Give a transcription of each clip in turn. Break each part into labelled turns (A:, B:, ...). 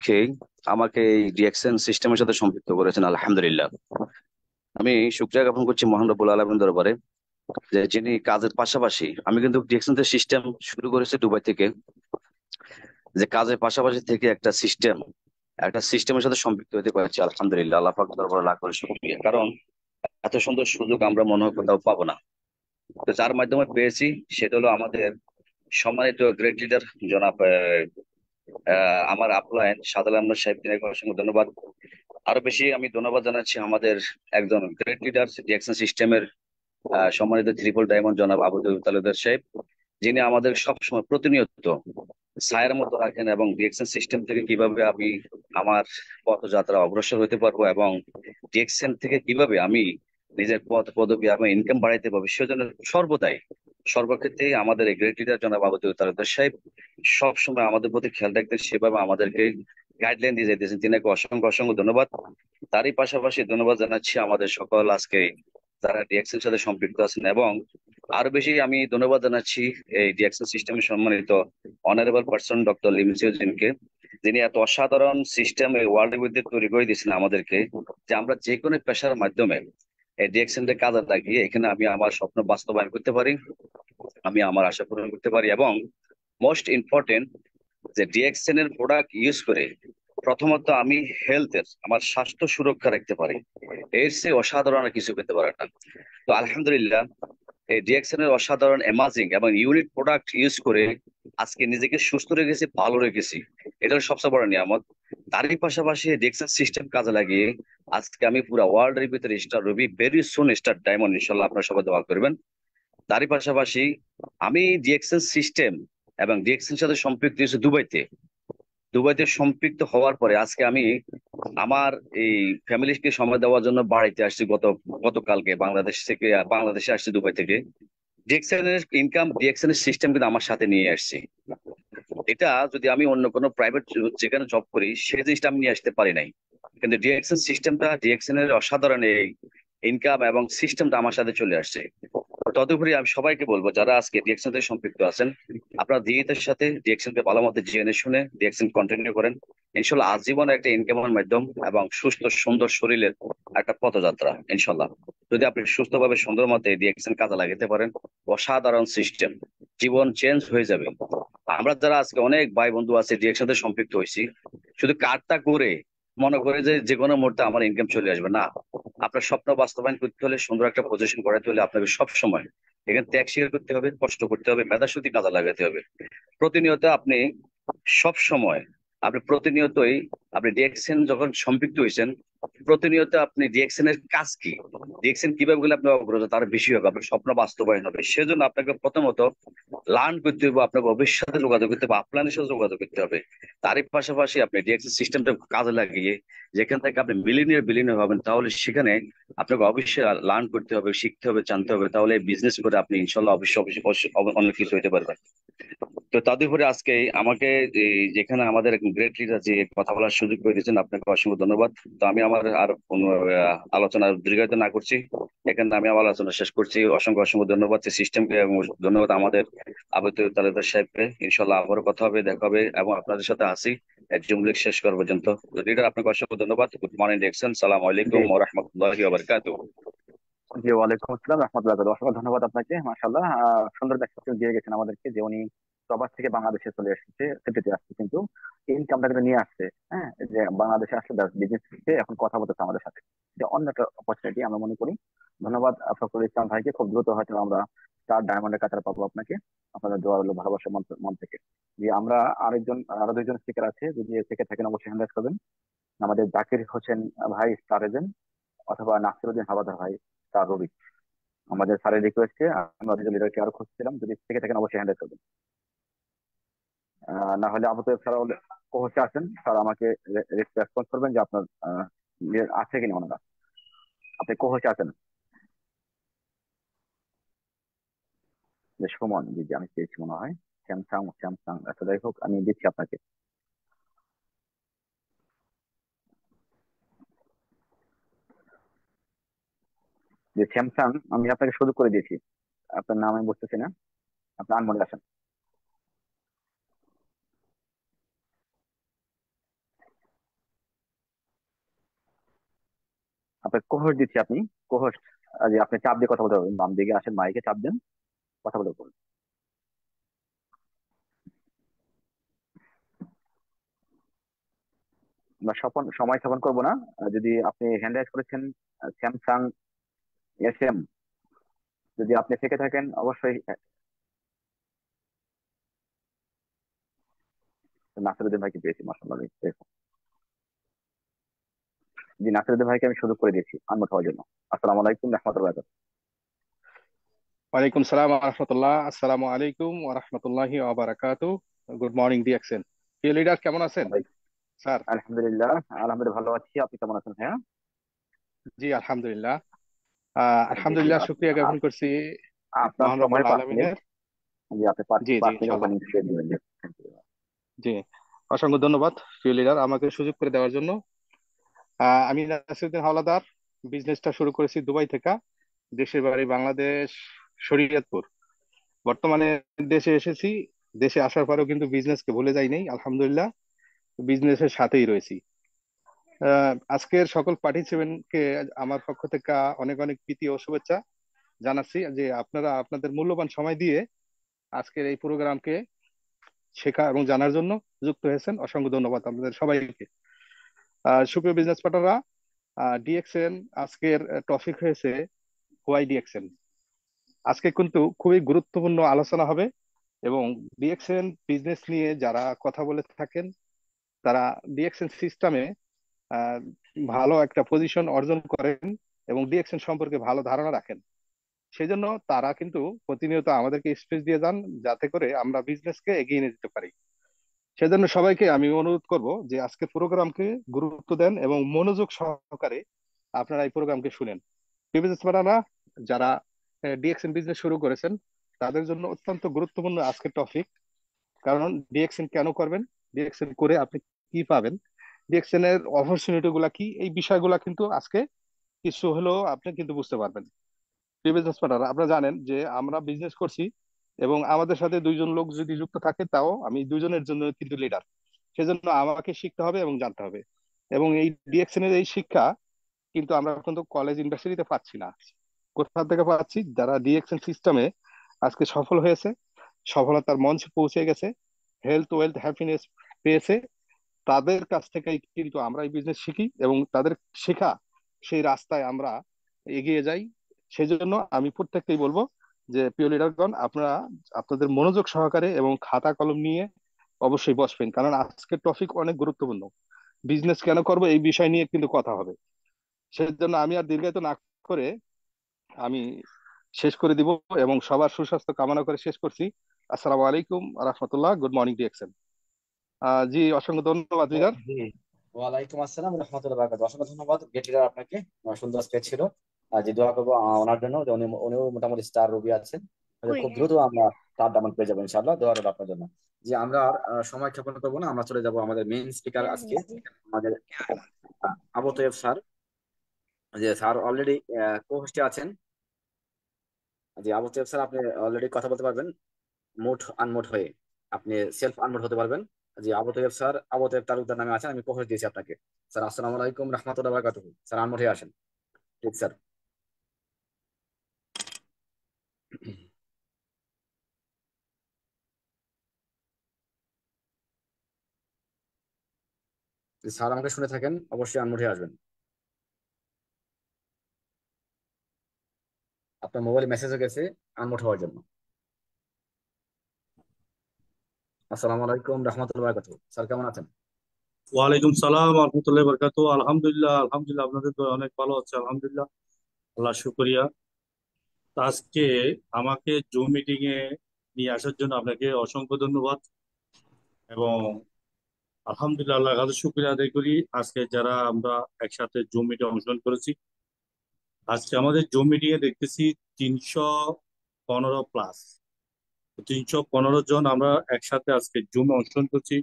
A: উপলক্ষে আমাকে এই ডিএক্সএন সিস্টেমের সাথে সম্পৃক্ত করেছেন, আলহামদুলিল্লাহ। আমি শুকরিয়া জ্ঞাপন করছি মহান রব্বুল আলামিন দরবারে, যে যিনি কাজের পাশাপাশি, আমি কিন্তু ডিএক্সএন সিস্টেম শুরু করেছি দুবাই থেকে, যে কাজের পাশাপাশি থেকে একটা সিস্টেমের সাথে সম্পৃক্ত হতে পারছি, আলহামদুলিল্লাহ। আল্লাহ পাক দরবারে লাখ করে শুকরিয়া, কারণ এত সুন্দর সুযোগ আমরা মনে হয় কোথাও পাবো না। তো যার মাধ্যমে পেয়েছি সেটা হলো আমাদের সম্মানিত গ্রেট লিডার জনাব আমার আপলাইন সাদাল আহমদ সাহেব, তিনাকে অসংখ্য ধন্যবাদ। আরো বেশি আমি ধন্যবাদ জানাচ্ছি আমাদের একজন গ্রেট লিডার ডিএকশন সিস্টেমের সম্মানিত ট্রিপল ডায়মন্ড জনাব আবু তালুকদার সাহেব, যিনি আমাদের সবসময় প্রতিনিয়ত ছায়ার মতো রাখেন, এবং ডিএকশন সিস্টেম থেকে কিভাবে আমি আমার পথযাত্রা অগ্রসর হতে পারবো, এবং ডিএকশন থেকে কিভাবে আমি নিজের পদ পদবি এবং ইনকাম বাড়াইতে পারবো, সেজন্য সর্বদাই সর্বক্ষেত্রে আমাদের এই গ্রেট লিডার জনাব আবু তালুকদার সাহেব সবসময় আমাদের প্রতি খেয়াল রাখতেন, সেভাবে আমাদেরকে গাইডলাইন দিয়ে যেতেছেন। তিনাকে অসংখ্য অসংখ্য ধন্যবাদ। তারই পাশাপাশি ধন্যবাদ জানাচ্ছি আমাদের সকল আজকে যারা ডিএক্সের সাথে সম্পৃক্ত আছেন, এবং আরো বেশি আমি ধন্যবাদ জানাচ্ছি এই ডিএক্সেল সিস্টেমের সম্মানিত অনারেবল পার্সন ডক্টর লিমসিউদ্দিনকে, যিনি এত অসাধারণ সিস্টেম এই ওয়ার্ল্ডের মধ্যে তৈরি করে দিয়েছেন আমাদেরকে, যে আমরা যে কোনো পেশার মাধ্যমে এই ডিএক্সেল কাজে লাগিয়ে এখানে আমি আমার স্বপ্ন বাস্তবায়ন করতে পারি, আমি আমার আশা পূরণ করতে পারি, এবং মোস্ট ইম্পর্টেন্ট যে ডিএক্সএন এর প্রোডাক্ট ইউজ করে প্রথমত আমি আমার স্বাস্থ্য সুরক্ষা রাখতে পারি। এর চেয়ে অসাধারণ আর কিছু পেতে পারে না। তো আলহামদুলিল্লাহ, এই ডিএক্সএন এর অসাধারণ অ্যামাজিং এবং ইউনিক প্রোডাক্ট ইউজ করে আজকে নিজেকে সুস্থ রেখেছি, ভালো রেখেছি। এটা হলো সবচেয়ে বড় নিয়ামত। তারই পাশাপাশি ডিএক্সএন সিস্টেম কাজে লাগিয়ে আজকে আমি পুরো ওয়ার্ল্ড এর ভিতরে স্টার রবি, ভেরি সুন স্টার ডায়মন্ড, ইনশাল্লাহ আপনারা সবাই দোয়া করবেন। তারই পাশাপাশি আমি ডিএক্সএন সিস্টেম এবং ডিএক্সএন সাথে সম্পৃক্ত হয়েছে দুবাইতে। দুবাইতে সম্পৃক্ত হওয়ার পরে আজকে আমি আমার এই ফ্যামিলিকে সময় দেওয়ার জন্য বাড়িতে আসছি, গতকালকে বাংলাদেশ থেকে, বাংলাদেশে আসছি দুবাই থেকে। ডিএক্সএন এর ইনকাম, ডিএক্সএন এর সিস্টেম কিন্তু আমার সাথে নিয়ে আসছি। এটা যদি আমি অন্য কোনো প্রাইভেট যেখানে জব করি সেই জিনিসটা আমি নিয়ে আসতে পারি নাই, কিন্তু ডিএক্সএন সিস্টেমটা, ডিএক্সএন এর অসাধারণ এই ইনকাম এবং সিস্টেমটা আমার সাথে চলে আসছে। তদুপরি আমি সবাইকে বলবো যারা আজকে ডিএকশন থেকে সম্পৃক্ত আছেন, আপনারা দিয়ের সাথে ডিএকশন কে ভালো মতো জেনে শুনে ডিএকশন কন্টিনিউ করেন। ইনশাল্লাহ আজীবন একটা ইনকামের মাধ্যম এবং সুস্থ সুন্দর শরীরের একটা পথযাত্রা, ইনশাল্লাহ। যদি আপনি সুস্থভাবে সুন্দর মতে ডিএকশন কাজে লাগাতে পারেন, অসাধারণ সিস্টেম, জীবন চেঞ্জ হয়ে যাবে। আমরা যারা আজকে অনেক ভাই বন্ধু আছে ডিএকশন সাথে সম্পৃক্ত হয়েছি, শুধু কার্ডটা করে মনে করে যে যে কোনো মুহূর্তে আমার ইনকাম চলে আসবে, না। আপনার স্বপ্ন বাস্তবায়ন করতে হলে, সুন্দর একটা পজিশন করাতে হলে আপনাকে সব সময় এখানে ত্যাগ স্বীকার করতে হবে, কষ্ট করতে হবে, মেধাশক্তি কাজে লাগাতে হবে। প্রতিনিয়ত আপনি সব সময়, আপনি প্রতিনিয়তই, আপনি ডিএক্সএন যখন সম্পৃক্ত হয়েছেন, প্রতিনিয়ত আপনি ডিএক্সএন এর কাজ কি, ডিএক্সএন কিভাবে গেলে আপনি অগ্রসর তার বেশি হবে, আপনার স্বপ্ন বাস্তবায়ন হবে। সেজন্য আপনাকে প্রথমত লার্ন করতে হবে, আপনাকে ভবিষ্যতে যোগাযোগ করতে হবে, আপলাইনের সাথে যোগাযোগ করতে হবে। তারই পাশাপাশি আপনি ডিএক্সএন সিস্টেমটা কাজে লাগিয়ে যেখান থেকে আপনি বিলিয়নিয়ার হবেন, তাহলে সেখানে আপনাকে অবশ্যই লার্ন করতে হবে, শিখতে হবে, জানতে হবে, তাহলে বিজনেস করে আপনি ইনশাল্লাহ অবশ্যই অবশ্যই অবশ্যই অনেক কিছু হতে পারবেন। তো তদুপরি আজকে আমাকে যেখানে আমাদের গ্রেট লিডার যে কথা বলার সুযোগ করে দিয়েছেন, আপনাকে অসংখ্য ধন্যবাদ। তো আমি আমার আর কোনো আলোচনা দীর্ঘায়িত না করছি, এখানে আমি আমার আলোচনা শেষ করছি। অসংখ্য অসংখ্য ধন্যবাদ সিস্টেমকে, এবং ধন্যবাদ আমাদের আবু তালেদার সাহেবকে। ইনশাল্লাহ আবারও কথা হবে, দেখা হবে, এবং আপনাদের সাথে আসি জুম লিগ শেষ করার পর্যন্ত। লিডার, আপনাকে অসংখ্য ধন্যবাদ। গুড মর্নিং দেখছেন, সালাম
B: জি
A: আলাইকুম ওয়া রাহমাতুল্লাহি ওয়া বারাকাতুহু।
B: জি, ওয়ালাইকুম আসসালাম রহমতুল্লাহ। অসংখ্য ধন্যবাদ আপনাকে, মাশাআল্লাহ। সুন্দর একটা দিয়ে গেছেন আমাদেরকে, যে উনি প্রবাস থেকে বাংলাদেশে চলে এসেছে, সিটিতে আসছে, কিন্তু ইনকামটা কিন্তু নিয়ে আসছে। হ্যাঁ, যে বাংলাদেশে আসলে বিজনেস শিখে এখন কথা বলতেছে আমাদের সাথে, এটা অন্য একটা অপরচুনিটি আমরা মনে করি। ধন্যবাদ ফখরুল ইসলাম ভাইকে। খুব দ্রুত হয়তো আমরা স্টার ডায়মন্ডের কাতারে পাবো আপনাকে। আপনাদের দোয়া রইল, ভালোবাসা মন মন থেকে। যে আমরা আরো দুইজন স্পিকার আছে, যদি থেকে থাকেন অবশ্যই হ্যান্ড রাইজ করবেন। আমাদের জাকির হোসেন ভাই, স্টার এজেন্ট, অথবা নাসিরুদ্দিন হাওলাদার ভাই, স্টার রবি। আমাদের স্যারের রিকোয়েস্টে আমরা দুজন লিডারকে আরো খুঁজছিলাম, যদি থেকে থাকেন অবশ্যই হ্যান্ডেল করবেন। না হলে আপাতত স্যার কোচে আছেন, স্যার আমাকে রেসপন্স করবেন যে আপনার আছে কিনা ওনারা। আপনি কোচে আছেন যে সুমন, জি জি, আমি পেয়েছি মনে হয়। স্যামসাং স্যামসাং, আচ্ছা যাই হোক, আমি দিচ্ছি আপনাকে। যে স্যামসাং, আমি আপনাকে শুরু করে দিয়েছি। আপনার নাম আমি বুঝতেছি না, আপনি আনমনে আসেন। আপনাকে কোহোস্ট দিচ্ছি, আপনি কোহোস্ট, যে আপনি চাপ দিয়ে কথা বলতে পারবেন, বাম দিকে আসেন, মাইকে চাপ দেন, কথা বলতে পারবেন। আমরা সময় স্থাপন করবো না। যদি আপনি হ্যান্ড রাইজ করেছেন স্যামসাং এস এম, যদি আপনি থেকে থাকেন অবশ্যই নাসিরুদ্দিন ভাইকে পেয়েছি, মাসাল্লাহ। জি, নাসিরুদ্দিন ভাইকে আমি সুযোগ করে দিয়েছি আনমত হওয়ার জন্য। আসসালামু আলাইকুম রহমতুল্লাহ।
C: ওয়ালাইকুম সালাম রহমতুল্লাহ। আসসালামু আলাইকুম ওরহমতুল্লাহি ওবারাকাতু। গুড মর্নিং ডিএক্সএন প্রিয় লিডার, কেমন আছেন স্যার?
B: আলহামদুলিল্লাহ, আলহামদুলিল্লাহ ভালো আছি। আপনি কেমন আছেন ভাইয়া?
C: জি আলহামদুলিল্লাহ।
B: জি জি,
C: আলহামদুলিল্লাহ, শুক্রিয়া জ্ঞাপন করছি
B: আপনার
C: মহান
B: সময়
C: রব্বুল
B: 5 মিনিট।
C: আলমিনের।
B: জি, আপনি পাঁচ
C: জি জি,
B: পাঁচ মিনিট
C: ইনশাল্লাহ।
B: ওপেনিং শেয়ার দিবেন। জি, thank you.
C: জি, অসংখ্য ধন্যবাদ প্রিয় লিডার আমাকে সুযোগ করে দেওয়ার জন্য। আমি নাসিরউদ্দিন হাওলাদার, বিজনেসটা শুরু করেছি দুবাই থেকে। দেশের বাড়ি বাংলাদেশ, শরীয়তপুর। বর্তমানে দেশে এসেছি। দেশে আসার পরেও কিন্তু বিজনেসকে ভুলে যাই নাই, আলহামদুলিল্লাহ। বিজনেসের সাথেই রয়েছি। আজকের সকল পার্টিসিপেন্টকে আমার পক্ষ থেকে অনেক অনেক প্রীতি ও শুভেচ্ছা জানাচ্ছি যে আপনারা আপনাদের মূল্যবান সময় দিয়ে আজকের এই প্রোগ্রামকে শেখা এবং জানার জন্য যুক্ত হয়েছেন। অসংখ্য ধন্যবাদ আপনাদের সবাইকে। সুপ্রিয় বিজনেস পার্টনাররা, ডিএক্সএন আজকের টপিক হয়েছে হোয়াই ডিএক্সএন। আজকে কিন্তু খুবই গুরুত্বপূর্ণ আলোচনা হবে এবং ডিএক্সএন বিজনেস নিয়ে যারা কথা বলে থাকেন তারা ডিএক্সএন সিস্টেমে আহ, ভালো একটা পজিশন অর্জন করেন এবং ডিএক্সএন সম্পর্কে ভালো ধারণা রাখেন। সেই জন্য তারা কিন্তু প্রতিনিয়ত আমাদেরকে স্পেস দিয়ে যান যাতে করে আমরা বিজনেসকে এগিয়ে নিয়ে যেতে পারি। সেজন্য সবাইকে আমি অনুরোধ করব যে আজকে প্রোগ্রামকে গুরুত্ব দেন এবং মনোযোগ সহকারে আপনারা এই প্রোগ্রামকে শুনেন। বিজনেসম্যানরা যারা ডিএক্সএন বিজনেস শুরু করেছেন তাদের জন্য অত্যন্ত গুরুত্বপূর্ণ আজকের টপিক। কারণ ডিএক্সএন কেন করবেন, ডিএক্সএন করে আপনি কি পাবেন, ডিএক্সএন এর অপরচুনিটি গুলা কি, এই বিষয়গুলা কিন্তু আজকে কিছু হলেও আপনি কিন্তু বুঝতে পারবেন। বিজনেস পার্টনার, আপনারা জানেন যে আমরা বিজনেস করছি এবং আমাদের সাথে দুইজন লোক যদি যুক্ত থাকে তাও আমি দুইজনের জন্য কিন্তু লিডার। সেজন্য আমাকে শিখতে হবে এবং জানতে হবে। এবং এই ডিএক্সএন এর এই শিক্ষা কিন্তু আমরা কিন্তু কলেজ ইউনিভার্সিটিতে পাচ্ছি না। কোথা থেকে পাচ্ছি? যারা ডিএক্সএন সিস্টেমে আজকে সফল হয়েছে, সফলতার মঞ্চে পৌঁছে গেছে, হেলথ ওয়েলথ হ্যাপিনেস পেয়েছে, তাদের কাছ থেকেই কিন্তু আমরা এই বিজনেস শিখি এবং তাদের শেখা সেই রাস্তায় আমরা এগিয়ে যাই। সেই জন্য আমি প্রত্যেককেই বলবো যে প্রিয় লিডারগণ, আপনারা আপনাদের মনোযোগ সহকারে এবং খাতা কলম নিয়ে অবশ্যই বসবেন, কারণ আজকের টপিক অনেক গুরুত্বপূর্ণ। বিজনেস কেন করবো এই বিষয় নিয়ে কিন্তু কথা হবে। সেই জন্য আমি আর দীর্ঘায়িত না করে আমি শেষ করে দিব এবং সবার সুস্বাস্থ্য কামনা করে শেষ করছি। আসসালামু আলাইকুম রহমতুল্লাহ। Good morning DXN. জি, অসংখ্য ধন্যবাদ লিডার।
D: জি, ওয়ালাইকুম আসসালাম রহমতুল্লাহ বারাকাতুহু। অসংখ্য ধন্যবাদ গেট লিডার আপনাকে। সুন্দর স্পেচ ছিল। যে দোয়া করবো ওনার জন্য, যে উনিও মোটামুটি স্টার রবি আছেন, হয়তো খুব দ্রুত আমরা স্টার ডায়মন্ড পেয়ে যাবো ইনশাআল্লাহ। দোয়া রইল আপনার জন্য। যে আমরা আর সময় ক্ষেপণ করবো না, আমরা চলে যাব আমাদের মেইন স্পিকার আজকে, আমাদের আবু তৈয়ব স্যার। যে স্যার অলরেডি কো হোস্টে আছেন। যে আবু তৈয়ব স্যার, আপনি অলরেডি কথা বলতে পারবেন মোড আনমোড হয়ে, আপনি সেলফ আনমোড হতে পারবেন। জি, আবু তৈয়ব স্যার, আবু তৈয়ব তালুকদার নামে আছেন, আমি কোর্স দিয়েছি আপনাকে। স্যার আসসালামু আলাইকুম রহমতুল্লাহ বারাকাতুহু। স্যার আনমোড হয়ে আসেন, ঠিক স্যার। যদি স্যার আমাকে শুনে থাকেন অবশ্যই আনমোড হয়ে আসবেন। আপনার মোবাইলে মেসেজও গেছে আনমোড হওয়ার জন্য। আসসালামু আলাইকুম রহমতুল্লাহ বারাকাতুহু। স্যার কেমন আছেন?
E: ওয়ালাইকুম সালাম রহমতুল্লাহ বরকাত। আলহামদুলিল্লাহ, আলহামদুলিল্লাহ, আপনাদের তো অনেক ভালো আছে, আলহামদুলিল্লাহ, আল্লাহ শুকরিয়া। তা আজকে আমাকে জুম মিটিং এ নিয়ে আসার জন্য আপনাকে অসংখ্য ধন্যবাদ এবং আলহামদুলিল্লাহ আল্লাহ কাছে শুকরিয়া আদায় করি। আজকে যারা আমরা একসাথে জুম মিটে অংশগ্রহণ করেছি, আজকে আমাদের জুম মিটিং এ দেখতেছি 315+, 315 জন আমরা একসাথে আজকে জুমে অংশগ্রহণ করছি।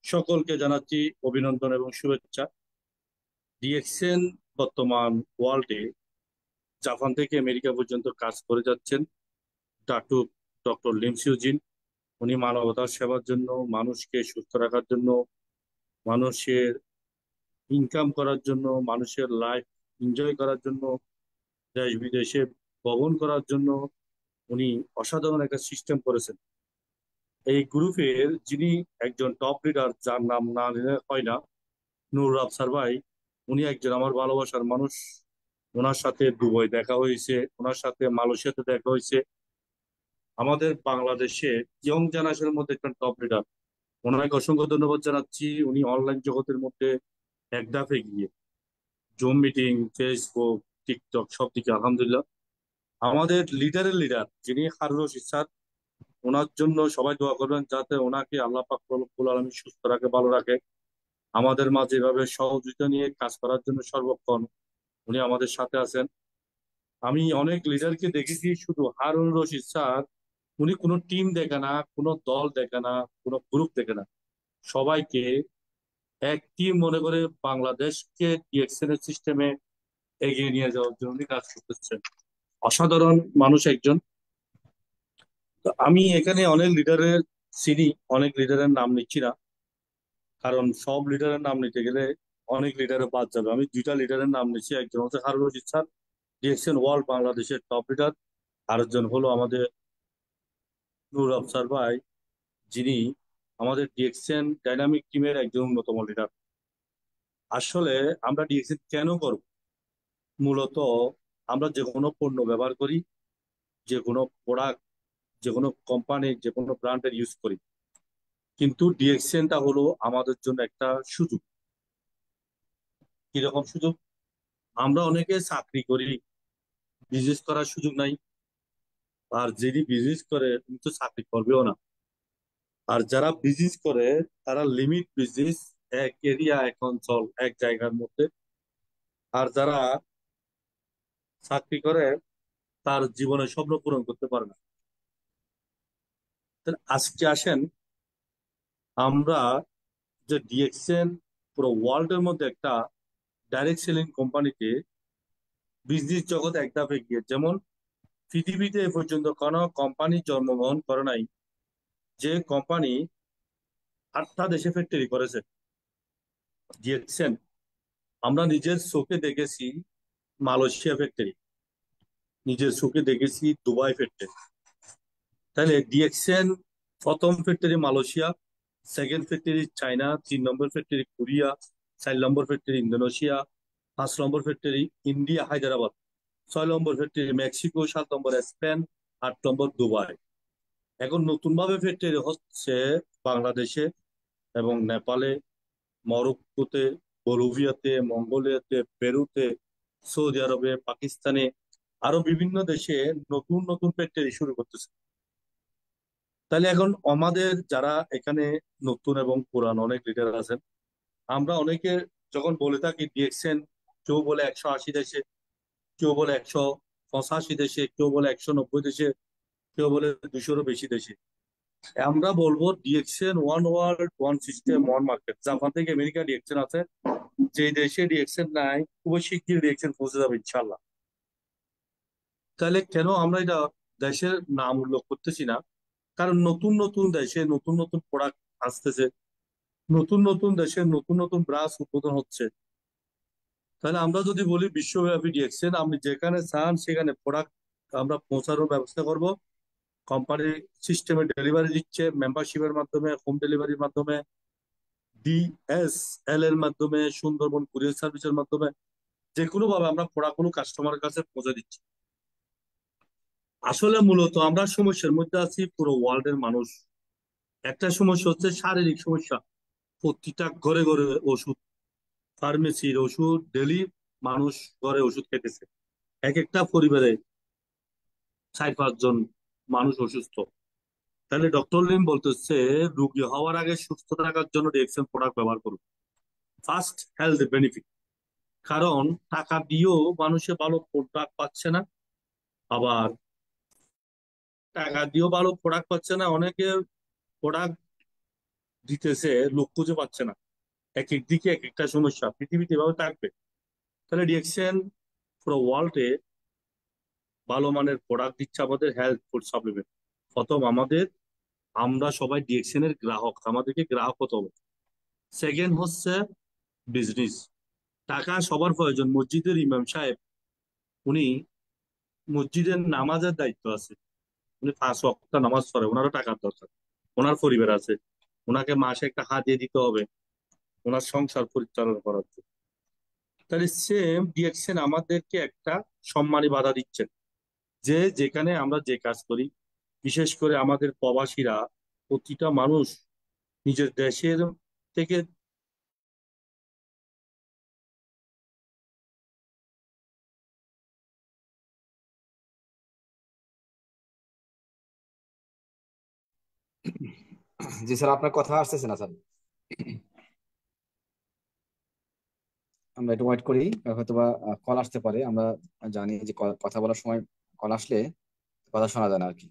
E: সকলকে জানাচ্ছি অভিনন্দন এবং শুভেচ্ছা। ডিএক্সএন বর্তমান ওয়ার্ল্ডে জাপান থেকে আমেরিকা পর্যন্ত কাজ করে যাচ্ছেন। ডাক্তার ডক্টর লিমসিউজিন, উনি মানবতার সেবার জন্য, মানুষকে সুস্থ রাখার জন্য, মানুষের ইনকাম করার জন্য, মানুষের লাইফ এনজয় করার জন্য, দেশ বিদেশে ভ্রমণ করার জন্য উনি অসাধারণ একটা সিস্টেম করেছেন। এই গ্রুপের যিনি একজন টপ লিডার, যার নাম না নিলে হয় না, নূর আফসার ভাই, উনি একজন আমার ভালোবাসার মানুষ। ওনার সাথে দুবাই দেখা হয়েছে, ওনার সাথে মালয়েশিয়াতে দেখা হয়েছে। আমাদের বাংলাদেশে ইয়ং জেনারেশনের মধ্যে একজন টপ লিডার। ওনাকে অসংখ্য ধন্যবাদ জানাচ্ছি। উনি অনলাইন জগতের মধ্যে এক ধাপে গিয়ে জুম মিটিং, ফেসবুক, টিকটক সব দিকে আলহামদুলিল্লাহ আমাদের লিডারের লিডার যিনি হারুন রশিদ স্যার, ওনার জন্য সবাই দোয়া করবেন যাতে ওনাকে আল্লাহ পাক রব্বুল আলামিন সুস্থ রাখে, ভালো রাখে। আমাদের মাঝে এভাবে সহযোগিতা নিয়ে কাজ করার জন্য সর্বক্ষণ উনি আমাদের সাথে আছেন। আমি অনেক লিডারকে দেখেছি, শুধু হারুন রশিদ স্যার উনি কোনো টিম দেখে না, কোনো দল দেখে না, কোনো গ্রুপ দেখে না, সবাইকে এক টিম মনে করে বাংলাদেশকে ডিএক্সএন এর সিস্টেমে এগিয়ে নিয়ে যাওয়ার জন্য উনি কাজ করতেছেন। অসাধারণ মানুষ একজন। তো আমি এখানে অনেক লিডারের চিনি, অনেক লিডারের নাম নিচ্ছি না, কারণ সব লিডারের নাম নিতে গেলে অনেক লিডারের বাদ যাবে। আমি দুইটা লিডারের নাম নিচ্ছি, একজন হচ্ছে Harun Rashid sir, DXN world বাংলাদেশের টপ লিডার। আরেকজন হলো আমাদের নূর আফসার ভাই, যিনি আমাদের ডিএক্সএন ডাইনামিক টিমের একজন অন্যতম লিডার। আসলে আমরা ডিএক্সএন কেন করব? মূলত আমরা যে কোনো পণ্য ব্যবহার করি, যে কোনো প্রোডাক্ট, যে কোনো কোম্পানি, যে কোনো ব্র্যান্ডের ইউজ করি, কিন্তু ডিএক্সএনটা হলো আমাদের জন্য একটা সুযোগ। কিরকম সুযোগ? আমরা অনেকে চাকরি করি, বিজনেস করার সুযোগ নাই। আর যিনি বিজনেস করে উনি তো চাকরি করবেও না। আর যারা বিজনেস করে তারা লিমিট বিজনেস, এক এরিয়া, এক অঞ্চল, এক জায়গার মধ্যে। আর যারা চাকরি করে তার জীবনের স্বপ্ন পূরণ করতে পারে না। তাহলে আজকে আসেন আমরা যে ডিএক্সএন পুরো ওয়ার্ল্ডের মধ্যে একটা ডাইরেক্ট সেলিং কোম্পানিকে বিজনেস জগৎ এক ধাপে গিয়ে, যেমন পৃথিবীতে এ পর্যন্ত কোনো কোম্পানি জন্মগ্রহণ করে নাই যে কোম্পানি 8টা দেশে ফ্যাক্টরি করেছে। ডিএক্সএন আমরা নিজের চোখে দেখেছি মালয়েশিয়া ফ্যাক্টরি, নিজের চোখে দেখেছি দুবাই ফ্যাক্টরি। তাহলে ডিএক্সএন প্রথম factory Malaysia, second factory China, 3 নম্বর ফ্যাক্টরি কোরিয়া, 4 নম্বর ফ্যাক্টরি ইন্দোনেশিয়া, 5 নম্বর ফ্যাক্টরি ইন্ডিয়া হায়দ্রাবাদ, 6 নম্বর ফ্যাক্টরি মেক্সিকো, 7 নম্বর স্পেন, 8 নম্বর দুবাই। এখন নতুন ভাবে ফ্যাক্টরি হচ্ছে বাংলাদেশে এবং নেপালে, মরক্কোতে, বলিভিয়াতে, মঙ্গোলিয়াতে, পেরুতে, সৌদি আরবে, পাকিস্তানে, আরো বিভিন্ন দেশে নতুন নতুন ফ্যাক্টরি শুরু করতেছে। তাহলে এখন আমাদের যারা এখানে নতুন এবং পুরান অনেক লিডার আছেন, আমরা অনেকে যখন বলে থাকি ডিএক্সএন, কেউ বলে 180 দেশে, কেউ বলে 185 দেশে, কেউ বলে 190 দেশে, কেউ বলে 200-রও বেশি দেশে। আমরা বলবো DXN one world, one system, one market. Japan থেকে আমেরিকা ডিএক্সএন আছে, যে দেশে ডিএক্সএন নাই খুবই শিগগির ডিএক্সএন পৌঁছে যাবে ইনশাল্লাহ। তাহলে কেন আমরা এটা দেশের নাম উল্লেখ করতেছি না? কারণ নতুন নতুন দেশে নতুন নতুন প্রোডাক্ট আসতেছে, নতুন নতুন দেশে নতুন নতুন ব্রাঞ্চ উদ্বোধন হচ্ছে। তাহলে আমরা যদি বলি বিশ্বব্যাপী ডিএক্সএন, আপনি যেখানে চান সেখানে প্রোডাক্ট আমরা পৌঁছানোর ব্যবস্থা করব। কোম্পানি সিস্টেমে ডেলিভারি দিচ্ছে, মেম্বারশিপের মাধ্যমে, হোম ডেলিভারির মাধ্যমে, ডিএসএল এর মাধ্যমে, সুন্দরবন কুরিয়ার সার্ভিসের মাধ্যমে, যে কোনো ভাবে আমরা প্রোডাক্টগুলো কাস্টমারের কাছে পৌঁছে দিচ্ছি। আসলে মূলত আমরা সমস্যার মধ্যে আছি পুরো ওয়ার্ল্ডের মানুষ। একটা সমস্যা হচ্ছে শারীরিক সমস্যা। প্রতিটা ঘরে ঘরে ওষুধ, ফার্মেসির ওষুধ, ডেলি মানুষ ঘরে ওষুধ খেতেছে। এক একটা পরিবারে 4-5 জন মানুষ অসুস্থ। তাহলে ডক্টর লিম বলতেছে রোগী হওয়ার আগে সুস্থ থাকার জন্য ডিএক্সএন প্রোডাক্ট ব্যবহার করুন। First health benefit. কারণ টাকা দিয়েও মানুষে ভালো প্রোডাক্ট পাচ্ছে না, আবার টাকা দিয়েও ভালো প্রোডাক্ট পাচ্ছে না। অনেকে প্রোডাক্ট দিতেছে, লোক খুঁজে পাচ্ছে না। এক এক দিকে এক একটা সমস্যা, পৃথিবীতে এভাবে থাকবে। তাহলে ডিএক্সএন পুরো ওয়ার্ল্ডে ভালো মানের প্রোডাক্ট দিচ্ছে আমাদের হেলথ ফুড সাপ্লিমেন্ট। প্রথম আমরা সবাই ডিএক্সএন এর গ্রাহক, আমাদেরকে গ্রাহক হতে হবে। সেকেন্ড হচ্ছে বিজনেস। টাকা সবার প্রয়োজন। মসজিদের ইমাম সাহেব, উনি মসজিদের নামাজের দায়িত্ব আছে, উনি 5 ওয়াক্ত নামাজ পড়ে, ওনারও টাকার দরকার, ওনার পরিবার আছে, ওনাকে মাসে একটা হাতিয়ে দিতে হবে ওনার সংসার পরিচালনা করার জন্য। তাহলে সেম ডিএকশন আমাদেরকে একটা সম্মানী বাধা দিচ্ছেন, যে যেখানে আমরা যে কাজ করি, বিশেষ করে আমাদের প্রবাসীরা, প্রতিটা মানুষ নিজের দেশের থেকে
D: জি স্যার, আপনার কথা আসতেছে না স্যার। আমরা একটু ওয়েট করি, হয়তোবা কল আসতে পারে। আমরা জানি যে কথা বলার সময় কল আসলে কথা শোনা যায় না আর কি।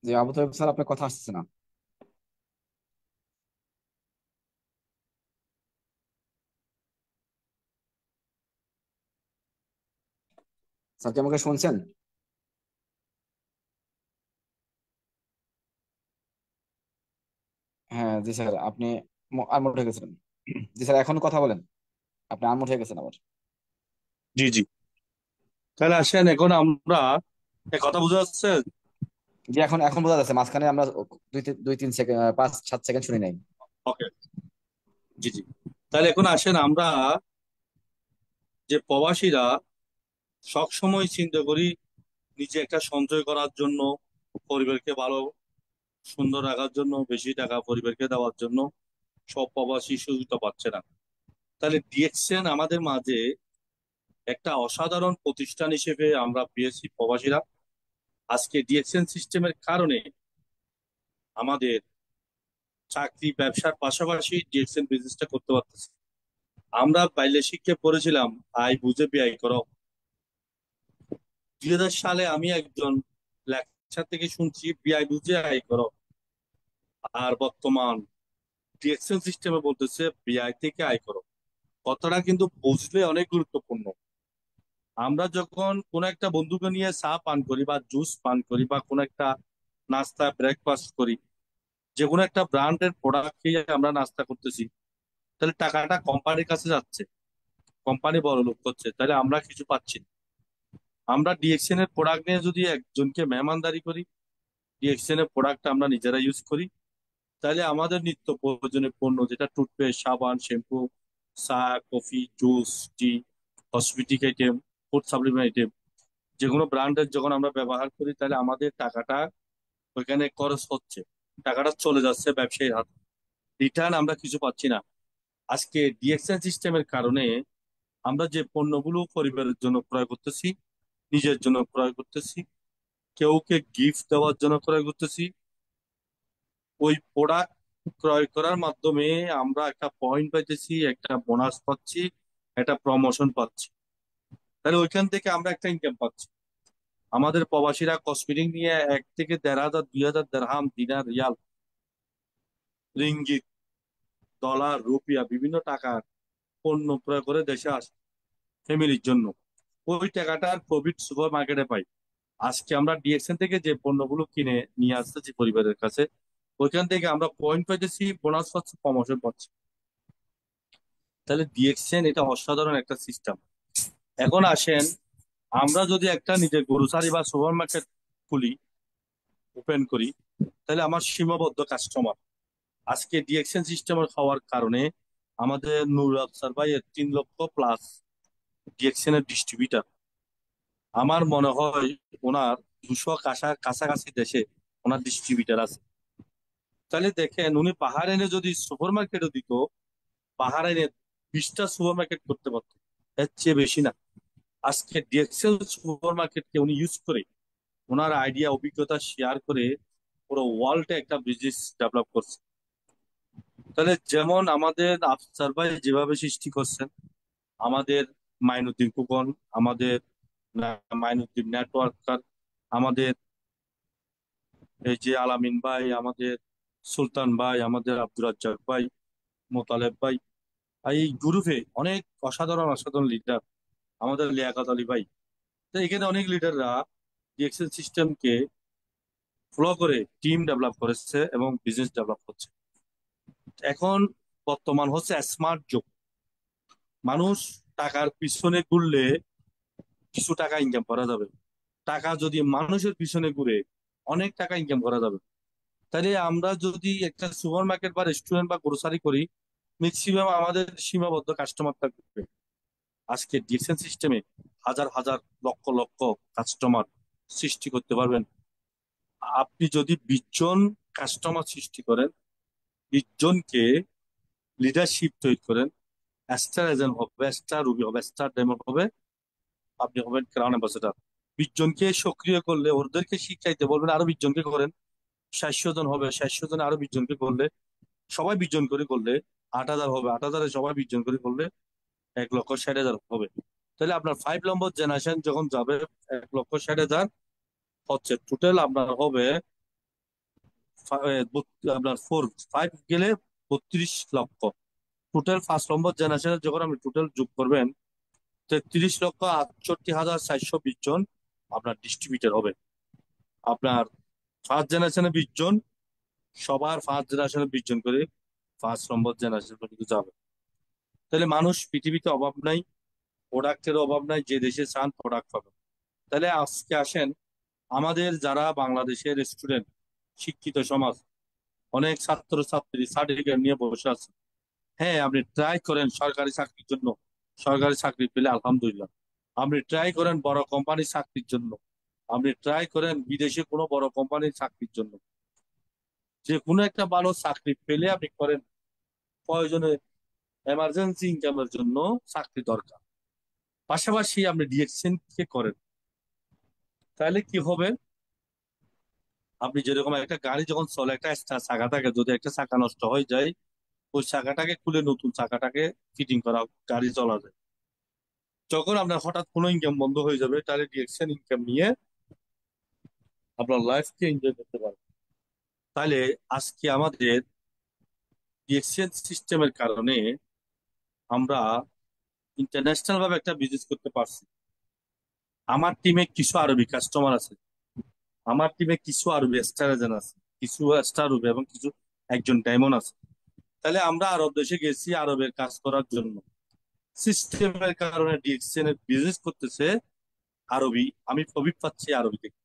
D: যে আবু তাহেব স্যার, আপনার কথা আসতেছে না। স্যার কি আমাকে শুনছেন? হ্যাঁ জি স্যার, আপনি আনমোড হয়ে গেছিলেন। জি স্যার, এখন কথা বলেন, আপনি আনমোড হয়ে গেছেন আবার।
E: জি জি। তাহলে আসেন এখন আমরা, কথা বুঝা যাচ্ছে?
D: জি, এখন এখন বোঝা যাচ্ছে, মাঝখানে আমরা 2-3 সেকেন্ড, 5-7 সেকেন্ড শুনি নাই।
E: ওকে। জি জি। তাহলে এখন আসেন আমরা, যে প্রবাসীরা সব সময় চিন্তা করি নিজে একটা সঞ্চয় করার জন্য, পরিবারকে ভালো সুন্দর রাখার জন্য, বেশি টাকা পরিবারকে দেওয়ার জন্য। সব প্রবাসী সুবিধা পাচ্ছে না। তাহলে ডিএক্সএন আমাদের মাঝে একটা অসাধারণ প্রতিষ্ঠান হিসেবে আমরা পেয়েছি প্রবাসীরা। আজকে ডিএক্সএন সিস্টেমের কারণে আমাদের চাকরি ব্যবসার পাশাপাশি ডিএক্সএন বিজনেসটা করতে পারতেছি। আমরা বাইরে শিক্ষা পড়েছিলাম আয় বুঝে ব্যয় করো। 2000 সালে আমি একজন লেকচার থেকে শুনছি ব্যয় বুঝে আয় করো, আর বর্তমান ডিএক্সএন সিস্টেমে বলতেছে ব্যয় থেকে আয় করো। কথাটা কিন্তু বুঝলে অনেক গুরুত্বপূর্ণ। আমরা যখন কোন একটা বন্ধুকে নিয়ে চা পান করি বা জুস পান করি বা কোন একটা নাস্তা ব্রেকফাস্ট করি, যে কোনো একটা ব্র্যান্ডের প্রোডাক্ট খেয়ে আমরা নাস্তা করতেছি, তাহলে টাকাটা কোম্পানির কাছে যাচ্ছে, কোম্পানি বড় লোক করছে, তাহলে আমরা কিছু পাচ্ছি না। আমরা ডিএক্সএন এর প্রোডাক্ট নিয়ে যদি একজনকে মেহমানদারি করি, ডিএক্সএন এর প্রোডাক্ট আমরা নিজেরা ইউজ করি, তাহলে আমাদের নিত্য প্রয়োজনীয় পণ্য, যেটা টুথপেস্ট, সাবান, শ্যাম্পু, চা, coffee, juice, tea, cosmetic item, food supplement item, যে কোনো ব্র্যান্ডের যখন আমরা ব্যবহার করি, তাহলে আমাদের টাকাটা ওইখানে খরচ হচ্ছে, টাকাটা চলে যাচ্ছে ব্যবসায়ীর হাতে, রিটার্ন আমরা কিছু পাচ্ছি না। আজকে ডিএক্সএন সিস্টেমের কারণে আমরা যে পণ্যগুলো পরিবারের জন্য ক্রয় করতেছি, নিজের জন্য ক্রয় করতেছি, কেউকে গিফট দেওয়ার জন্য ক্রয় করতেছি, ওই প্রোডাক্ট ক্রয় করার মাধ্যমে আমরা একটা পয়েন্ট পাইতেছি, একটা বোনাস পাচ্ছি, একটা প্রমোশন পাচ্ছি। তাহলে ওইখান থেকে আমরা একটা ইনকাম পাচ্ছি। আমাদের প্রবাসীরা কসমেটিক নিয়ে 1 থেকে 1,500 2,000 দিরহাম, দিনার, রিয়াল, রিঙ্গিত, ডলার, রুপিয়া, বিভিন্ন টাকার পণ্য ক্রয় করে দেশে আসে ফ্যামিলির জন্য। ওই টাকাটার প্রফিট সুপার মার্কেটে পাই। আজকে আমরা ডিএক্সএন থেকে যে পণ্যগুলো কিনে নিয়ে আসতেছি পরিবারের কাছে, ওইখান থেকে আমরা পয়েন্ট পাইতেছি, বোনাস পাচ্ছি, প্রমোশন পাচ্ছি। তাহলে ডিএক্সএন এটা অসাধারণ একটা সিস্টেম। এখন আসেন, আমরা যদি একটা নিজের গ্রোসারি বা সুপার মার্কেট খুলি, ওপেন করি, তাহলে আমার সীমাবদ্ধ কাস্টমার। আজকে ডিএক্সএন সিস্টেমের হওয়ার কারণে আমাদের নূর আফসার ভাই 3 লক্ষ+ ডিএক্সএন এর ডিস্ট্রিবিউটার। আমার মনে হয় ওনার 200 কাছাকাছি দেশে ওনার ডিস্ট্রিবিউটার আছে। তাহলে দেখেন, উনি বাহারাইনে যদি সুপার মার্কেটও দিত, বাহারাইনে 20টা সুপার মার্কেট করতে পারতো, এর চেয়ে বেশি না। আজকে ডিএক্সএল সুপার মার্কেটকে উনি ইউজ করে, ওনার আইডিয়া অভিজ্ঞতা শেয়ার করে পুরো ওয়ার্ল্ডে একটা বিজনেস ডেভেলপ করছে। তাহলে যেমন আমাদের আফসার ভাই যেভাবে সৃষ্টি করছেন, আমাদের মাইনুদ্দিন কুকন, আমাদের মাইনুদ্দিন নেটওয়ার্কার, আমাদের এই যে আলামিন ভাই, আমাদের সুলতান ভাই, আমাদের আব্দুর রাজ্জাক ভাই, মোতালেব ভাই, আর এই গ্রুপে অনেক অসাধারণ অসাধারণ লিডার, আমাদের লিয়াকত আলী ভাই। তো এখানে অনেক লিডাররা ডিএক্সএল সিস্টেমকে ফলো করে টিম ডেভেলপ করেছে এবং বিজনেস ডেভেলপ করছে। এখন বর্তমান হচ্ছে স্মার্ট যুগ। মানুষ টাকার পিছনে ঘুরলে কিছু টাকা ইনকাম করা যাবে, টাকা যদি মানুষের পিছনে ঘুরে অনেক টাকা ইনকাম করা যাবে। তাহলে আমরা যদি একটা সুপার মার্কেট বা রেস্টুরেন্ট বা গ্রোসারি করি, ম্যাক্সিমাম আমাদের সীমাবদ্ধ কাস্টমার থাকবে। আজকে ডিএক্সএন সিস্টেমে হাজার হাজার লক্ষ লক্ষ কাস্টমার সৃষ্টি করতে পারবেন। আপনি যদি 20 জন কাস্টমার সৃষ্টি করেন, 20 জনকে লিডারশিপ তৈরি করেন, স্টার এজেন্ট হবে, স্টার রুবি হবে, স্টার ডায়মন্ড হবে, আপনি হবেন ক্রাউন অ্যাম্বাসেডর। 20 জনকে সক্রিয় করলে ওদেরকে শিখাইতে বলবেন, আরো 20 জনকে করেন, 700 জন হবে, 700 জন আরো 20 জনকে করলে, সবাই 20 জন করে করলে 8,000 হবে, 8,000-এ সবাই 20 জন করে করলে 1,60,000 হবে। তাহলে আপনার 5 নম্বর জেনারেশন যখন যাবে, 1,60,000 হচ্ছে টোটাল আপনার হবে আপনার 5 গেলে 32 লক্ষ। টোটাল 5 নম্বর জেনারেশনের যখন আপনি টোটাল যোগ করবেন, 33,68,420 জন আপনার ডিস্ট্রিবিউটর হবে। আপনার ফার্স্ট জেনারেশনে 20 জন, সবার ফার্স্ট জেনারেশনে 20 জন করে 5 নম্বর জেনারেশন পর্যন্ত যাবে। তাহলে মানুষ পৃথিবীতে অভাব নাই, প্রোডাক্টের অভাব নাই, যে দেশে চান প্রোডাক্ট পাবে। তাহলে আজকে আসেন, আমাদের যারা বাংলাদেশের স্টুডেন্ট, শিক্ষিত সমাজ, অনেক ছাত্র ছাত্রী সার্টিফিকেট নিয়ে বসে আছে। হ্যাঁ, আপনি ট্রাই করেন সরকারি চাকরির জন্য, সরকারি চাকরি পেলে আলহামদুলিল্লাহ। আপনি ট্রাই করেন বড় কোম্পানির চাকরির জন্য, আপনি ট্রাই করেন বিদেশে কোনো বড় কোম্পানির চাকরির জন্য। যে কোনো একটা ভালো চাকরি পেলে আপনি করেন, প্রয়োজনে এমার্জেন্সি ইনকামের জন্য চাকরি দরকার। পাশাপাশি আপনি ডিএক্সএন কে করেন, তাহলে কি হবে? আপনি যেরকম একটা গাড়ি যখন চলে, একটা এক্সট্রা চাকা থাকে, যদি একটা চাকা নষ্ট হয়ে যায়, ওই চাকাটাকে খুলে নতুন চাকাটাকে ফিটিং করা, গাড়ি চলা যায়। যখন আপনার হঠাৎ কোনো ইনকাম বন্ধ হয়ে যাবে, তাহলে ডিএক্সএন ইনকাম নিয়ে আপনার লাইফকে এনজয় করতে পারবেন। তাহলে আজকে আমাদের ডিএক্সএন সিস্টেমের কারণে আমরা ইন্টারন্যাশনাল ভাবে একটা বিজনেস করতে পারছি। আমার টিমে কিছু আরবি কাস্টমার আছে, আমার টিমে কিছু আরবি স্টার এজেন্ট আছে, কিছু স্টার রুবি এবং কিছু একজন ডায়মন্ড আছে। তাহলে আমরা আরব দেশে গেছি আরবের কাজ করার জন্য। সিস্টেমের কারণে ডিএক্সএন এর বিজনেস করতেছে আরবি, আমি প্রফিট পাচ্ছি আরবি থেকে।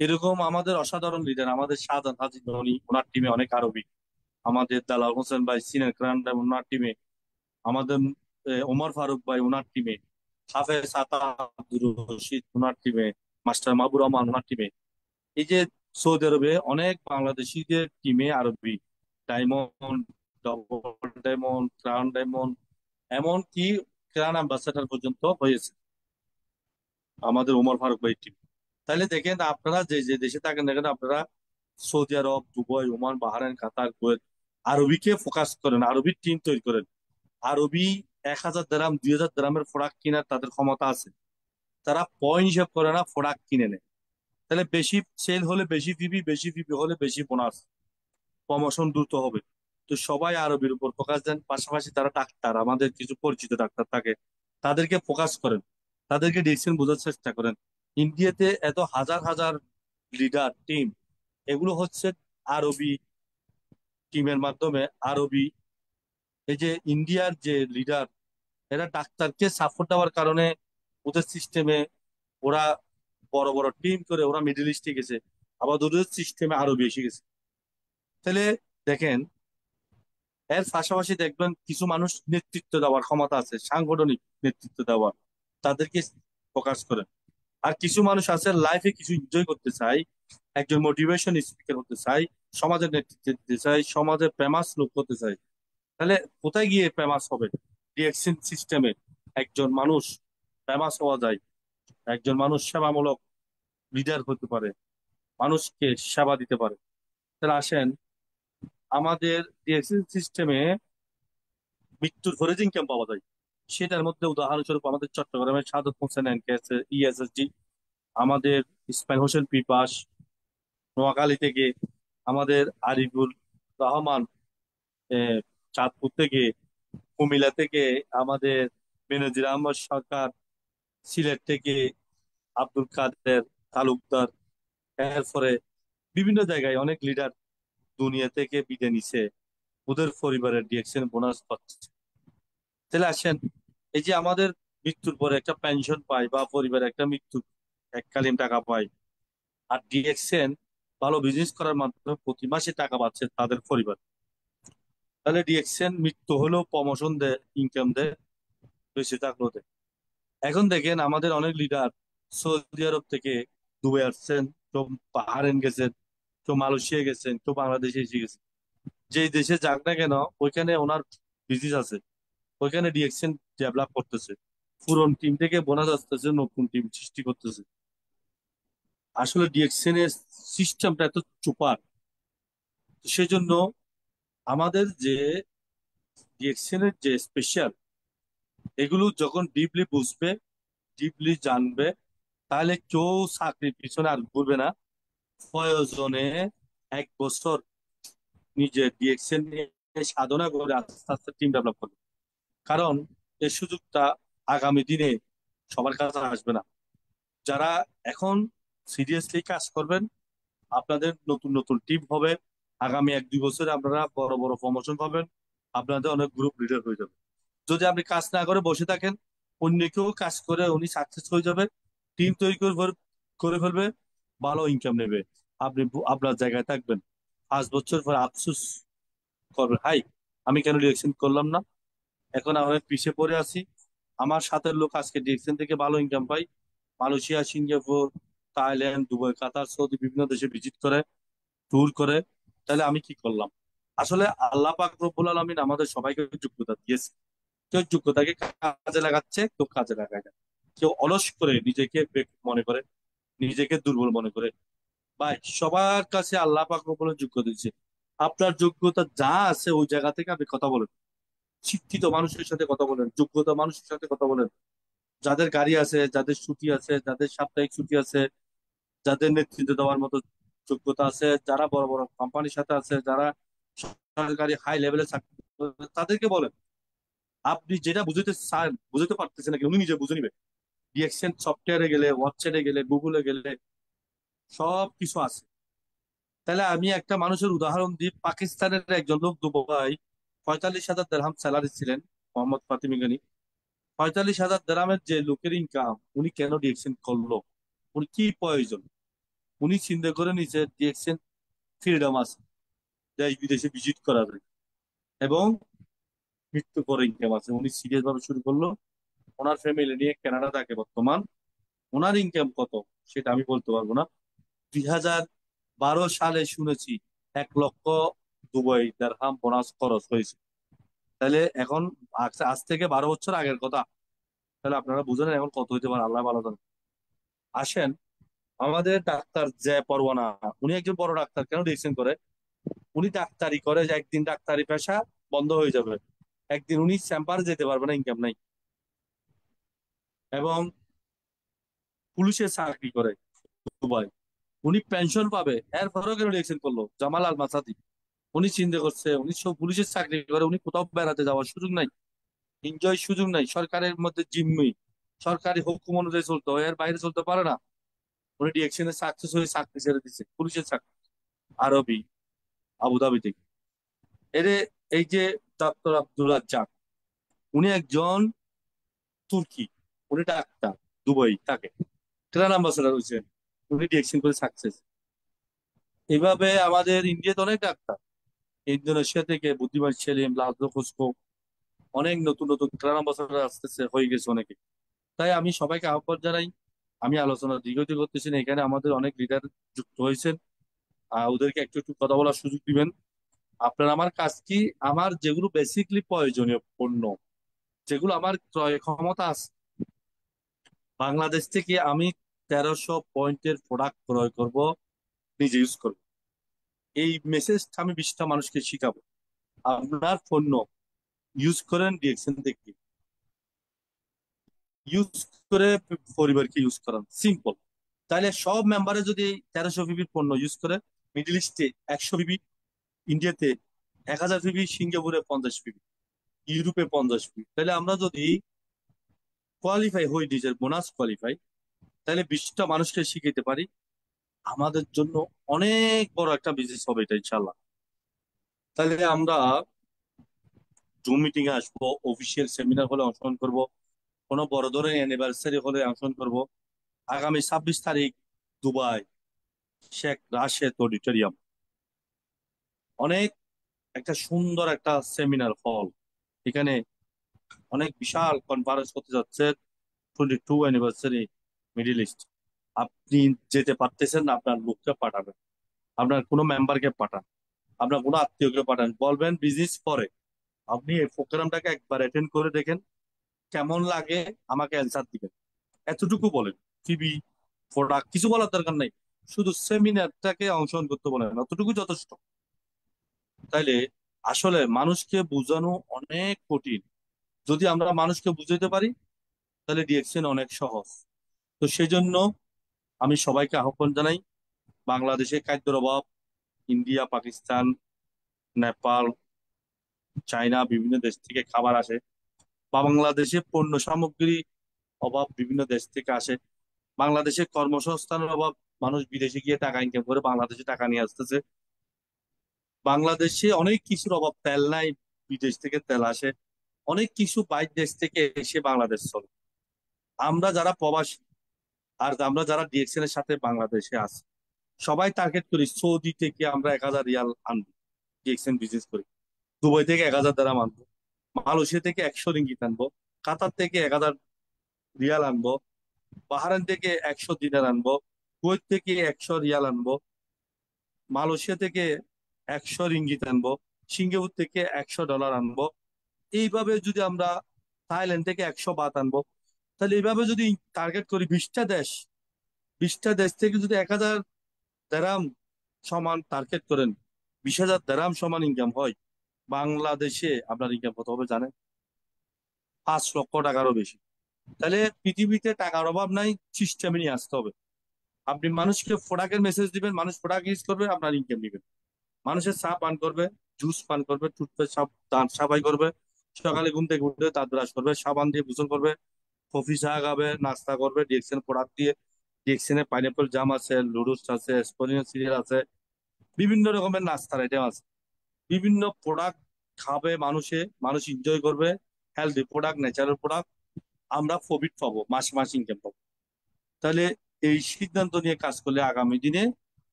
E: এরকম আমাদের অসাধারণ লিডার, আমাদের শাহজাহান হাজি ধনী, ওনার টিমে অনেক আরবি। আমাদের দালাল হোসেন ভাই সিনিয়র ক্রাউন ডায়মন্ড, ওনার টিমে। আমাদের ওমর ফারুক ভাই, ওনার টিমে। হাফেজ আতা আব্দুর রশিদ, ওনার টিমে। মাস্টার মাহবুব রহমান, ওনার টিমে। এই যে সৌদি আরবে অনেক বাংলাদেশিদের টিমে আরবি, diamond, double diamond, crown diamond, এমনকি ক্রাউন অ্যাম্বাসেডর পর্যন্ত হয়েছে আমাদের ওমর ফারুক ভাই টিম। তাহলে দেখেন, আপনারা যে যে দেশে থাকেন না কেন, আপনারা সৌদি আরব, দুবাই, ওমান, বাহরাইন, কাতার, কুয়েত, আরবিকে ফোকাস করেন, আরবির টিম তৈরি করেন। আরবি 1,000 দিরহাম, 2,000 দিরহামের প্রোডাক্ট কেনার তাদের ক্ষমতা আছে। তারা পয়েন্ট হিসাব করে না, প্রোডাক্ট কিনে নেয়। তাহলে বেশি সেল হলে বেশি ফিবি, বেশি ফিবি হলে বেশি বোনাস, প্রমোশন দ্রুত হবে। তো সবাই আরবির উপর ফোকাস দেন। পাশাপাশি তারা ডাক্তার, আমাদের কিছু পরিচিত ডাক্তার থাকে, তাদেরকে ফোকাস করেন, তাদেরকে ডিসিশন বোঝার চেষ্টা করেন। ইন্ডিয়াতে এত হাজার হাজার লিডার টিম, এগুলো হচ্ছে আরবি টিমের মাধ্যমে। আরবি, এই যে ইন্ডিয়ার যে লিডার, এরা ডাক্তারকে সাপোর্ট দেওয়ার কারণে ওদের সিস্টেমে ওরা বড় বড় টিম করে ওরা মিডল ইস্টে গেছে, আবার ওদের সিস্টেমে আরবি এসে গেছে। তাহলে দেখেন, এর পাশাপাশি দেখবেন কিছু মানুষ নেতৃত্ব দেওয়ার ক্ষমতা আছে, সাংগঠনিক নেতৃত্ব দেওয়ার, তাদেরকে ফোকাস করেন। আর কিছু মানুষ আছে লাইফে কিছু এনজয় করতে চাই, একজন মোটিভেশন স্পিকার হতে চাই, সমাজের নেতৃত্ব দিতে চাই, সমাজে ফেমাস লোক হতে চাই। তাহলে কোথায় গিয়ে ফেমাস হবে? ডিএক্সএন সিস্টেমে একজন মানুষ ফেমাস হওয়া যায়, একজন মানুষ সেবামূলক লিডার হতে পারে, মানুষকে সেবা দিতে পারে। তাহলে আসেন, আমাদের ডিএক্সএন সিস্টেমে মৃত্যুর পরে যে ইনকাম পাওয়া যায়, সেটার মধ্যে উদাহরণস্বরূপ আমাদের চট্টগ্রামের সাদত হোসেন এনকে আছে, ইএসএসডি। আমাদের ইসমাইল হোসেন পিপাস নোয়াখালী থেকে, আমাদের আরিফুল রহমান আহ, চাঁদপুর থেকে, কুমিল্লা থেকে, আমাদের বেনজির আহমদ সরকার সিলেট থেকে, আব্দুল কাদের তালুকদার, এরপরে বিভিন্ন জায়গায় অনেক লিডার দুনিয়া থেকে বিদায় নিছে। ওদের পরিবারের ডিএক্সএন বোনাস পাচ্ছে। তাহলে আসেন, এই যে আমাদের মৃত্যুর পরে একটা পেনশন পাই বা পরিবারের একটা মৃত্যু এককালীন টাকা পায়, আর ডিএক্সএন ভালো বিজনেস করার মাধ্যমে প্রতি মাসে টাকা পাচ্ছে তাদের পরিবার। তাহলে ডিএক্সএন মৃত্যু হলেও প্রমোশন দেয়, ইনকাম দেয়, বেঁচে থাকলেও দেয়। এখন দেখেন আমাদের অনেক লিডার সৌদি আরব থেকে দুবাই আসছেন, কেউ বাহারেন গেছেন, কেউ মালয়েশিয়া গেছেন, কেউ বাংলাদেশে এসে গেছেন। যেই দেশে যাক না কেন ওইখানে ওনার বিজনেস আছে, ওইখানে ডিএক্সএন ডেভেলপ করতেছে, পুরনো টিম থেকে বোনাস আসতেছে, নতুন টিম সৃষ্টি করতেছে। আসলে ডিএক্সএন এর সিস্টেমটা এত চুপার, সেই জন্য আমাদের যে ডিএক্সএন এর যে স্পেশাল, এগুলো যখন ডিপলি বুঝবে, ডিপলি জানবে, তাহলে কেউ চাকরির পিছনে আর ঘুরবে না। প্রয়োজনে 1 বছর নিজে ডিএক্সএন নিয়ে সাধনা করে আস্তে আস্তে টিম ডেভেলপ করবে। কারণ এই সুযোগটা আগামী দিনে সবার কাছে আসবে না। যারা এখন সিরিয়াসলি কাজ করবেন, আপনাদের নতুন নতুন টিম হবে, আগামী 1-2 বছরে আপনারা বড় বড় প্রমোশন পাবেন, আপনাদের অনেক গ্রুপ লিডার হয়ে যাবে। যদি আপনি কাজ না করে বসে থাকেন, অন্য কেউ কাজ করে উনি সাকসেস হয়ে যাবে, টিম তৈরি করে ফেলবে, ভালো ইনকাম নেবে, আপনি আপনার জায়গায় থাকবেন, 5 বছর পর আফসোস করবেন, হাই আমি কেন ডিরেকশন করলাম না, এখন আমি পিছিয়ে পড়ে আছি। আমার সাথের লোক আজকে ডিরেকশন থেকে ভালো ইনকাম পাই, মালয়েশিয়া, সিঙ্গাপুর, থাইল্যান্ড, দুবাই, কাতার, সৌদি বিভিন্ন দেশে ভিজিট করে, ট্যুর করে। তাহলে আমি কি করলাম? আসলে আল্লাহ পাক রব্বুল আলামিন আমাদের সবাইকে যোগ্যতা দিয়েছে। কেউ যোগ্যতাকে কাজে লাগাচ্ছে, কেউ কাজে লাগায় না। কেউ অলস করে নিজেকে মনে করে, নিজেকে দুর্বল মনে করে। ভাই, সবার কাছে আল্লাহ পাক রব্বুল যোগ্যতা দিচ্ছে। আপনার যোগ্যতা যা আছে ওই জায়গা থেকে আপনি কথা বলেন, শিক্ষিত মানুষের সাথে কথা বলেন, যোগ্যতা মানুষের সাথে কথা বলেন, যাদের গাড়ি আছে, যাদের ছুটি আছে, যাদের সাপ্তাহিক ছুটি আছে, যাদের নেতৃত্ব দেওয়ার মতো যোগ্যতা আছে, যারা বড় বড় কোম্পানির সাথে আছে, যারা সরকারি হাই লেভেলে চাকরি করে, তাদেরকে বলেন। আপনি যেটা বুঝতে চান, বুঝতে পারতেছেন নাকি, উনি নিজে বুঝে নিবে। ডিএক্সএন সফটওয়্যারে গেলে, ওয়েবসাইটে গেলে, গুগলে গেলে সব কিছু আছে। তাহলে আমি একটা মানুষের উদাহরণ দিই। পাকিস্তানের একজন লোক দুবাই, 45,000 দিরহাম স্যালারি ছিলেন, মোহাম্মদ ফাতিমি গানি। 45,000 দিরহামের যে লোকের ইনকাম, উনি কেন ডিএক্সএন করলো? উনি কি প্রয়োজন? উনি চিন্তা করে নিচে ডিএক্সএন ফ্রিডম আছে, দেশ বিদেশে ভিজিট করাবে, এবং মৃত্যু পরে ইনকাম আছে। উনি সিরিয়াস ভাবে শুরু করলো। ওনার ফ্যামিলি নিয়ে কানাডা থাকে বর্তমান। ওনার ইনকাম কত সেটা আমি বলতে পারবো না। 2012 সালে শুনেছি 1 লক্ষ দুবাই দিরহাম বোনাস খরচ হয়েছে। তাহলে এখন আজ থেকে 12 বছর আগের কথা। তাহলে আপনারা বুঝেন এখন কত হইতে পারে, আল্লাহ ভালো জানে। আসেন, আমাদের ডাক্তার যে পরওয়ানা, উনি একজন বড় ডাক্তার, কেন ডিসিশন করে? উনি ডাক্তারি করে যে একদিন ডাক্তারি পেশা বন্ধ হয়ে যাবে, একদিন উনি চেম্বারে যেতে পারবে না, ইনকাম নাই। এবং পুলিশের চাকরি করে দুবাই, উনি পেনশন পাবে, এরপরেও কেন ডিসিশন করলো? জামাল আল মাসাদি, উনি চিন্তা করছে, উনি সব পুলিশের চাকরি করে, উনি কোথাও বেড়াতে যাওয়ার সুযোগ নাই, এনজয় সুযোগ নাই, সরকারের মধ্যে জিম্মি, সরকারি হুকুম অনুযায়ী চলতে হয়, এর বাইরে চলতে পারে না। উনি ডিরেকশনে সাকসেস হয়ে চাকরি ছেড়ে দিচ্ছে, পুলিশের চাকরি, আরবি, আবুধাবি থেকে। এর এই যে ডক্টর আব্দুল রাজ্জাক, উনি একজন তুর্কি, উনি ডাক্তার, দুবাই থাকে, ট্রেন অ্যাম্বাসেডার হয়েছে, উনি ডিরেকশন করে সাকসেস। এইভাবে আমাদের ইন্ডিয়াতে অনেক ডাক্তার, ইন্দোনেশিয়া থেকে বুদ্ধিমান সেলিম, লাজো খুস্কো, অনেক নতুন নতুন ট্রেন অ্যাম্বাসেডার আসতেছে, হয়ে গেছে অনেকে। তাই আমি সবাইকে আহ্বান জানাই, আমি আলোচনা দীর্ঘত করতেছি না, এখানে আমাদের অনেক লিডার যুক্ত হয়েছেন, ওদেরকে একটু একটু কথা বলার সুযোগ দিবেন। আপনার আমার কাজ কি? আমার যেগুলো বেসিকলি প্রয়োজনীয় পণ্য, যেগুলো আমার ক্রয় ক্ষমতা আছে, বাংলাদেশ থেকে আমি 1300 পয়েন্টের প্রোডাক্ট ক্রয় করব, নিজে ইউজ করব। এই মেসেজটা আমি 20টা মানুষকে শিখাবো। আপনার পণ্য ইউজ করেন, ডিএক্সএন থেকে ইউজ করে পরিবারকে ইউজ করান, সিম্পল। তাহলে সব মেম্বারে যদি 1300 পিবির পণ্য ইউজ করে, মিডল ইস্টে 100 পিবি, ইন্ডিয়াতে 1000 পিবি, সিঙ্গাপুরে 50 পিবি, ইউরোপে 50 পিবি, তাহলে আমরা যদি কোয়ালিফাই হই, নিজের বোনাস কোয়ালিফাই, তাহলে 20টা মানুষকে শিখাইতে পারি, আমাদের জন্য অনেক বড় একটা বিজনেস হবে এটা ইনশাল্লাহ। তাহলে আমরা জুম মিটিং এ আসবো, অফিসিয়াল সেমিনার হলে অংশগ্রহণ করব, কোনো বড় ধরনের অ্যানিভার্সারি হলে অংশগ্রহণ করব। আগামী 26 তারিখ দুবাই শেখ রাশেদ অডিটোরিয়াম, অনেক একটা সুন্দর একটা সেমিনার হল, এখানে অনেক বিশাল কনফারেন্স করতে যাচ্ছে 22 অ্যানিভার্সারি মিডিল ইস্ট। আপনি যেতে পারতেছেন না, আপনার লোককে পাঠাবেন, আপনার কোনো মেম্বারকে পাঠান, আপনার কোনো আত্মীয়কে পাঠান, বলবেন বিজনেস করে। আপনি এই প্রোগ্রামটাকে একবার অ্যাটেন্ড করে দেখেন, কেমন লাগে আমাকে অ্যান্সার দিবেন। এতটুকু বলেন, টিভি প্রোডাক্ট কিছু বলার দরকার নাই, শুধু সেমিনারটাকে অংশগ্রহণ করতে বলেন, অতটুকু যথেষ্ট। তাইলে আসলে মানুষকে বোঝানো অনেক কঠিন, যদি আমরা মানুষকে বুঝাতে পারি তাহলে ডিএকশন অনেক সহজ। তো সেই জন্য আমি সবাইকে আহ্বান জানাই, বাংলাদেশে খাদ্যের অভাব, ইন্ডিয়া, পাকিস্তান, নেপাল, চায়না বিভিন্ন দেশ থেকে খাবার আসে, বাংলাদেশে পণ্য সামগ্রী অভাব বিভিন্ন দেশ থেকে আসে, বাংলাদেশে কর্মসংস্থানের অভাব, মানুষ বিদেশে গিয়ে টাকা ইনকাম করে বাংলাদেশে টাকা নিয়ে আসতেছে, বাংলাদেশে অনেক কিছুর অভাব, তেল নাই, বিদেশ থেকে তেল আসে, অনেক কিছু বাইরের দেশ থেকে এসে বাংলাদেশ চলে। আমরা যারা প্রবাসী আর আমরা যারা ডিএক্সএন এর সাথে বাংলাদেশে আছি, সবাই টার্গেট করি সৌদি থেকে আমরা 1000 রিয়াল আনবো, ডিএক্সএন বিজনেস করি, দুবাই থেকে 1000 দিরহাম আনবো, মালয়েশিয়া থেকে 100 রিঙ্গিত আনবো, কাতার থেকে 1000 রিয়াল আনবো, বাহরাইন থেকে 100 দিনার আনবো, কুয়েত থেকে 100 রিয়াল আনবো, মালয়েশিয়া থেকে 100 রিঙ্গিত আনবো, সিঙ্গাপুর থেকে $100 আনবো। এইভাবে যদি আমরা থাইল্যান্ড থেকে 100 বাত আনবো, তাহলে এইভাবে যদি টার্গেট করি 20টা দেশ, 20টা দেশ থেকে যদি 1000 দিরহাম সমান টার্গেট করেন, 20,000 দিরহাম সমান ইনকাম হয়, বাংলাদেশে আপনার ইনকাম কত হবে জানেন? 5 লক্ষ টাকারও বেশি। তাহলে পৃথিবীতে টাকার অভাব নাই, সিস্টেমে নিয়ে আসতে হবে। আপনি মানুষকে প্রোডাক্টের মেসেজ দিবেন, মানুষ প্রোডাক্ট ইউজ করবে, আপনার ইনকাম নিবেন। মানুষের চা পান করবে, জুস পান করবে, টুথপেস্ট দাঁত সাফাই করবে, সকালে ঘুম থেকে উঠে দাঁত ব্রাশ করবে, সাবান দিয়ে গোসল করবে, কফি চা খাবে, নাস্তা করবে ডিএক্সএন প্রোডাক্ট দিয়ে। ডিএক্সএন এ পাইনাপল জাম আছে, লুডুস আছে, স্পোনিয়া সিরিয়াল আছে, বিভিন্ন রকমের নাস্তার আইটেম আছে, বিভিন্ন প্রোডাক্ট খাবে মানুষে, মানুষ এনজয় করবে, হেলদি প্রোডাক্ট, ন্যাচারাল প্রোডাক্ট, আমরা প্রফিট পাবো, মাসে মাসে ইনকাম পাবো। তাহলে এই সিদ্ধান্ত নিয়ে কাজ করলে আগামী দিনে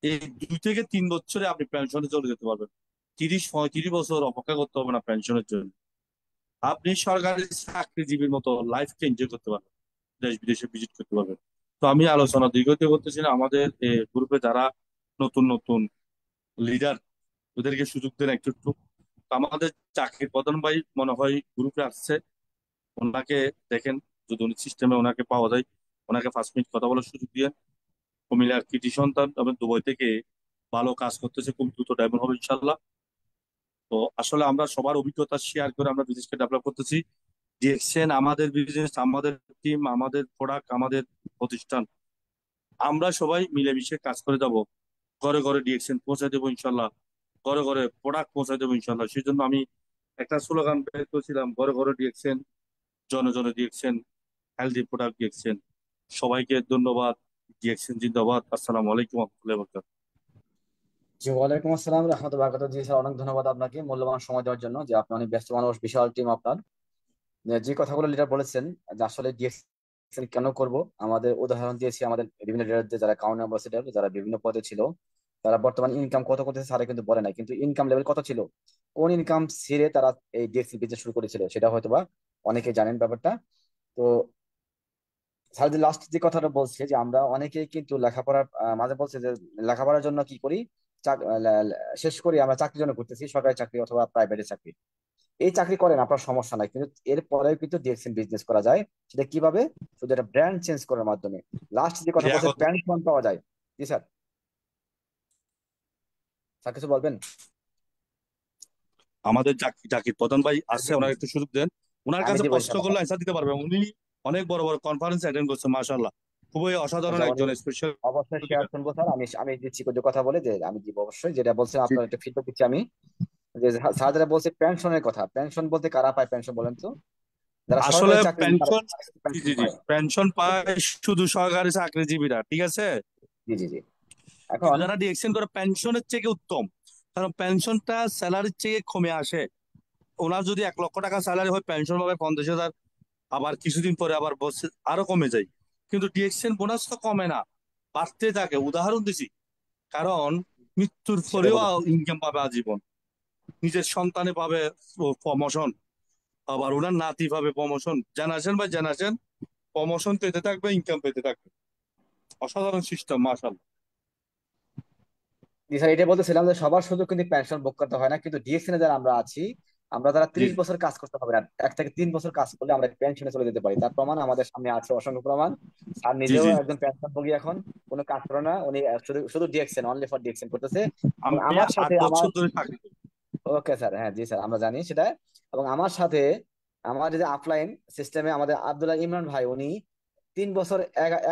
E: এই 2 থেকে 3 বছরে আপনি পেনশনে চলে যেতে পারবেন। 30-35 বছর অপেক্ষা করতে হবে না পেনশনের জন্য। আপনি সরকারি চাকরিজীবীর মতো লাইফকে এনজয় করতে পারবেন, দেশ বিদেশে ভিজিট করতে পারবেন। তো আমি আলোচনা দীর্ঘত করতেছি না, আমাদের গ্রুপে যারা নতুন নতুন লিডার, ওদেরকে সুযোগ দেন একটু একটু। তো আমাদের চাকরির প্রধান ভাই মনে হয় গ্রুপে আসছে, ওনাকে দেখেন, যদি উনি সিস্টেমে ওনাকে পাওয়া যায়, ওনাকে 5 মিনিট কথা বলার সুযোগ দিয়ে। কুমিল্লার কৃতি সন্তান, তবে দুবাই থেকে ভালো কাজ করতেছে, খুব দ্রুত ডেভেলপ হবে ইনশাল্লাহ। তো আসলে আমরা সবার অভিজ্ঞতা শেয়ার করে আমরা বিজনেসকে ডেভেলপ করতেছি। ডিএক্সএন আমাদের বিজনেস, আমাদের টিম, আমাদের প্রোডাক্ট, আমাদের প্রতিষ্ঠান, আমরা সবাই মিলেমিশে কাজ করে যাব, ঘরে ঘরে ডিএক্সএন পৌঁছে দেবো ইনশাল্লাহ, ঘরে ঘরে প্রোডাক্ট পৌঁছে দেবো ইনশাল্লাহ। সেই জন্য আমি একটা স্লোগান বের করেছিলাম, ঘরে ঘরে ডিএক্সএন, জনে জনে ডিএক্সএন, হেলদি প্রোডাক্ট ডিএক্সএন। সবাইকে ধন্যবাদ। ডিএক্সএন জিন্দাবাদ। আসসালামু আলাইকুম রহমতুল্লাহ বরকাত।
D: জি, ওয়ালাইকুম আসসালাম রহমতুল্লাহ বারাকাতুহু। জি স্যার, অনেক ধন্যবাদ আপনাকে মূল্যবান সময় দেওয়ার জন্য, যে আপনি অনেক ব্যস্ত মানুষ, বিশাল টিম আপনার। যে কথাগুলো লিডার বলেছেন, যে আসলে ডিএক্সএন কেন করব, আমাদের উদাহরণ দিয়েছি আমাদের বিভিন্ন লিডারদের, যারা কাউন্টি অ্যাম্বাসেডর, যারা বিভিন্ন পদে ছিল, তারা বর্তমান ইনকাম কত করতেছে তারা কিন্তু বলে নাই, কিন্তু ইনকাম লেভেল কত ছিল, কোন ইনকাম ছেড়ে তারা এই ডিএক্সএন বিজনেস শুরু করেছিল, সেটা হয়তোবা অনেকে জানেন ব্যাপারটা। তো স্যার যে লাস্ট যে কথাটা বলছে, যে আমরা অনেকেই কিন্তু লেখাপড়ার মাঝে বলছে যে লেখাপড়ার জন্য কি করি, শেষ করি আমরা চাকরির জন্য করতেছি, সরকারি চাকরি অথবা প্রাইভেটের চাকরি। এই চাকরি করেন আপনার সমস্যা নাই, কিন্তু এরপরেও কিন্তু ডিএক্সএন বিজনেস করা যায়। সেটা কিভাবে? শুধু একটা ব্র্যান্ড চেঞ্জ করার মাধ্যমে। লাস্ট যে কথা বলছে,
E: লিয়াকত,
D: পেনশন পাওয়া যায়। জি স্যার, স্যার কিছু বলবেন?
E: আমাদের জাকির প্রধান ভাই আছে,
D: জি জি,
E: ওনার একটু সুযোগ দেন। ওনার
D: আমি
E: কাছে
D: দিব
E: প্রশ্ন
D: ইনশাআল্লাহ।
E: করলে অ্যান্সার দিতে পারবে উনি। অনেক বড় বড় কনফারেন্স অ্যাটেন্ড করছে, মাশাআল্লাহ, খুবই অসাধারণ
D: আচ্ছা, উনি
E: একজন স্পেশাল
D: অবশ্যই শেয়ার
E: লিডার।
D: শুনবো স্যার, আমি আমি দিচ্ছি কিছু কথা বলে, যে আমি দিব অবশ্যই, যেটা বলছেন
E: জি
D: আপনার একটা ফিডব্যাক দিচ্ছি আমি। যে স্যার যারা বলছে পেনশনের কথা, পেনশন বলতে কারা পায় পেনশন বলেন তো? যারা
E: আসলে
D: সরকারি চাকরিজীবী তারা
E: পেনশন, জি
D: পেনশন
E: জি জি,
D: পায়।
E: পেনশন পায় শুধু সরকারি চাকরিজীবীরা, ঠিক আছে।
D: জি জি জি।
E: কিন্তু
D: এখন
E: যারা ডিএক্সএন করে পেনশনের থেকে উত্তম, কারণ পেনশনটা স্যালারির থেকে কমে আসে, ওনার যদি 1 লক্ষ টাকা স্যালারি হয়, পেনশন পাবে 50,000, আবার কিছুদিন পরে আবার বসে আরো কমে যায়। কিন্তু ডিএক্সএন বোনাস তো কমে না, বাড়তে থাকে। উদাহরণ দিছি, কারণ মৃত্যুর
B: সেটাই
E: পরেও
B: বলতে
E: ইনকাম পাবে আজীবন, নিজের সন্তানে পাবে প্রমোশন, আবার ওনার নাতি পাবে promotion, generation by generation promotion পেতে থাকবে, ইনকাম পেতে থাকবে। অসাধারণ সিস্টেম, মাশাআল্লাহ।
D: জি স্যার, এটা বলতেছিলাম যে সবার সুযোগ কিন্তু পেনশন ভোগ করতে হয় না, কিন্তু ডিএসসি যারা আমরা আছি, আমরা যারা
E: জি
D: 30 বছর কাজ করতে হবে না, 1 থেকে 3 বছর কাজ করলে আমরা পেনশনে চলে যেতে পারি। তার প্রমাণ আমাদের সামনে আছে, অসংখ্য প্রমাণ। স্যার
E: জি
D: নিজেও
E: জি
D: একজন পেনশনভোগী, এখন কোনো কাজ করে না, উনি শুধু শুধু ডিএক্সএন, অনলি ফর ডিএক্সএন করতেছে। এবং
E: আমি
D: আমার সাথে
E: 8 বছর ধরে চাকরি করি।
D: ওকে স্যার, হ্যাঁ জি স্যার, আমরা জানি সেটা। এবং আমার সাথে আমার যে অফলাইন সিস্টেমে আমাদের আব্দুল্লাহ ইমরান ভাই, উনি 3 বছর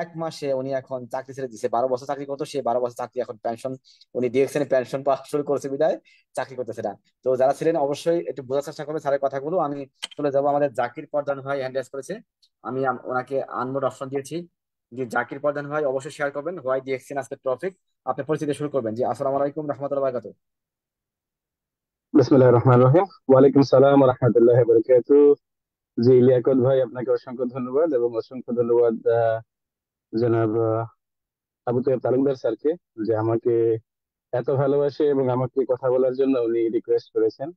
D: এক মাসে উনি এখন চাকরি ছেড়ে দিচ্ছে। 12 বছর চাকরি করতো, সে 12 বছর চাকরি এখন পেনশন, উনি ডিএক্সএন পেনশন পাওয়া শুরু করেছে বিদায় চাকরি করতেছে না। তো যারা ছিলেন অবশ্যই একটু বোঝার চেষ্টা করবে স্যারের কথাগুলো। আমি চলে যাবো, আমাদের জাকির প্রধান ভাই হ্যান্ড রাইজ করেছে, আমি ওনাকে আনমোড অপশন দিয়েছি। যে জাকির প্রধান ভাই অবশ্যই শেয়ার করবেন হোয়াই ডিএক্সএন আজকে টপিক, আপনি পরিচিতি শুরু করবেন। জি, আসসালামু আলাইকুম রহমতুল্লাহ বারাকাতুহু।
F: বিসমিল্লাহির রহমানির রহিম। ওয়ালাইকুম সালাম ওয়া রাহমাতুল্লাহি ওয়া বারাকাতুহু। জি, লিয়াকত ভাই, আপনাকে অসংখ্য ধন্যবাদ, এবং অসংখ্য ধন্যবাদ জনাব আবু তৈয়ব তালুকদার স্যারকে, যে আমাকে এত ভালোবাসে এবং আমাকে কথা বলার জন্য উনি রিকোয়েস্ট করেছেন।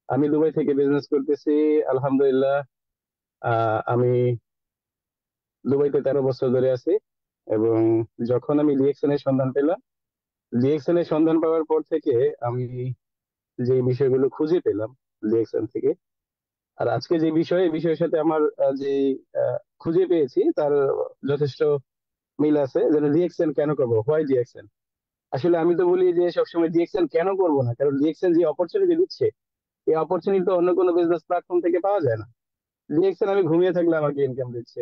F: আমি দুবাই থেকে বিজনেস করতেছি, আলহামদুলিল্লাহ। আমি দুবাইতে 13 বছর ধরে আছি, এবং যখন আমি ডিএক্সএন এর সন্ধান পেলাম, ডিএক্সএন এর সন্ধান পাওয়ার পর থেকে আমি যে বিষয়গুলো খুঁজে পেলাম ডিএক্সএন থেকে, আর আজকে যে বিষয়, এই বিষয়ের সাথে আমার যে খুঁজে পেয়েছি তার যথেষ্ট মিল আছে। যেন ডিএক্সএন কেন করবো, হোয়াই ডিএক্সএন। আসলে আমি তো বলি যে সবসময় ডিএক্সএন কেন করবো না, কারণ ডিএক্সএন যে অপরচুনিটি দিচ্ছে, এই অপরচুনিটি তো অন্য কোনো বিজনেস প্ল্যাটফর্ম থেকে পাওয়া যায় না। ডিএক্সএন আমি ঘুমিয়ে থাকলে আমাকে ইনকাম দিচ্ছে,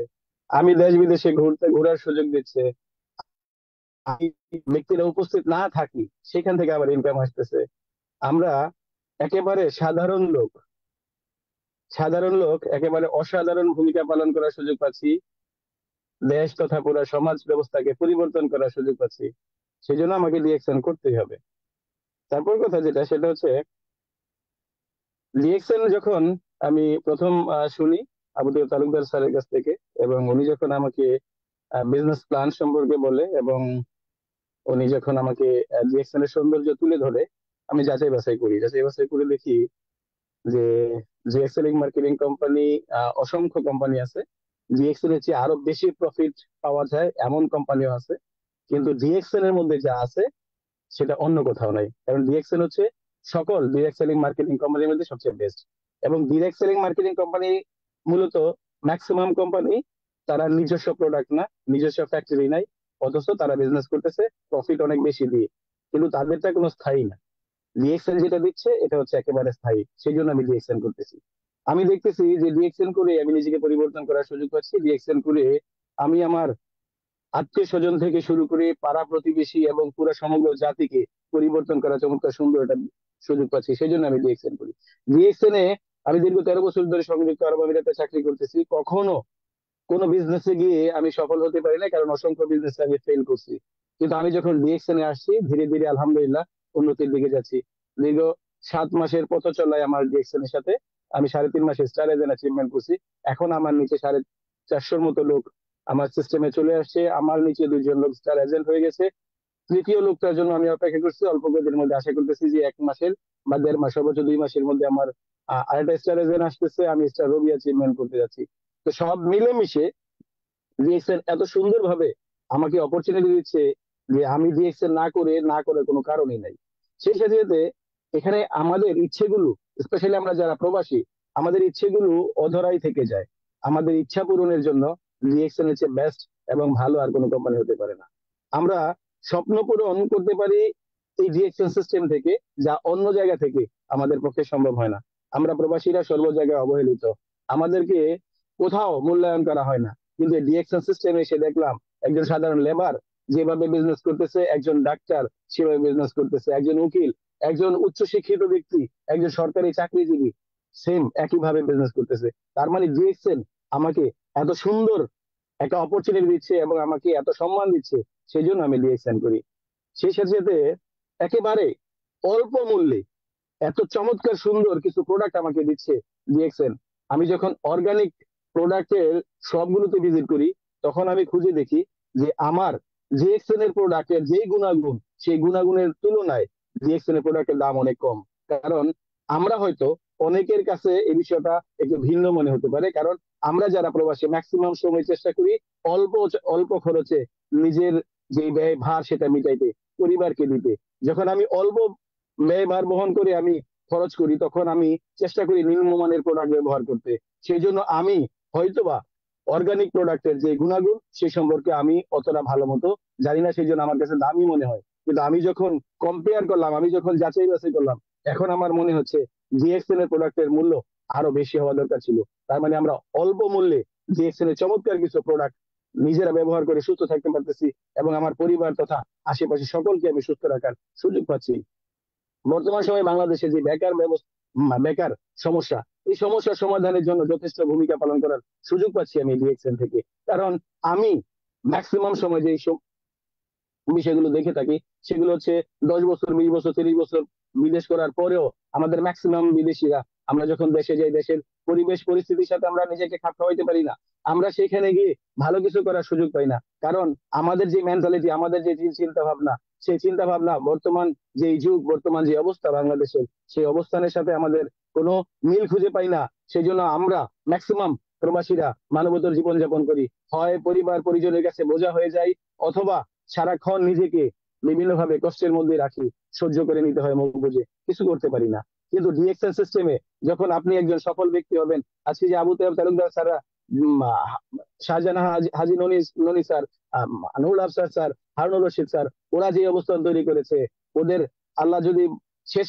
F: আমি দেশ বিদেশে ঘোরার সুযোগ দিচ্ছে, আমি ব্যক্তিরা উপস্থিত না থাকি সেখান থেকে আবার ইনকাম আসতেছে। আমরা একেবারে সাধারণ লোক একেবারে অসাধারণ ভূমিকা পালন করার সুযোগ পাচ্ছি, দেশ তথা পুরো সমাজ ব্যবস্থাকে পরিবর্তন করার সুযোগ পাচ্ছি। সেই জন্য আমাকে ডিএক্সএন করতেই হবে। তারপর কথা যেটা, সেটা হচ্ছে ডিএক্সএন যখন আমি প্রথম শুনি আবু তৈয়ব তালুকদার স্যারের কাছ থেকে, এবং উনি যখন আমাকে বিজনেস প্ল্যান সম্পর্কে বলে, এবং উনি যখন আমাকে ডিএক্সএন এর সৌন্দর্য তুলে ধরে, আমি যাচাই বাছাই করে দেখি যে জিএক্সএল মার্কেটিং কোম্পানি, অসংখ্য কোম্পানি আছে, জিএক্সএল এর চেয়ে আরো বেশি প্রফিট পাওয়া যায় এমন কোম্পানিও আছে, কিন্তু ডিএক্সএল এর মধ্যে যা আছে সেটা অন্য কোথাও নাই। কারণ ডিএক্সএল হচ্ছে সকল ডিরেক্ট সেলিং মার্কেটিং কোম্পানির মধ্যে সবচেয়ে বেস্ট। এবং ডিরেক্ট সেলিং মার্কেটিং কোম্পানি মূলত ম্যাক্সিমাম কোম্পানি, তারা নিজস্ব প্রোডাক্ট না, নিজস্ব ফ্যাক্টরি নাই, অথচ তারা বিজনেস করতেছে প্রফিট অনেক বেশি দিয়ে, কিন্তু তাদেরটা কোনো স্থায়ী না। ডিএক্সএন যেটা দিচ্ছে এটা হচ্ছে একেবারে স্থায়ী, সেই জন্য আমি ডিএক্সএন করতেছি। আমি দেখতেছি যে ডিএক্সএন করে আমি নিজেকে পরিবর্তন করার সুযোগ পাচ্ছি, ডিএক্সএন করে আমি আমার আত্মীয় স্বজন থেকে শুরু করে পাড়া প্রতিবেশী এবং পুরো সমগ্র জাতিকে পরিবর্তন করা চমৎকার সুন্দর একটা সুযোগ পাচ্ছি, সেই জন্য আমি ডিএক্সএন করি। ডিএক্সএন এ আমি দীর্ঘ 13 বছর ধরে সংযুক্ত আরব আমিরাতে চাকরি করতেছি, কখনো কোনো বিজনেসে গিয়ে আমি সফল হতে পারি না, কারণ অসংখ্য বিজনেসে আমি ফেল করছি। কিন্তু আমি যখন ডিএক্সএন এ আসছি, ধীরে ধীরে আলহামদুলিল্লাহ উন্নতির দিকে যাচ্ছি। দীর্ঘ 7 মাসের পথ চলায় আমার ডিএক্সএন এর সাথে আমি 3.5 মাসে স্টার এজেন্ট অ্যাচিভমেন্ট করছি। এখন আমার নিচে 450-র মতো লোক আমার সিস্টেমে চলে আসছে, আমার নিচে 2জন লোক স্টার এজেন্ট হয়ে গেছে। তৃতীয় লোকটার জন্য আমি অপেক্ষা করছি, অল্প কদিনের মধ্যে আশা করতেছি যে 1 মাসের বা 1.5 মাস, সর্বোচ্চ 2 মাসের মধ্যে আমার আরেকটা স্টার এজেন্ট আসতেছে, আমি স্টার রবি অ্যাচিভমেন্ট করতে যাচ্ছি। তো সব মিলেমিশে ডিএক্সএল এত সুন্দরভাবে আমাকে অপরচুনিটি দিচ্ছে যে আমি ডিএক্সএল না করে কোনো কারণই নাই। সেই সাথে সাথে এখানে আমাদের ইচ্ছেগুলো, স্পেশালি আমরা যারা প্রবাসী, আমাদের ইচ্ছেগুলো অধরাই থেকে যায়। আমাদের ইচ্ছা পূরণের জন্য ডিএক্সএল এর চেয়ে বেস্ট এবং ভালো আর কোনো কোম্পানি হতে পারে না। আমরা স্বপ্ন পূরণ করতে পারি এই ডিএক্সএল সিস্টেম থেকে, যা অন্য জায়গা থেকে আমাদের পক্ষে সম্ভব হয় না। আমরা প্রবাসীরা সর্ব জায়গায় অবহেলিত, আমাদেরকে কোথাও মূল্যায়ন করা হয় না। কিন্তু ডিএক্সএল সিস্টেমে এসে দেখলাম একজন সাধারণ লেবার যেভাবে বিজনেস করতেছে, একজন ডাক্তার সেভাবে বিজনেস করতেছে, একজন উকিল, একজন উচ্চশিক্ষিত ব্যক্তি, একজন সরকারি চাকরিজীবী সেম একইভাবে বিজনেস করতেছে। তার মানে ডিএক্সএল আমাকে এত সুন্দর একটা অপরচুনিটি দিচ্ছে এবং আমাকে এত সম্মান দিচ্ছে, সেই জন্য আমি ডিএক্সএল করি। সেই সাথে সাথে একেবারে অল্প মূল্যে এত চমৎকার সুন্দর কিছু প্রোডাক্ট আমাকে দিচ্ছে ডিএক্সএন। আমি যখন অর্গানিক প্রোডাক্টের সবগুলোতে ভিজিট করি, তখন আমি খুঁজে দেখি যে আমার ডিএক্সএন এর প্রোডাক্টের যেই গুণাগুণ, সেই গুণাগুণের তুলনায় ডিএক্সএন এর প্রোডাক্টের দাম অনেক কম। কারণ আমরা হয়তো, অনেকের কাছে এই বিষয়টা একটু ভিন্ন মনে হতে পারে, কারণ আমরা যারা প্রবাসী ম্যাক্সিমাম সময় চেষ্টা করি অল্প অল্প খরচে নিজের যে ব্যয় ভার সেটা মিটাইতে, পরিবারকে দিতে। যখন আমি অল্প ব্যয় ভার বহন করে আমি খরচ করি, তখন আমি চেষ্টা করি নিম্নমানের প্রোডাক্ট ব্যবহার করতে। সেই জন্য আমি হয়তোবা অর্গানিক প্রোডাক্টের যে গুণাগুণ সে সম্পর্কে আমি অতটা ভালো মতো জানি না, সেই জন্য আমার কাছে দামি মনে হয়। কিন্তু আমি যখন কম্পেয়ার করলাম, আমি যখন যাচাই বাছাই করলাম, এখন আমার মনে হচ্ছে জিএক্সএন এর প্রোডাক্টের মূল্য আরো বেশি হওয়া দরকার ছিল। তার মানে আমরা অল্প মূল্যে জিএক্সএন এর চমৎকার কিছু প্রোডাক্ট নিজেরা ব্যবহার করে সুস্থ থাকতে পারতেছি, এবং আমার পরিবার তথা আশেপাশে সকলকে আমি সুস্থ রাখার সুযোগ পাচ্ছি। বর্তমান সময়ে বাংলাদেশে যে বেকার ব্যবস্থা, বেকার সমস্যা, এই সমস্যার সমাধানের জন্য যথেষ্ট ভূমিকা পালন করার সুযোগ পাচ্ছি আমি ডিএক্সএন থেকে। কারণ আমি ম্যাক্সিমাম সময় যে বিষয়গুলো দেখে থাকি, সেগুলো হচ্ছে 10 বছর, 20 বছর, 30 বছর বিদেশ করার পরেও আমাদের ম্যাক্সিমাম বিদেশিরা, আমরা যখন দেশে যাই, দেশের পরিবেশ পরিস্থিতির সাথে আমরা নিজেকে খাপ খাওয়াইতে পারি না। আমরা সেখানে গিয়ে ভালো কিছু করার সুযোগ পাই না, কারণ আমাদের যে মেন্টালিটি, আমাদের যে চিন্তা ভাবনা, সেই চিন্তা ভাবনা বর্তমান যে যুগ, বর্তমান যে অবস্থা বাংলাদেশের, সেই অবস্থানের সাথে আমাদের কোনো মিল খুঁজে পাই না। সেই জন্য আমরা ম্যাক্সিমাম প্রবাসীরা মানবতার জীবনযাপন করি, হয় পরিবার পরিজনের কাছে বোঝা হয়ে যায়, অথবা সারাক্ষণ নিজেকে বিভিন্ন ভাবে কষ্টের মধ্যে রাখি, সহ্য করে নিতে হয়, মুখ বুঝে কিছু করতে পারি না। কিন্তু ডিএক্সএল সিস্টেমে যখন আপনি একজন সফল ব্যক্তি হবেন, আজকে যে আবু তাহেব তালুকদার স্যাররা, শাহজাহান হাজি ননি ননি sir, Nurul Afsar sir, Harunur Rashid sir, ওরা যে অবস্থান তৈরি করেছে, ওদের আল্লাহ যদি শেষ,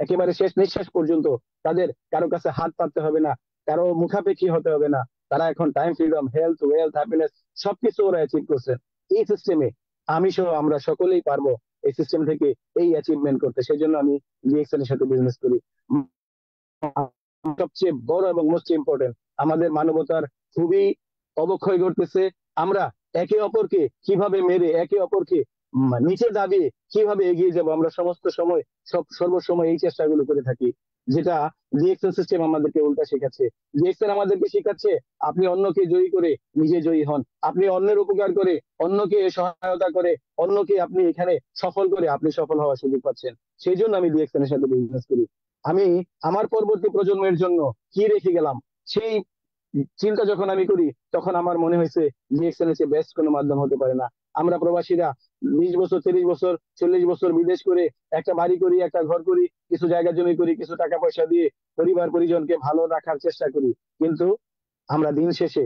F: একেবারে শেষ নিঃশ্বাস পর্যন্ত তাদের কারো কাছে হাত পাততে হবে না, কারো মুখাপেক্ষী হতে হবে না। তারা এখন time, freedom, health, wealth, happiness সবকিছু ওরা অ্যাচিভ করছেন এই সিস্টেমে। আমি সহ আমরা সকলেই পারবো এই সিস্টেম থেকে এই অ্যাচিভমেন্ট করতে। সেই জন্য আমি ডিএক্সএল এর সাথে বিজনেস করি। সবচেয়ে বড় এবং মোস্ট ইম্পর্টেন্ট, আমাদের মানবতার খুবই অবক্ষয় ঘটতেছে। আমরা একে অপরকে কিভাবে মেরে, একে অপরকে নিচে দাবিয়ে কিভাবে এগিয়ে যাব, আমরা সমস্ত সময়, সর্বসময় এই চেষ্টাগুলো করে থাকি, যেটা ডিএক্সএল সিস্টেম আমাদেরকে উল্টা শেখাচ্ছে। ডিএক্সএল আমাদেরকে শেখাচ্ছে আপনি অন্যকে জয়ী করে নিজে জয়ী হন, আপনি অন্যের উপকার করে, অন্যকে সহায়তা করে, অন্যকে আপনি এখানে সফল করে আপনি সফল হওয়ার সুযোগ পাচ্ছেন। সেই জন্য আমি ডিএক্সএল এর সাথে বিজনেস করি। আমি আমার পরবর্তী প্রজন্মের জন্য কি রেখে গেলাম, সেই চিন্তা যখন আমি করি, তখন আমার মনে হয়েছে ডিএক্সএল এর বেস্ট কোনো মাধ্যম হতে পারে না। আমরা প্রবাসীরা 20 বছর, 30 বছর, 40 বছর বিদেশ করে একটা বাড়ি করি, একটা ঘর করি, কিছু জায়গা জমি করি, কিছু টাকা পয়সা দিয়ে পরিবার পরিজনকে ভালো রাখার চেষ্টা করি, কিন্তু আমরা দিন শেষে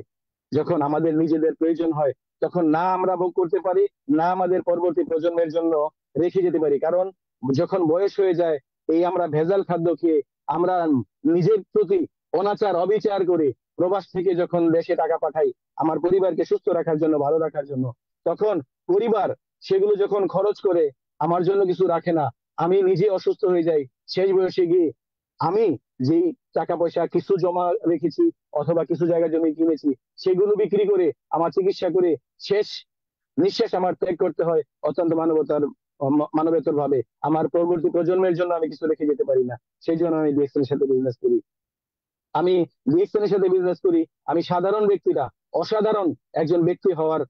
F: যখন আমাদের নিজেদের প্রয়োজন হয়, তখন না আমরা ভোগ করতে পারি, না আমাদের পরবর্তী প্রজন্মের জন্য রেখে যেতে পারি। কারণ যখন বয়স হয়ে যায়, এই আমরা ভেজাল খাদ্য খেয়ে, আমরা নিজের প্রতি অনাচার অবিচার করে প্রবাস থেকে যখন দেশে টাকা পাঠাই আমার পরিবারকে সুস্থ রাখার জন্য, ভালো রাখার জন্য, তখন পরিবার সেগুলো যখন খরচ করে আমার জন্য কিছু রাখে না, আমি নিজে অসুস্থ হয়ে যাই। শেষ বয়সে গিয়ে আমি যেই টাকা পয়সা কিছু জমা রেখেছি অথবা কিছু জায়গা জমি কিনেছি, সেগুলো বিক্রি করে আমার চিকিৎসা করে শেষ নিঃশ্বাস আমার ত্যাগ করতে হয় অত্যন্ত মানবেতর ভাবে। আমার পরবর্তী প্রজন্মের জন্য আমি কিছু রেখে যেতে পারি না। সেই জন্য আমি ডিএক্সএল এর সাথে বিজনেস করি। আমি ডিএক্সএল এর সাথে বিজনেস করি। আমি সাধারণ ব্যক্তিরা অসাধারণ একজন ব্যক্তি হওয়ার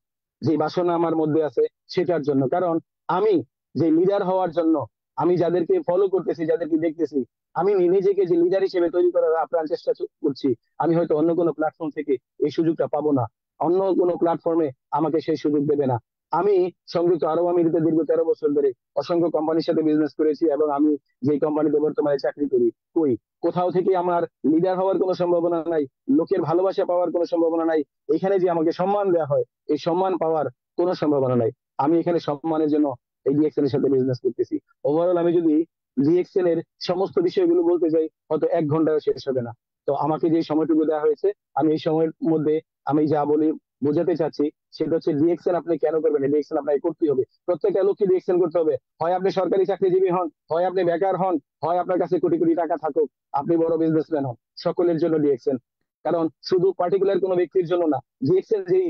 F: যে বাসনা আমার মধ্যে আছে, সেটার জন্য। কারণ আমি যে লিডার হওয়ার জন্য, আমি যাদেরকে ফলো করতেছি, যাদেরকে দেখতেছি, আমি নিজেকে যে লিডার হিসেবে তৈরি করার আপ্রাণ চেষ্টা করছি। আমি হয়তো অন্য কোনো প্ল্যাটফর্ম থেকে এই সুযোগটা পাবো না, অন্য কোনো প্ল্যাটফর্মে আমাকে সেই সুযোগ দেবে না। আমি সংযুক্ত আরব আমিরাতে দীর্ঘ 13 বছর ধরে অসংখ্য কোম্পানির সাথে বিজনেস করেছি, এবং আমি যে কোম্পানিতে বর্তমানে চাকরি করি, কই কোথাও থেকে আমার লিডার হওয়ার কোনো সম্ভাবনা নাই, লোকের ভালোবাসা পাওয়ার কোনো সম্ভাবনা নাই। এখানে যে আমাকে সম্মান দেওয়া হয়, এই সম্মান পাওয়ার কোনো সম্ভাবনা নাই। আমি এখানে সম্মানের জন্য এই ডিএক্সএল এর সাথে বিজনেস করতেছি। ওভারঅল আমি যদি ডিএক্সএল এর সমস্ত বিষয়গুলো বলতে যাই, হয়তো 1 ঘন্টাও শেষ হবে না। তো আমাকে যে সময়টুকু দেওয়া হয়েছে, আমি এই সময়ের মধ্যে আমি যা বলি বোঝাতে চাচ্ছি, সেটা হচ্ছে ডিএক্সএল আপনি কেন করবেন, ডিএক্সএল আপনাকে করতে হবে। প্রত্যেকটা লোককে ডিএক্সএল করতে হবে। হয় আপনি সরকারি চাকরিজীবী হন, হয় আপনি বেকার হন, হয় আপনার কাছে কোটি কোটি টাকা থাকুক, আপনি বড় বিজনেসম্যান হন, সকলের জন্য ডিএক্সএল। কারণ শুধু পার্টিকুলার কোনো ব্যক্তির জন্য না, ডিএক্সএল যেই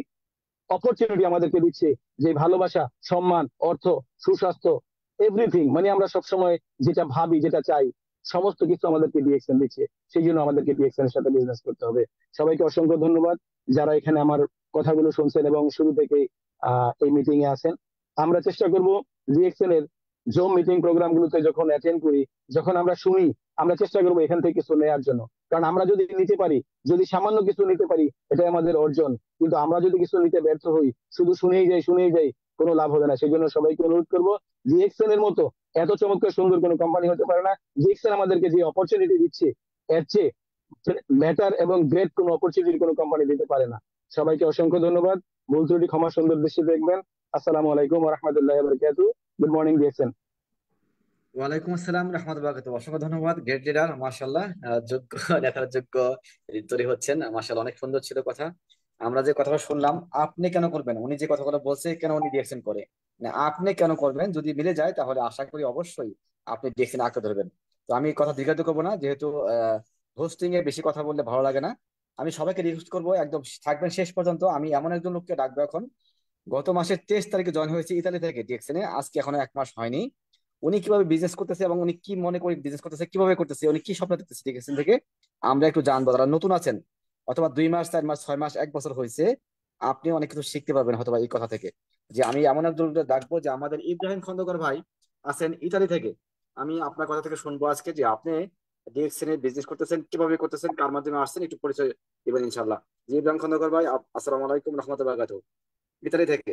F: অপরচুনিটি আমাদেরকে দিচ্ছে, যে ভালোবাসা, সম্মান, অর্থ, সুস্বাস্থ্য, এভরিথিং, মানে আমরা সবসময় যেটা ভাবি, যেটা চাই, সমস্ত কিছু আমাদেরকে ডিএক্সএন দিচ্ছে। সেই জন্য আমাদেরকে ডিএক্সএন এর সাথে বিজনেস করতে হবে। সবাইকে অসংখ্য ধন্যবাদ যারা এখানে আমার কথাগুলো শুনছেন এবং শুরু থেকে এই মিটিং এ আছেন। আমরা চেষ্টা করব ডিএক্সএন এর জুম মিটিং প্রোগ্রাম গুলোতে যখন অ্যাটেন্ড করি, যখন আমরা শুনি, আমরা চেষ্টা করবো এখান থেকে কিছু নেওয়ার জন্য। কারণ আমরা যদি নিতে পারি, যদি সামান্য কিছু নিতে পারি, এটাই আমাদের অর্জন। কিন্তু আমরা যদি কিছু নিতে ব্যর্থ হই, শুধু শুনেই যাই, কোনো লাভ হবে না। সেই জন্য সবাইকে অনুরোধ করবো, জিএক্সএন এর মতো এত চমৎকার সুন্দর কোনো কোম্পানি হতে পারে না। জিএক্সএন আমাদেরকে যে অপরচুনিটি দিচ্ছে, এর চেয়ে বেটার এবং গ্রেট কোনো অপরচুনিটি কোনো কোম্পানি দিতে পারে না। সবাইকে অসংখ্য ধন্যবাদ। ভুল ত্রুটি ক্ষমা সুন্দর দৃষ্টিতে দেখবেন। আসসালামু আলাইকুম ওয়া রাহমাতুল্লাহি ওয়া বারাকাতুহু। Good morning GXN.
D: ওয়ালাইকুম আসসালাম রহমতুল্লাহ বারাকাতুহু। অসংখ্য ধন্যবাদ, গ্রেট লিডার, মাশাআল্লাহ। যোগ্য নেতার যোগ্য lead তৈরি হচ্ছেন, মাশাআল্লাহ, অনেক সুন্দর ছিল কথা। আমরা যে কথাটা শুনলাম, আপনি কেন করবেন, উনি যে কথাগুলো বলছে কেন উনি ডিরেকশন করে, না আপনি কেন করবেন, যদি মিলে যায় তাহলে আশা করি অবশ্যই আপনি ডিরেকশন আঁকড়ে ধরবেন। তো আমি কথা দীর্ঘায়িত করবো না, যেহেতু হোস্টিং এ বেশি কথা বললে ভালো লাগে না। আমি সবাইকে রিকোয়েস্ট করবো একদম থাকবেন শেষ পর্যন্ত। আমি এমন একজন লোককে ডাকবো এখন, গত মাসের 23 তারিখে জয়েন হয়েছে ইতালি থেকে ডিএক্সএনে, আজকে এখনো 1 মাস হয়নি। উনি কিভাবে বিজনেস করতেছে এবং উনি কি মনে করে বিজনেস করতেছে, কিভাবে করতেছে, উনি কি স্বপ্ন দেখতেছে ডিএক্সএন থেকে, আমরা একটু জানবো। যারা নতুন আছেন, অথবা 2 মাস 4 মাস 6 মাস 1 বছর হয়েছে, আপনি অনেক কিছু শিখতে পারবেন হয়তো এই কথা থেকে। যে আমি এমন একজন লোককে ডাকবো, যে আমাদের ইব্রাহিম খন্দকার ভাই আছেন ইতালি থেকে। আমি আপনার কথা থেকে শুনবো আজকে যে আপনি ডিএক্সএন এর বিজনেস করতেছেন, কিভাবে করতেছেন, কার মাধ্যমে আসছেন, একটু পরিচয় দিবেন ইনশাল্লাহ। জি ইব্রাহিম খন্দকার ভাই, আসসালামু আলাইকুম রহমতুল্লাহ বারাকাতুহু, ইতালি থেকে।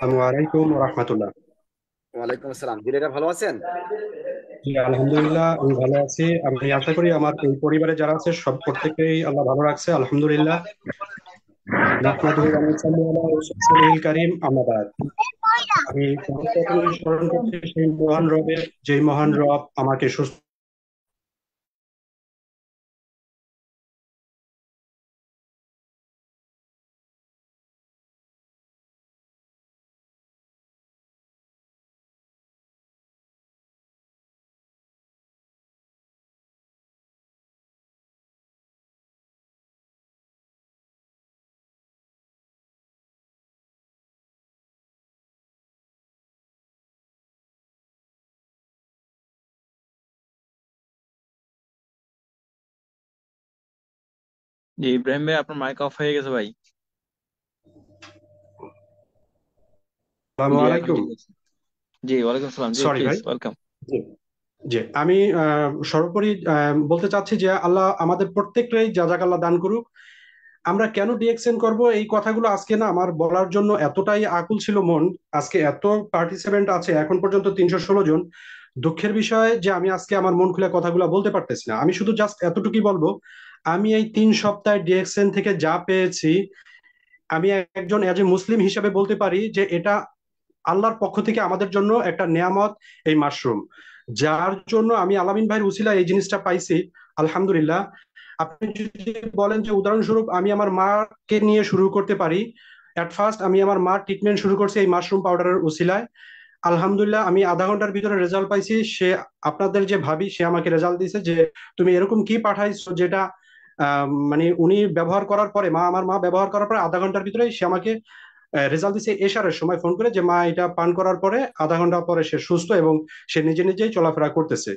G: আসসালামু আলাইকুম রাহমাতুল্লাহ।
D: ওয়ালাইকুম আসসালাম। দিলেরা ভালো আছেন?
G: জি আলহামদুলিল্লাহ, আমি ভালো আছি। আমি আশা করি আমার এই পরিবারে যারা আছে সব প্রত্যেককেই আল্লাহ ভালো রাখছে, আলহামদুলিল্লাহ। নাহমাদুহু ওয়া নুসাল্লি আলা রাসূলিল কারীম, আম্মা বাদ। আমি প্রথমে স্মরণ করছি সেই মহান রবের, যেই মহান রব আমাকে সুস্থ
H: জি ইব্রাহিম ভাই, আপনার মাইক অফ হয়ে গেছে ভাই।
G: আসসালামু
H: জি এখন
G: আলাইকুম।
H: ঠিক আছে। জি ওয়ালাইকুম আসসালাম, জি
G: সরি
H: প্লিজ
G: ভাই।
H: ওয়েলকাম।
G: জি জি আমি সর্বোপরি বলতে চাচ্ছি যে আল্লাহ আমাদের প্রত্যেককেই জাযাকাল্লাহ দান করুক। আমরা কেন ডিএক্সএন করব এই কথাগুলো আজকে না আমার বলার জন্য এতটাই আকুল ছিল মন। আজকে এত পার্টিসিপেন্ট আছে, এখন পর্যন্ত 316 জন। দুঃখের বিষয় যে আমি আজকে আমার মন খুলে কথাগুলো বলতে পারতেছি না। আমি শুধু জাস্ট এতটুকুই বলবো, আমি এই 3 সপ্তাহে ডিএক্সএন থেকে যা পেয়েছি, আমি একজন এজ এ মুসলিম হিসেবে বলতে পারি যে এটা আল্লাহর পক্ষ থেকে আমাদের জন্য একটা নেয়ামত, এই মাশরুম, যার জন্য আমি আলামিন ভাইয়ের উসিলা এই জিনিসটা পাইছি, আলহামদুলিল্লাহ। আপনি যদি বলেন যে উদাহরণস্বরূপ আমি আমার মাকে নিয়ে শুরু করতে পারি, এট ফার্স্ট আমি আমার মার ট্রিটমেন্ট শুরু করছি এই মাশরুম পাউডারের উসিলায়। আলহামদুলিল্লাহ আমি আধা ঘন্টার ভিতরে রেজাল্ট পাইছি। সে আপনাদের যে ভাবি, সে আমাকে রেজাল্ট দিয়েছে যে তুমি এরকম কি পাঠাইছো, যেটা মানে উনি ব্যবহার করার পরে, আমার মা ব্যবহার করার পরে আধা ঘন্টার ভিতরে সে আমাকে রেজাল্ট দিছে এশারের সময় ফোন করে, যে মা এটা পান করার পরে আধা ঘন্টা পরে সে সুস্থ এবং সে নিজে নিজেই চলাফেরা করতেছে।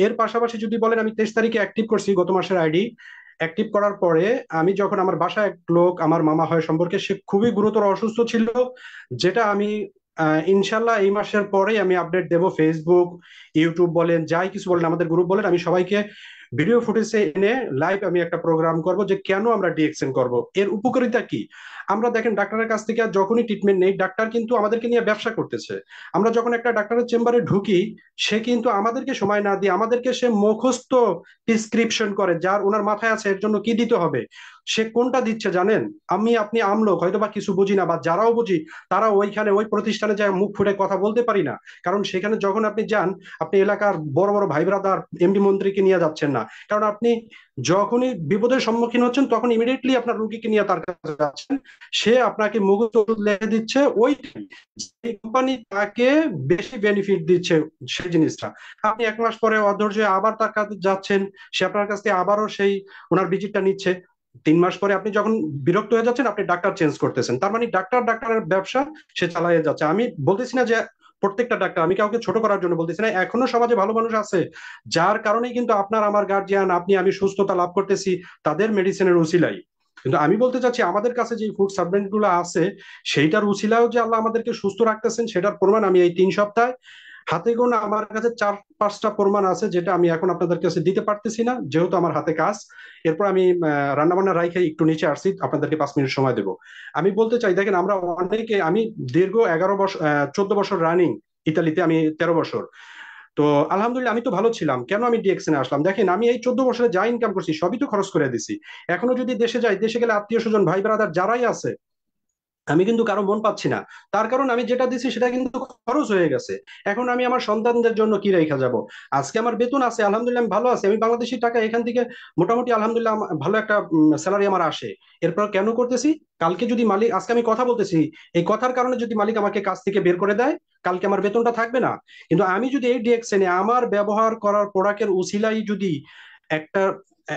G: এর পাশাপাশি যদি বলেন, আমি 23 তারিখে অ্যাক্টিভ করছি গত মাসের আইডি। অ্যাক্টিভ করার পরে আমি যখন আমার বাসায় এক লোক, আমার মামা হয় সম্পর্কে, সে খুবই গুরুতর অসুস্থ ছিল, যেটা আমি ইনশাল্লাহ এই মাসের পরেই আমি আপডেট দেব। ফেসবুক, ইউটিউব বলেন, যাই কিছু বলেন, আমাদের গ্রুপ বলেন, আমি সবাইকে ভিডিও ফুটেজে এনে লাইভ আমি একটা প্রোগ্রাম করব যে কেন আমরা ডিএক্সএন করব, এর উপকারিতা কি। আমরা দেখেন ডাক্তারের কাছ থেকে যখনই ট্রিটমেন্ট নেই, ডাক্তার কিন্তু আমাদেরকে নিয়ে ব্যবসা করতেছে। আমরা যখন একটা ডাক্তারের চেম্বারে ঢুকি, সে কিন্তু আমাদেরকে সময় না দিয়ে আমাদেরকে সে মুখস্থ প্রেসক্রিপশন করে, যার ওনার মাথায় আছে এর জন্য কি দিতে হবে, সে কোনটা দিচ্ছে জানেন। আপনি আমলোক হয়তো বা কিছু বুঝি না, বা যারাও বুঝি তারা ওইখানে ওই প্রতিষ্ঠানে যায় মুখ ফুটে কথা বলতে পারি না। কারণ সেখানে যখন আপনি যান, আপনি এলাকার বড় বড় ভাই ব্রাদার, এমডি মন্ত্রীকে নিয়ে যাচ্ছেন না। কারণ আপনি যখনই বিপদের সম্মুখীন হচ্ছেন, তখন ইমিডিয়েটলি আপনার রুগীকে নিয়ে তার কাছে যাচ্ছেন। সে আপনাকে মুখস্থ ওষুধ লিখে দিচ্ছে, ওই যে কোম্পানি তাকে বেশি বেনিফিট দিচ্ছে সেই জিনিসটা। আপনি 1 মাস পরে অধৈর্য হয়ে আবার তার কাছে যাচ্ছেন, সে আপনার কাছ থেকে আবারও সেই ওনার ভিজিটটা নিচ্ছে। 3 মাস পরে আপনি যখন বিরক্ত হয়ে যাচ্ছেন, আপনি ডাক্তার চেঞ্জ করতেছেন। তার মানে ডাক্তারের ব্যবসা সে চালিয়ে যাচ্ছে। আমি বলতেছি না যে প্রত্যেকটা ডাক্তার, আমি কাউকে ছোট করার জন্য বলতেছি না, এখনো সমাজে ভালো মানুষ আছে যার কারণেই কিন্তু আপনার আমার গার্জিয়ান আপনি আমি সুস্থতা লাভ করতেছি তাদের মেডিসিনের উসিলাই। কিন্তু আমি বলতে চাচ্ছি আমাদের কাছে যে ফুড সাপ্লিমেন্ট গুলো আছে সেইটার উসিলাও যে আল্লাহ আমাদেরকে সুস্থ রাখতেছেন সেটার প্রমাণ আমি এই 3 সপ্তাহে হাতে গোনা আমার কাছে 4-5টা প্রমাণ আছে, যেটা আমি এখন আপনাদের কাছে দিতে পারতেছি না যেহেতু আমার হাতে কাজ। এরপর আমি রান্না বান্না রাইখে একটু নিচে আসছি, আপনাদেরকে 5 মিনিট সময় দেবো। আমি বলতে চাই দেখেন আমরা অনেকে, আমি দীর্ঘ 11 বছর 14 বছর রানিং ইতালিতে, আমি 13 বছর। তো আলহামদুলিল্লাহ আমি তো ভালো ছিলাম, কেন আমি ডিএক্সএনে আসলাম? দেখেন আমি এই 14 বছরে যা ইনকাম করছি সবই তো খরচ করে দিছি। এখনো যদি দেশে যাই, দেশে গেলে আত্মীয় স্বজন ভাই ব্রাদার যারাই আছে আমি কিন্তু কারো মন পাচ্ছি না, তার কারণ আমি যেটা দিছি সেটা কিন্তু খরচ হয়ে গেছে। এখন আমি আমার সন্তানদের জন্য কি রেখে যাব? আজকে আমার বেতন আছে আলহামদুলিল্লাহ, আমি ভালো আছি, আমি বাংলাদেশি টাকা এখান থেকে মোটামুটি আলহামদুলিল্লাহ ভালো একটা স্যালারি আমার আসে। এরপর কেন করতেছি? কালকে যদি মালিক, আজকে আমি কথা বলতেছি এই কথার কারণে যদি মালিক আমাকে কাজ থেকে বের করে দেয়, কালকে আমার বেতনটা থাকবে না। কিন্তু আমি যদি এই ডিএক্সএনে আমার ব্যবহার করার প্রোডাক্টের উসিলাই যদি একটা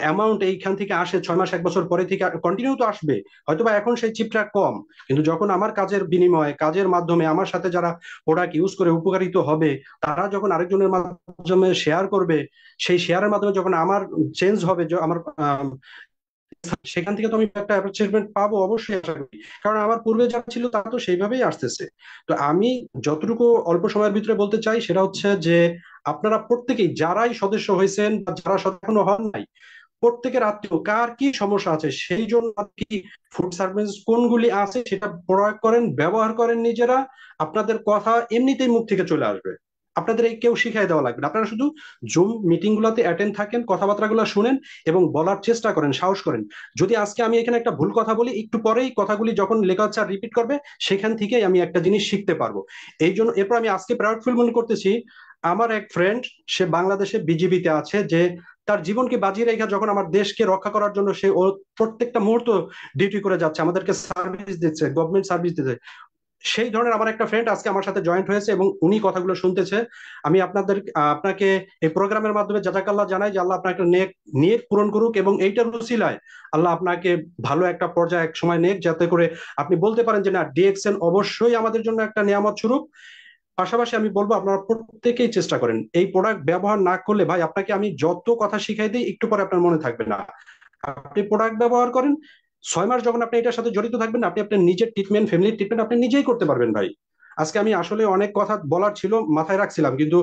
G: অ্যামাউন্ট এইখান থেকে আসে, 6 মাস 1 বছর পরে থেকে কন্টিনিউ তো আসবে, হয়তোবা এখন সেই চিপটা কম, কিন্তু যখন আমার কাজের বিনিময়ে কাজের মাধ্যমে আমার সাথে যারা প্রোডাক্ট ইউজ করে উপকারিত হবে, তারা যখন আরেকজনের মাধ্যমে শেয়ার করবে, সেই শেয়ারের মাধ্যমে যখন আমার চেঞ্জ হবে, আমার সেখান থেকে তো আমি একটা অ্যাপ্রিসিয়েশন পাবো অবশ্যই, আশা করি। কারণ আমার পূর্বে যারা ছিল তারা তো সেইভাবেই আসতেছে। তো আমি যতটুকু অল্প সময়ের ভিতরে বলতে চাই সেটা হচ্ছে যে আপনারা প্রত্যেকেই যারাই সদস্য হয়েছেন বা যারা সদস্য এখনো হন নাই, প্রত্যেকের আত্মীয় কার কি সমস্যা আছে সেই জন্য কি ফুড সার্ভিস কোনগুলি আছে সেটা প্রয়োগ করেন, ব্যবহার করেন নিজেরা। আপনাদের কথা এমনিতেই মুখ থেকে চলে আসবে, আপনাদের এই কেউ শিখাই দেওয়া লাগবে না। আপনারা শুধু জুম মিটিং গুলাতে অ্যাটেন্ড থাকেন, কথাবার্তা গুলো শুনেন এবং বলার চেষ্টা করেন, সাহস করেন। যদি আজকে আমি এখানে একটা ভুল কথা বলি, একটু পরেই কথাগুলি যখন লেখা রিপিট করবে সেখান থেকেই আমি একটা জিনিস শিখতে পারবো। এই জন্য এরপর আমি আজকে প্রাউড ফিল মনে করতেছি, আমার এক ফ্রেন্ড সে বাংলাদেশে বিজিবিতে আছে, যে তার জীবনকে বাজি রেখে যখন আমার দেশকে রক্ষা করার জন্য সে ও প্রত্যেকটা মুহূর্ত ডিউটি করে যাচ্ছে, আমাদেরকে সার্ভিস দিচ্ছে, গভর্নমেন্ট সার্ভিস দিচ্ছে। সেই ধরনের আমার একটা ফ্রেন্ড আজকে আমার সাথে জয়েন্ট হয়েছে এবং উনি কথাগুলো শুনতেছে। আমি আপনাকে এই প্রোগ্রামের মাধ্যমে জাজাকাল্লাহ জানাই যে আল্লাহ আপনাকে নেক নিয়ত পূরণ করুক এবং এইটার উসিলায় আল্লাহ আপনাকে ভালো একটা পর্যায়ে এক সময় নেক, যাতে করে আপনি বলতে পারেন যে না, ডিএক্সএন অবশ্যই আমাদের জন্য একটা নিয়ামত স্বরূপ। পাশাপাশি আমি বলবো আপনারা প্রত্যেকেই চেষ্টা করেন, এই প্রোডাক্ট ব্যবহার না করলে ভাই আপনাকে আমি যত কথা শিখাই দিই একটু পরে আপনার মনে থাকবে না। আপনি প্রোডাক্ট ব্যবহার করেন, 6 মাস যখন আপনি এটার সাথে জড়িত থাকবেন, আপনি আপনার নিজের ট্রিটমেন্ট, ফ্যামিলির ট্রিটমেন্ট আপনি নিজেই করতে পারবেন ভাই। আজকে আমি আসলে অনেক কথা বলার ছিল মাথায় রাখছিলাম, কিন্তু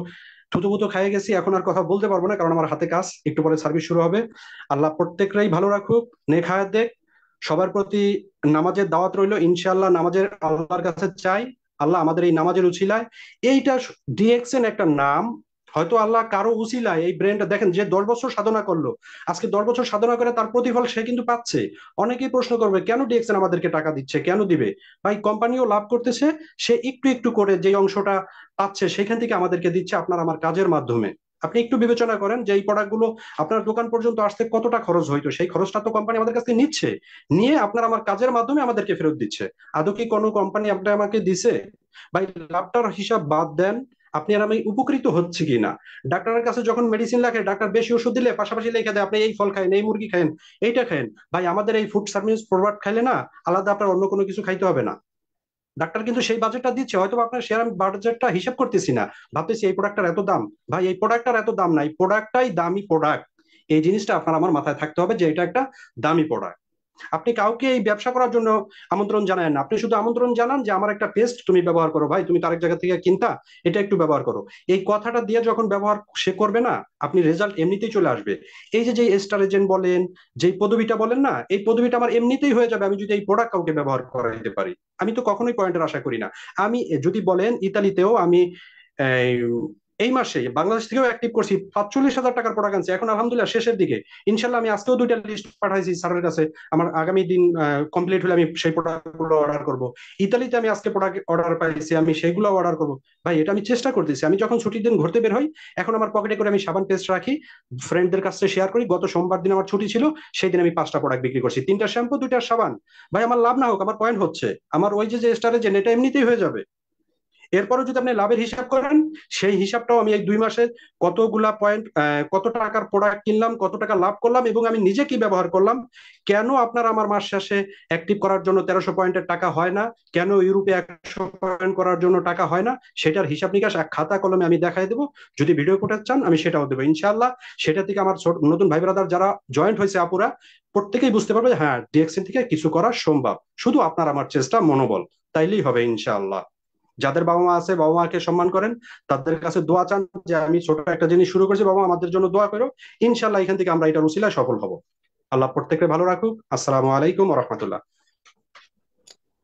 G: থুতুপুতু খাইয়ে গেছি, এখন আর কথা বলতে পারবো না কারণ আমার হাতে কাজ, একটু পরে সার্ভিস শুরু হবে। আল্লাহ প্রত্যেকটাই ভালো রাখুক, নেক হায়াত দেখ। সবার প্রতি নামাজের দাওয়াত রইলো, ইনশাআল্লাহ নামাজের আল্লাহর কাছে চাই আল্লাহ আমাদের এই নামাজের উছিলায় এইটা, ডিএক্সএন একটা নাম, হয়তো আল্লাহ কারো উছিলায় এই ব্রেনটা, দেখেন যে 10 বছর সাধনা করলো, আজকে 10 বছর সাধনা করে তার প্রতিফল সে কিন্তু পাচ্ছে। অনেকেই প্রশ্ন করবে কেন ডিএক্সএন আমাদেরকে টাকা দিচ্ছে, কেন দিবে? ভাই কোম্পানিও লাভ করতেছে, সে একটু একটু করে যে অংশটা পাচ্ছে সেখান থেকে আমাদেরকে দিচ্ছে আপনার আমার কাজের মাধ্যমে। আপনি একটু বিবেচনা করেন যে এই প্রোডাক্ট গুলো আপনার দোকান পর্যন্ত আসতে কতটা খরচ হইতো, সেই খরচটা তো কোম্পানি আমাদের কাছে নিচ্ছে, নিয়ে আপনার আমার কাজের মাধ্যমে আমাদেরকে ফেরত দিচ্ছে। আদৌ কি কোনো কোম্পানি আপনার আমাকে দিছে? ভাই লাভটার হিসাব বাদ দেন, আপনি আর আমি উপকৃত হচ্ছে কি না। ডাক্তারের কাছে যখন মেডিসিন লেখে, ডাক্তার বেশি ওষুধ দিলে পাশাপাশি লিখে দেয় আপনি এই ফল খায়েন, এই মুরগি খায়েন, এইটা খায়েন। ভাই আমাদের এই ফুড সার্ভিস প্রোডাক্ট খাইলে না আলাদা আপনার অন্য কোনো কিছু খাইতে হবে না। ডাক্তার কিন্তু সেই বাজেটটা দিচ্ছে, হয়তো আপনার শেয়ার বাজেটটা হিসাব করতেছি না, ভাবতেছি এই প্রোডাক্টটার এত দাম। ভাই এই প্রোডাক্টটার এত দাম নাই, প্রোডাক্টটাই দামি প্রোডাক্ট। এই জিনিসটা আপনার আমার মাথায় থাকতে হবে যে এটা একটা দামি প্রোডাক্ট। আপনি কাউকে এই ব্যবসা করার জন্য আমন্ত্রণ জানায় না, আপনি শুধু আমন্ত্রণ জানান যে আমার একটা পেস্ট তুমি ব্যবহার করো, ভাই তুমি তার এক জায়গা থেকে কিনতা, এটা একটু ব্যবহার করো। এই কথাটা দিয়ে যখন ব্যবহার সে করবে না, আপনি রেজাল্ট এমনিতেই চলে আসবে। এই যে যে স্টার এজেন্ট বলেন, যে পদবিটা বলেন না, এই পদবিটা আমার এমনিতেই হয়ে যাবে আমি যদি এই প্রোডাক্ট কাউকে ব্যবহার করাইতে পারি। আমি তো কখনোই পয়েন্টের আশা করি না। আমি যদি বলেন ইতালিতেও আমি এই এই মাসে বাংলাদেশ থেকেও অ্যাক্টিভ করছি, 45,000 টাকার প্রোডাক্ট আনছি, এখন আলহামদুলিল্লাহ শেষের দিকে। ইনশাল্লাহ আমি আজকেও 2টা লিস্ট পাঠাইছি স্যারের কাছে, আমার আগামী দিন কমপ্লিট হলে আমি সেই প্রোডাক্ট গুলো অর্ডার করবো। ইতালিতে আমি আজকে প্রোডাক্ট অর্ডার পাইছি, আমি সেগুলো অর্ডার করবো। ভাই এটা আমি চেষ্টা করতেছি, আমি যখন ছুটির দিন ঘুরতে বের হই এখন আমার পকেটে করে আমি সাবান পেস্ট রাখি, ফ্রেন্ডদের কাছে শেয়ার করি। গত সোমবার দিন আমার ছুটি ছিল, সেই দিন আমি 5টা প্রোডাক্ট বিক্রি করছি, 3টা শ্যাম্পু 2টা সাবান। ভাই আমার লাভ না হোক, আমার পয়েন্ট হচ্ছে আমার ওই যে স্টারে যে এটা এমনিতেই হয়ে যাবে। এরপরে যদি আপনি লাভের হিসাব করেন, সেই হিসাবটাও আমি এই 2 মাসে কতগুলা পয়েন্ট, কত টাকার প্রোডাক্ট কিনলাম, কত টাকা লাভ করলাম এবং আমি নিজে কি ব্যবহার করলাম, কেন আপনার আমার মাস শেষে অ্যাক্টিভ করার জন্য 1300 পয়েন্টের টাকা হয় না, কেন ইউরোপে 100 পয়েন্ট করার জন্য টাকা হয় না, সেটার হিসাব নিকাশ এক খাতা কলমে আমি দেখাই দেবো। যদি ভিডিও ফুটেজ চান আমি সেটাও দেবো ইনশাআল্লাহ। সেটা থেকে আমার নতুন ভাই ব্রাদার যারা জয়েন্ট হয়েছে আপুরা, প্রত্যেকেই বুঝতে পারবে যে হ্যাঁ ডিএক্সএন থেকে কিছু করা সম্ভব, শুধু আপনার আমার চেষ্টা মনোবল, তাইলেই হবে ইনশাআল্লাহ। যাদের বাবা মা আছে, বাবা মাকে সম্মান করেন, তাদের কাছে দোয়া চান যে আমি ছোট একটা জিনিস শুরু করেছি, বাবা আমাদের জন্য দোয়া করো, ইনশাআল্লাহ এখান থেকে আমরা এটার উসিলায় সফল হব। আল্লাহ প্রত্যেককে ভালো রাখুক। আসসালামু আলাইকুম ওয়া রাহমাতুল্লাহ।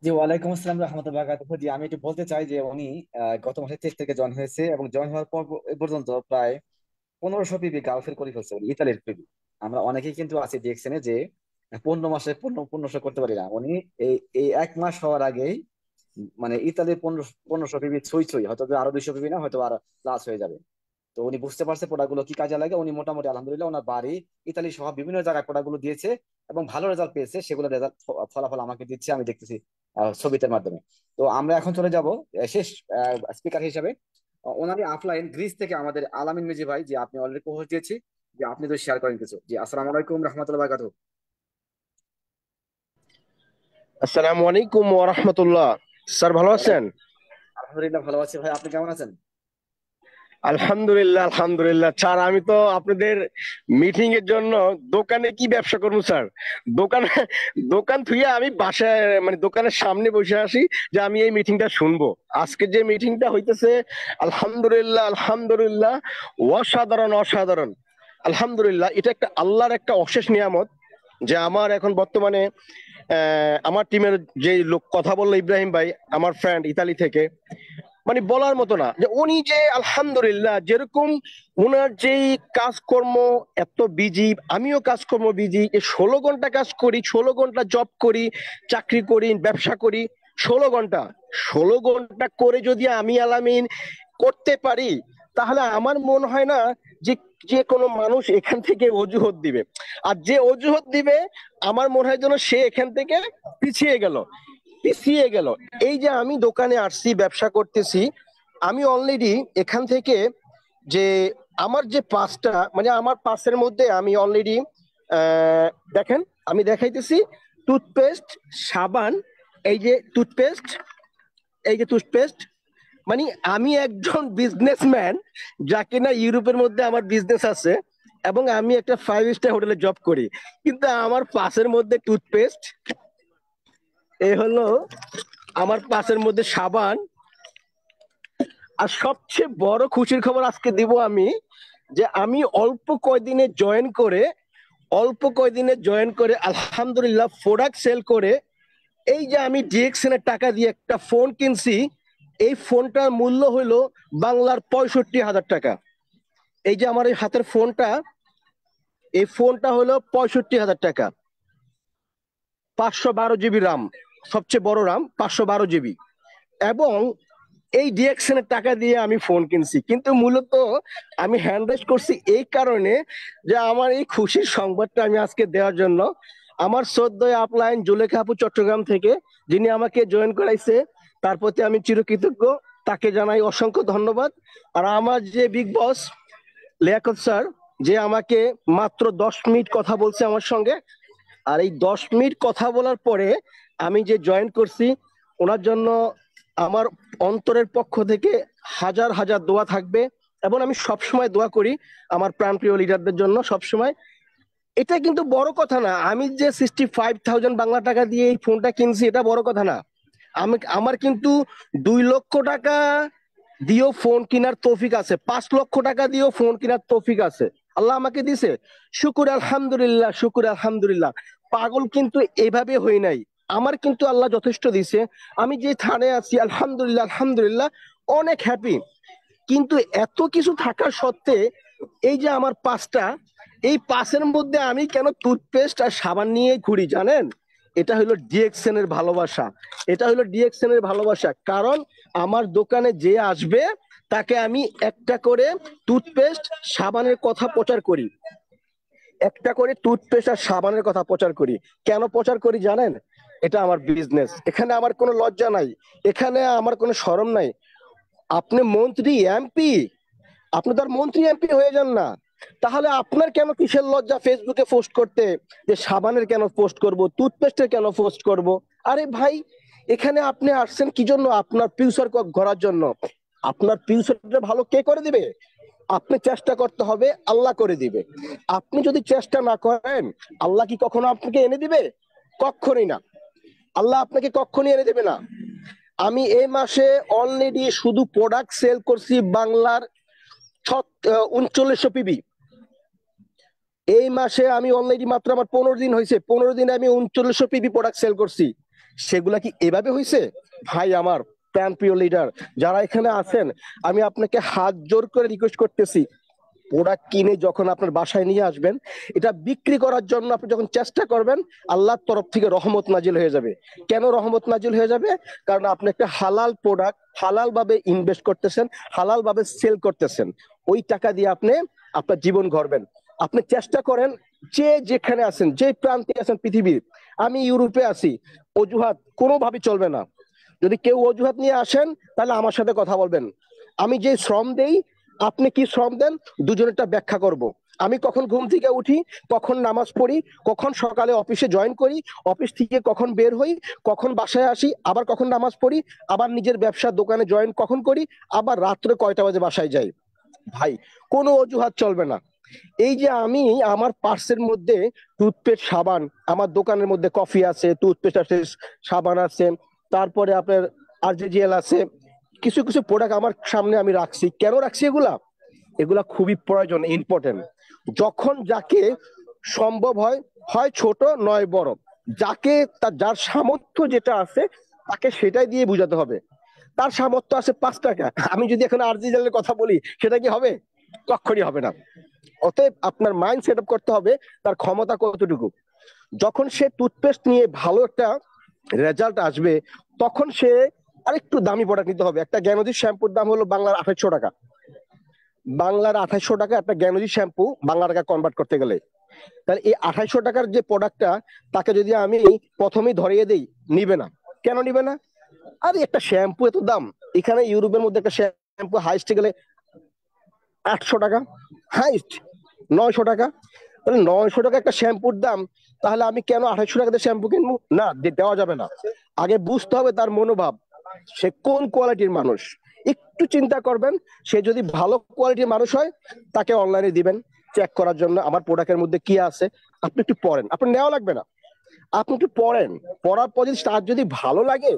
D: জি, ওয়ালাইকুম আসসালাম রহমতুল্লাহ বারাকাতুহু। জি, আমি একটু বলতে চাই যে উনি গত মাসের 23 থেকে জয়েন হয়েছে এবং জয়েন হওয়ার পর এ পর্যন্ত প্রায় 1500 পিবি গালফের করে ফেলছে উনি, ইতালির পিবি। আমরা অনেকেই কিন্তু আছি ডিএক্সএনে যে 15 মাসে 1500 করতে পারি না। উনি এই এই 1 মাস হওয়ার আগেই মানে ইতালির 1500 পিবি ছুঁই ছুঁই, হয়তো আরো 200 পিবি না, হয়তো আরো প্লাস হয়ে যাবে। তো উনি বুঝতে পারছে প্রোডাক্ট গুলো কি কাজে লাগে। উনি মোটামুটি আলহামদুলিল্লাহ ওনার বাড়ি ইতালি সহ বিভিন্ন জায়গায় প্রোডাক্ট গুলো দিয়েছে এবং ভালো রেজাল্ট পেয়েছে। সেগুলো রেজাল্ট ফলাফল আমাকে দিচ্ছে, আমি দেখতেছি ছবিটার মাধ্যমে। তো আমরা এখন চলে যাব শেষ স্পিকার হিসেবে ওনারই অফলাইন গ্রিস থেকে আমাদের আলামিন মিজি ভাই, যে আপনি অলরেডি পোস্ট দিয়েছি, যে আপনি তো শেয়ার করেন কিছু। জি, আসসালামু আলাইকুম রহমতুল্লাহ বারাকাতুহু।
I: আসসালামু আলাইকুম ওয়া রাহমাতুল্লাহ। স্যার ভালো আছেন?
D: আলহামদুলিল্লাহ ভালো আছি ভাই, আপনি কেমন আছেন?
I: আলহামদুলিল্লাহ আলহামদুলিল্লাহ। স্যার আমি তো আপনাদের মিটিং এর জন্য দোকানে কি ব্যবসা করবো স্যার, দোকান দোকান থুয়ে আমি বাসায় মানে দোকানের সামনে বসে আসি যে আমি এই মিটিংটা শুনবো। আজকে যে মিটিংটা হইতেছে আলহামদুলিল্লাহ আলহামদুলিল্লাহ, অসাধারণ অসাধারণ। আলহামদুলিল্লাহ, এটা একটা আল্লাহর একটা অশেষ নিয়ামত যে আমার এখন বর্তমানে আমার টিমের যে লোক কথা বললো ইব্রাহিম ভাই, আমার ফ্রেন্ড ইতালি থেকে, মানে বলার মতো না যে উনি যে আলহামদুলিল্লাহ যেরকম ওনার যেই কাজকর্ম এত বিজি, আমিও কাজকর্ম বিজি, 16 ঘন্টা কাজ করি, 16 ঘন্টা জব করি, চাকরি করি, ব্যবসা করি, 16 ঘন্টা করে যদি আমি আলামিন করতে পারি, তাহলে আমার মনে হয় না যে যে কোনো মানুষ এখান থেকে অজুহাত দিবে। আর যে অজুহাত দিবে আমার মনে হয় যেন সে এখান থেকে পিছিয়ে গেল পিছিয়ে গেল। এই যে আমি দোকানে আসছি, ব্যবসা করতেছি, আমি অলরেডি এখান থেকে যে আমার যে পাঁচটা মানে আমার পাঁচের মধ্যে আমি অলরেডি দেখেন আমি দেখাইতেছি টুথপেস্ট, সাবান, এই যে টুথপেস্ট, এই যে টুথপেস্ট, মানে আমি একজন বিজনেসম্যান যাকে না ইউরোপের মধ্যে আমার বিজনেস আছে এবং আমি একটা 5 স্টার হোটেলে জব করি, কিন্তু আমার পাশের মধ্যে টুথপেস্ট, এ হলো আমার পাশের মধ্যে সাবান। আর সবচেয়ে বড় খুশির খবর আজকে দিব আমি, যে আমি অল্প কয়দিনে জয়েন করে আলহামদুলিল্লাহ প্রোডাক্ট সেল করে, এই যে আমি ডিএক্সএন এর টাকা দিয়ে একটা ফোন কিনছি, এই ফোনটার মূল্য হলো বাংলার 65,000 টাকা। এই যে আমার এই হাতের ফোনটা, এই ফোনটা হলো 65,000 টাকা, 512 জিবি রাম, সবচেয়ে বড় রাম 512 জিবি। এবং এই ডিএক্সএন এর টাকা দিয়ে আমি ফোন কিনছি, কিন্তু মূলত আমি হ্যান্ড রেজ করছি এই কারণে যে আমার এই খুশির সংবাদটা আমি আজকে দেওয়ার জন্য আমার শ্রদ্ধেয় আপলাইন জুলেখা আপু চট্টগ্রাম থেকে, যিনি আমাকে জয়েন করাইছে, তার প্রতি আমি চিরকৃতজ্ঞ, তাকে জানাই অসংখ্য ধন্যবাদ। আর আমার যে বিগ বস লিয়াকত স্যার, যে আমাকে মাত্র 10 মিনিট কথা বলছে আমার সঙ্গে, আর এই 10 মিনিট কথা বলার পরে আমি যে জয়েন করছি, ওনার জন্য আমার অন্তরের পক্ষ থেকে হাজার হাজার দোয়া থাকবে। এবং আমি সবসময় দোয়া করি আমার প্রাণপ্রিয় লিডারদের জন্য সবসময়। এটা কিন্তু বড় কথা না, আমি যে 65,000 বাংলা টাকা দিয়ে এই ফোনটা কিনছি এটা বড় কথা না। আমার কিন্তু 2 লক্ষ টাকা দিয়েও ফোন কেনার তৌফিক আছে, 5 লক্ষ টাকা দিয়েও ফোন কেনার তৌফিক আছে, আল্লাহ আমাকে দিছে। শুকুর আলহামদুলিল্লাহ, শুকুর আলহামদুলিল্লাহ। পাগল কিন্তু এভাবে হই নাই, আমার কিন্তু আল্লাহ যথেষ্ট দিছে। আমি যে থানে আছি আলহামদুলিল্লাহ আলহামদুলিল্লাহ অনেক হ্যাপি। কিন্তু এত কিছু থাকা সত্ত্বে এই যে আমার পাঁচটা, এই পাঁচের মধ্যে আমি কেন টুথপেস্ট আর সাবান নিয়ে ঘুরি জানেন? এটা হলো ডিএক্সএন এর ভালোবাসা, এটা হলো ডিএক্সএন এর ভালোবাসা। কারণ আমার দোকানে যে আসবে তাকে আমি একটা করে টুথপেস্ট সাবানের কথা প্রচার করি, একটা করে টুথপেস্ট আর সাবানের কথা প্রচার করি। কেন প্রচার করি জানেন? এটা আমার বিজনেস, এখানে আমার কোনো লজ্জা নাই, এখানে আমার কোনো শরম নাই। আপনি মন্ত্রী এমপি, আপনি তো আর মন্ত্রী এমপি হয়ে যান না। তাহলে আপনার কেন কিসের লজ্জা ফেসবুকে পোস্ট করতে, যে সাবানের কেন পোস্ট করব, টুথপেস্টের কেন পোস্ট করব? আরে ভাই, এখানে আপনি আসছেন কি জন্য? আপনার ফিউচার গড়ার জন্য। আপনার ফিউচারটা ভালো কে করে দিবে? আপনি চেষ্টা করতে হবে, আল্লাহ করে দিবে। আপনি যদি চেষ্টা না করেন, আল্লাহ কি কখনো আপনাকে এনে দিবে? কখনোই না। আল্লাহ আপনাকে কখনোই এনে দেবে না। আমি এই মাসে অলরেডি শুধু প্রোডাক্ট সেল করছি বাংলার 3900 পিবি। এই মাসে আমি অলরেডি মাত্র আমার 15 দিন হয়েছে, 15 দিনে আমি 3900 পিবি প্রোডাক্ট সেল করছি। সেগুলা কি এভাবে হয়েছে? ভাই আমার প্রাণ প্রিয় লিডার যারা এখানে আছেন, আমি আপনাকে হাত জোর করে রিকোয়েস্ট করতেছি, প্রোডাক্ট কিনে যখন আপনার বাসায় নিয়ে আসবেন, এটা বিক্রি করার জন্য আপনি যখন চেষ্টা করবেন, আল্লাহর তরফ থেকে রহমত নাজিল হয়ে যাবে। কেন রহমত নাজিল হয়ে যাবে? কারণ আপনি একটা হালাল প্রোডাক্ট হালাল ভাবে ইনভেস্ট করতেছেন, হালাল ভাবে সেল করতেছেন। ওই টাকা দিয়ে আপনি আপনার জীবন গড়বেন। আপনি চেষ্টা করেন, যে যেখানে আছেন, যে প্রান্তে আছেন পৃথিবীর, আমি ইউরোপে আছি, অজুহাত কোনোভাবে চলবে না। যদি কেউ অজুহাত নিয়ে আসেন, তাহলে আমার সাথে কথা বলবেন। আমি যে শ্রম দেই, আপনি কি শ্রম দেন, দুজনেরটা ব্যাখ্যা করব। আমি কখন ঘুম থেকে উঠি, কখন নামাজ পড়ি, কখন সকালে অফিসে জয়েন করি, অফিস থেকে কখন বের হই, কখন বাসায় আসি, আবার কখন নামাজ পড়ি, আবার নিজের ব্যবসার দোকানে জয়েন কখন করি, আবার রাত্রে কয়টা বাজে বাসায় যাই। ভাই, কোনো অজুহাত চলবে না। এই যে আমি আমার পার্সের মধ্যে টুথপেস্ট, সাবান, আমার দোকানের মধ্যে কফি আছে, টুথপেস্ট আছে, সাবান আছে, তারপরে আপনার আরজেজিএল আছে, কিছু কিছু প্রোডাক্ট আমার সামনে আমি রাখছি। কেন রাখছি এগুলা? এগুলা খুবই প্রয়োজন, ইম্পর্টেন্ট। যখন যাকে সম্ভব হয়, হয় ছোট নয় বড়, যাকে তার যার সামর্থ্য যেটা আছে তাকে সেটাই দিয়ে বুঝাতে হবে। তার সামর্থ্য আছে 5 টাকা, আমি যদি এখন আরজিএল এর কথা বলি, সেটা কি হবে? কখনই হবে না। অতএব আপনার মাইন্ড সেট আপ করতে হবে তার ক্ষমতা কতটুকু। যখন সে টুথপেস্ট নিয়ে ভালো একটা রেজাল্ট আসবে, তখন সে আরেকটু দামি প্রোডাক্ট নিতে হবে। একটা জ্ঞানদীপ শ্যাম্পুর দাম হলো বাংলার 2800 টাকা। বাংলার 2800 টাকা একটা জ্ঞানদীপ শ্যাম্পু বাংলা টাকা কনভার্ট করতে গেলে। তাহলে এই 2800 টাকার যে প্রোডাক্টটা, তাকে যদি আমি প্রথমেই ধরিয়ে দেই, নিবে না। কেন নিবে না? আরে একটা শ্যাম্পু এত দাম। এখানে ইউরোপের মধ্যে একটা শ্যাম্পু হাইস্ট গেলে 800 টাকা, হাইস্ট 900 টাকা। তাহলে 900 টাকা একটা শ্যাম্পুর দাম, তাহলে আমি কেন 2800 টাকাতে শ্যাম্পু কিনবো? না, দেওয়া যাবে না। আগে বুঝতে হবে তার মনোভাব, সে কোন কোয়ালিটির মানুষ। একটু চিন্তা করবেন, সে যদি ভালো কোয়ালিটির মানুষ হয়, তাকে অনলাইনে দিবেন চেক করার জন্য আমার প্রোডাক্টের মধ্যে কি আছে। আপনি একটু পড়েন, আপনার নেওয়া লাগবে না, আপনি একটু পড়েন। পড়ার পর যদি তার যদি ভালো লাগে,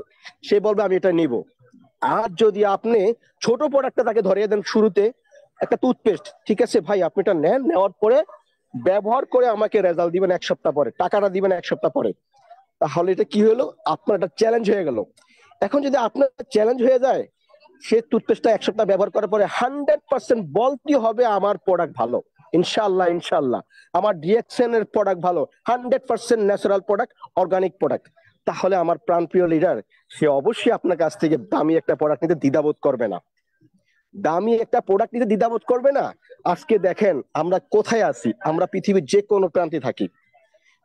I: সে বলবে আমি এটা নিব। আর যদি আপনি ছোট প্রোডাক্টটা তাকে ধরিয়ে দেন শুরুতে, একটা টুথপেস্ট, ঠিক আছে ভাই আপনি এটা নেন, নেওয়ার পরে ব্যবহার করে আমাকে রেজাল্ট দিবেন 1 সপ্তাহ পরে, টাকাটা দিবেন 1 সপ্তাহ পরে, তাহলে এটা কি হলো? আপনার একটা চ্যালেঞ্জ হয়ে গেল। এখন যদি আপনার চ্যালেঞ্জ হয়ে যায়, সে টুথপেস্টটা 1 সপ্তাহ ব্যবহার করার পরে 100% বলতে হবে আমার প্রোডাক্ট ভালো। ইনশাআল্লাহ, ইনশাআল্লাহ আমার ডিএক্সএন এর প্রোডাক্ট ভালো, 100% ন্যাচারাল প্রোডাক্ট, অর্গানিক প্রোডাক্ট। তাহলে আমার প্রাণপ্রিয় লিডার, সে অবশ্যই আপনার কাছ থেকে দামি একটা প্রোডাক্ট নিতে দ্বিধাবোধ করবে না। দামি একটা প্রোডাক্ট নিতে দ্বিধাবোধ করবে না। আজকে দেখেন আমরা কোথায় আছি, আমরা পৃথিবীর যে কোনো প্রান্তে থাকি,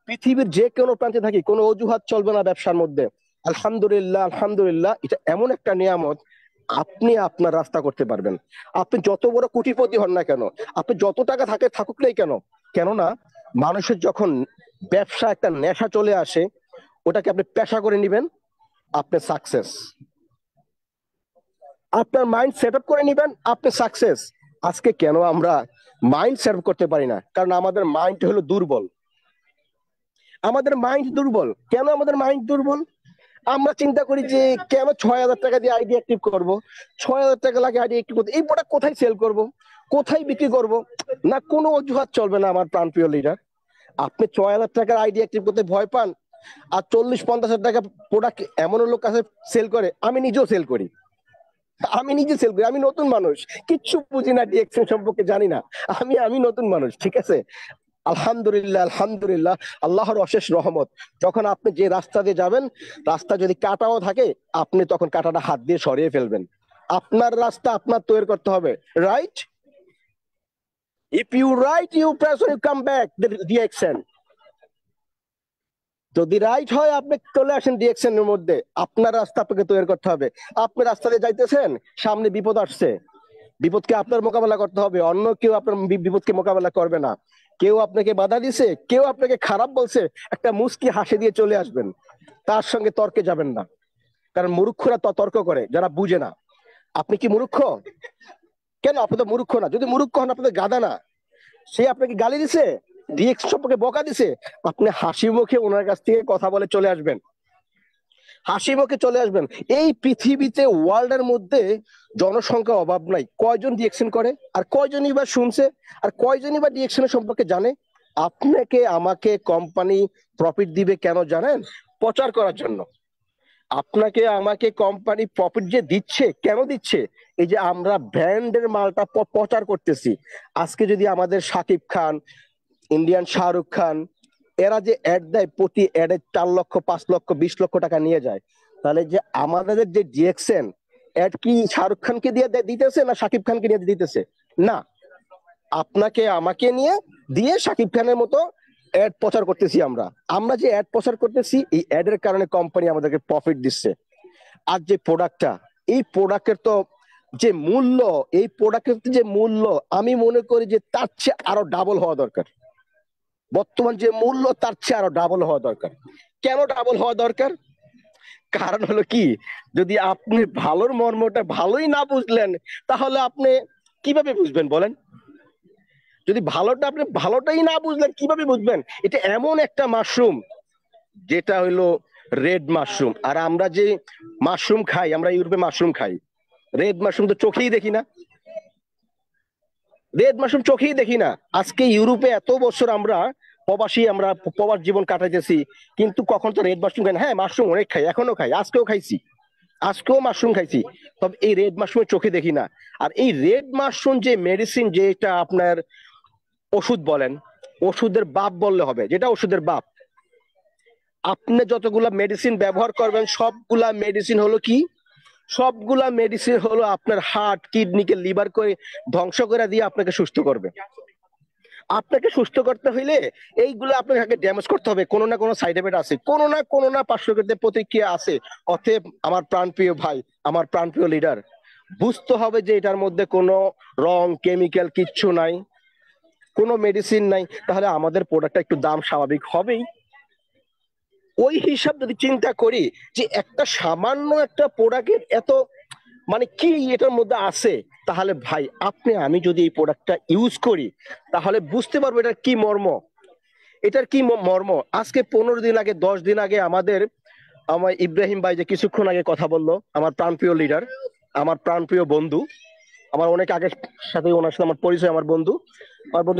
I: পৃথিবীর যে কোনো প্রান্তে থাকি, কোনো অজুহাত চলবে না ব্যবসার মধ্যে। আলহামদুলিল্লাহ, আলহামদুলিল্লাহ, এটা এমন একটা নিয়ামত, আপনি আপনার রাস্তা করতে পারবেন। আপনি যত বড় কোটিপতি হন না কেন, আপনি যত টাকা থাকে থাকুক নাই কেন, কেননা মানুষের যখন ব্যবসা একটা নেশা চলে আসে, ওটাকে আপনি পেশা করে নিবেন, আপনি সাকসেস। আপনার মাইন্ড সেট আপ করে নিবেন, আপনি সাকসেস। আজকে কেন আমরা মাইন্ড সেট আপ করতে পারি না? কারণ আমাদের মাইন্ড হলো দুর্বল। আমাদের মাইন্ড দুর্বল। কেন আমাদের মাইন্ড দুর্বল? আমরা চিন্তা করি যে কেন 6000 টাকা দিয়ে আইডি অ্যাক্টিভ করব, 6000 টাকা লাগে আইডি অ্যাক্টিভ করতে, এই প্রোডাক্ট কোথায় সেল করব, কোথায় বিক্রি করব? না, কোনো অজুহাত চলবে না আমার প্রাণপ্রিয় লিডার। আপনি 6000 টাকার আইডি অ্যাক্টিভ করতে ভয় পান, আর 40-50 টাকা প্রোডাক্ট এমন লোক কাছে সেল করে, আমি নিজেও সেল করি, আমি নিজে সেল করি। আমি নতুন মানুষ, কিচ্ছু বুঝি না, ডিএক্সএন সম্পর্কে জানি না, আমি নতুন মানুষ, ঠিক আছে। আলহামদুলিল্লাহ, আলহামদুলিল্লাহ, আল্লাহর অশেষ রহমত। যখন আপনি যে রাস্তা দিয়ে যাবেন, রাস্তা যদি কাটাও থাকে, আপনি তখন কাটাটা হাত দিয়ে সরিয়ে ফেলবেন। আপনার রাস্তা আপনার তৈরি করতে হবে, right? If you write, you press, you come back, the action. যদি রাইট হয় আপনি চলে আসেন ডিএক্সএন এর মধ্যে, আপনার রাস্তা আপনাকে তৈরি করতে হবে। আপনি রাস্তা দিয়ে যাইতেছেন, সামনে বিপদ আসছে, বিপদকে আপনার মোকাবেলা করতে হবে, অন্য কেউ আপনার বিপদকে মোকাবেলা করবে না। কেউ আপনাকে বাধা দিছে, কেউ আপনাকে খারাপ বলছে, একটা মুস্কি হাসি দিয়ে চলে আসবেন, তার সঙ্গে তর্কে যাবেন না। কারণ মূর্খরা তর্ক করে যারা বুঝে না। আপনি কি মূর্খ? কেন, আপনি তো মূর্খ না। যদি মূর্খ হন, আপনি তো গাধা না। সে আপনাকে গালি দিছে, ডিএক্স সম্পর্কে বকা দিছে, আপনি হাসি মুখে ওনার কাছ থেকে কথা বলে চলে আসবেন, হাসি মুখে চলে আসবেন। এই পৃথিবীতে ওয়ার্ল্ডের মধ্যে জনসংখ্যা অভাব নাই। কয়জন ডিএক্সএন করে, আর কয়জনই বা শুনছে, আর কয়জনই বা ডিএক্সএন সম্পর্কে জানে? আপনাকে আমাকে কোম্পানি প্রফিট দিবে কেন জানেন? প্রচার করার জন্য। আপনাকে আমাকে কোম্পানি প্রফিট যে দিচ্ছে, কেন দিচ্ছে? এই যে আমরা ব্র্যান্ডের মালটা প্রচার করতেছি। আজকে যদি আমাদের শাকিব খান, ইন্ডিয়ান শাহরুখ খান, এরা যে অ্যাড দেয়, প্রতি অ্যাডে 4 লক্ষ 5 লক্ষ 20 লক্ষ টাকা নিয়ে যায়, তাহলে যে আমাদের যে ডিএক্সএন অ্যাড কি শাহরুখ খানকে দিয়ে দিতেছে না শাকিব খানকে নিয়ে দিতেছে? না, আপনাকে আমাকে নিয়ে দিয়ে শাকিব খানের মতো অ্যাড প্রচার করতেছি। আমরা যে অ্যাড প্রচার করতেছি, এই অ্যাডের কারণে কোম্পানি আমাদেরকে প্রফিট দিচ্ছে। আর যে প্রোডাক্টটা, এই প্রোডাক্টের তো যে মূল্য, এই প্রোডাক্টের যে মূল্য, আমি মনে করি যে তার চেয়ে আরো ডাবল হওয়া দরকার। বর্তমান যে মূল্য, তার চেয়ে আরো ডাবল হওয়া দরকার। কেন ডাবল হওয়া দরকার? কারণ হলো কি, যদি আপনি ভালোর মর্মটা ভালোই না বুঝলেন, তাহলে আপনি কিভাবে বুঝবেন বলেন? যদি ভালোটা আপনি ভালোটাই না বুঝলেন, কিভাবে বুঝবেন? এটা এমন একটা মাশরুম, যেটা হইলো রেড মাশরুম। আর আমরা যে মাশরুম খাই, আমরা ইউরোপে মাশরুম খাই, রেড মাশরুম তো চোখেই দেখি না, রেড মাশরুম চোখেই দেখি না। আজকে ইউরোপে এত বছর আমরা প্রবাসী, আমরা প্রবাস জীবন কাটাইতেছি, কিন্তু কখন তো রেড মাশরুম খাই না। হ্যাঁ, মাশরুম অনেক খাই, এখনো খাই, আজকেও খাইছি, আজকেও মাশরুম খাইছি, তবে এই রেড মাশরুমের চোখে দেখি না। আর এই রেড মাশরুম যে মেডিসিন, যেটা আপনার ওষুধ বলেন, ওষুধের বাপ বললে হবে, যেটা ওষুধের বাপ। আপনি যতগুলা মেডিসিন ব্যবহার করবেন, সবগুলা মেডিসিন হলো কি, সবগুলা মেডিসিন হলো আপনার হার্ট, কিডনিকে, লিভার করে ধ্বংস করে দিয়ে আপনাকে সুস্থ করবে। আপনাকে সুস্থ করতে হইলে এইগুলো আপনাকে ড্যামেজ করতে হবে। কোনো না কোনো সাইড এফেক্ট আছে, কোনো না পার্শ্বক্রিয়া প্রতিক্রিয়া আছে। অতএব আমার প্রাণপ্রিয় ভাই, আমার প্রাণপ্রিয় লিডার, বুঝতে হবে যে এটার মধ্যে কোনো রং কেমিক্যাল কিচ্ছু নাই, কোনো মেডিসিন নাই। তাহলে আমাদের প্রোডাক্টটা একটু দাম স্বাভাবিক হবেই। ওই হিসাব যদি চিন্তা করি যে একটা সামান্য একটা প্রোডাক্টের এত মানে কি এটার মধ্যে আছে, তাহলে ভাই আপনি আমি যদি এই প্রোডাক্টটা ইউজ করি, তাহলে বুঝতে পারবো এটার কি মর্ম, এটার কি মর্ম। আজকে 15 দিন আগে, 10 দিন আগে আমার ইব্রাহিম ভাই যে কিছুক্ষণ আগে কথা বললো, আমার প্রাণপ্রিয় লিডার, আমার প্রাণপ্রিয় বন্ধু, আমার অনেক আগের সাথে ওনার সাথে আমার পরিচয়, আমার বন্ধুর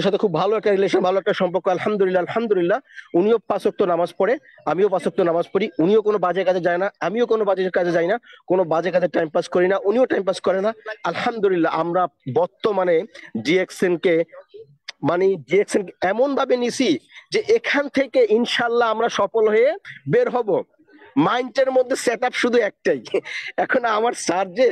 I: সাথে খুব ভালো একটা রিলেশন, ভালো একটা সম্পর্ক, আলহামদুলিল্লাহ। উনিও 5 ওয়াক্ত নামাজ পড়ে, আমিও 5 ওয়াক্ত নামাজ পড়ি। উনিও কোনো বাজে কাজে যায় না, আমিও কোনো বাজে কাজে যাই না, কোনো বাজে কাজে টাইম পাস করি না, উনিও টাইম পাস করে না। আলহামদুলিল্লাহ, আমরা বর্তমানে ডিএক্সএন এমন ভাবে নিছি যে এখান থেকে ইনশাল্লাহ আমরা সফল হয়ে বের হব। মাইন্ডের মধ্যে সেট আপ শুধু একটাই। এখন আমার স্যার যে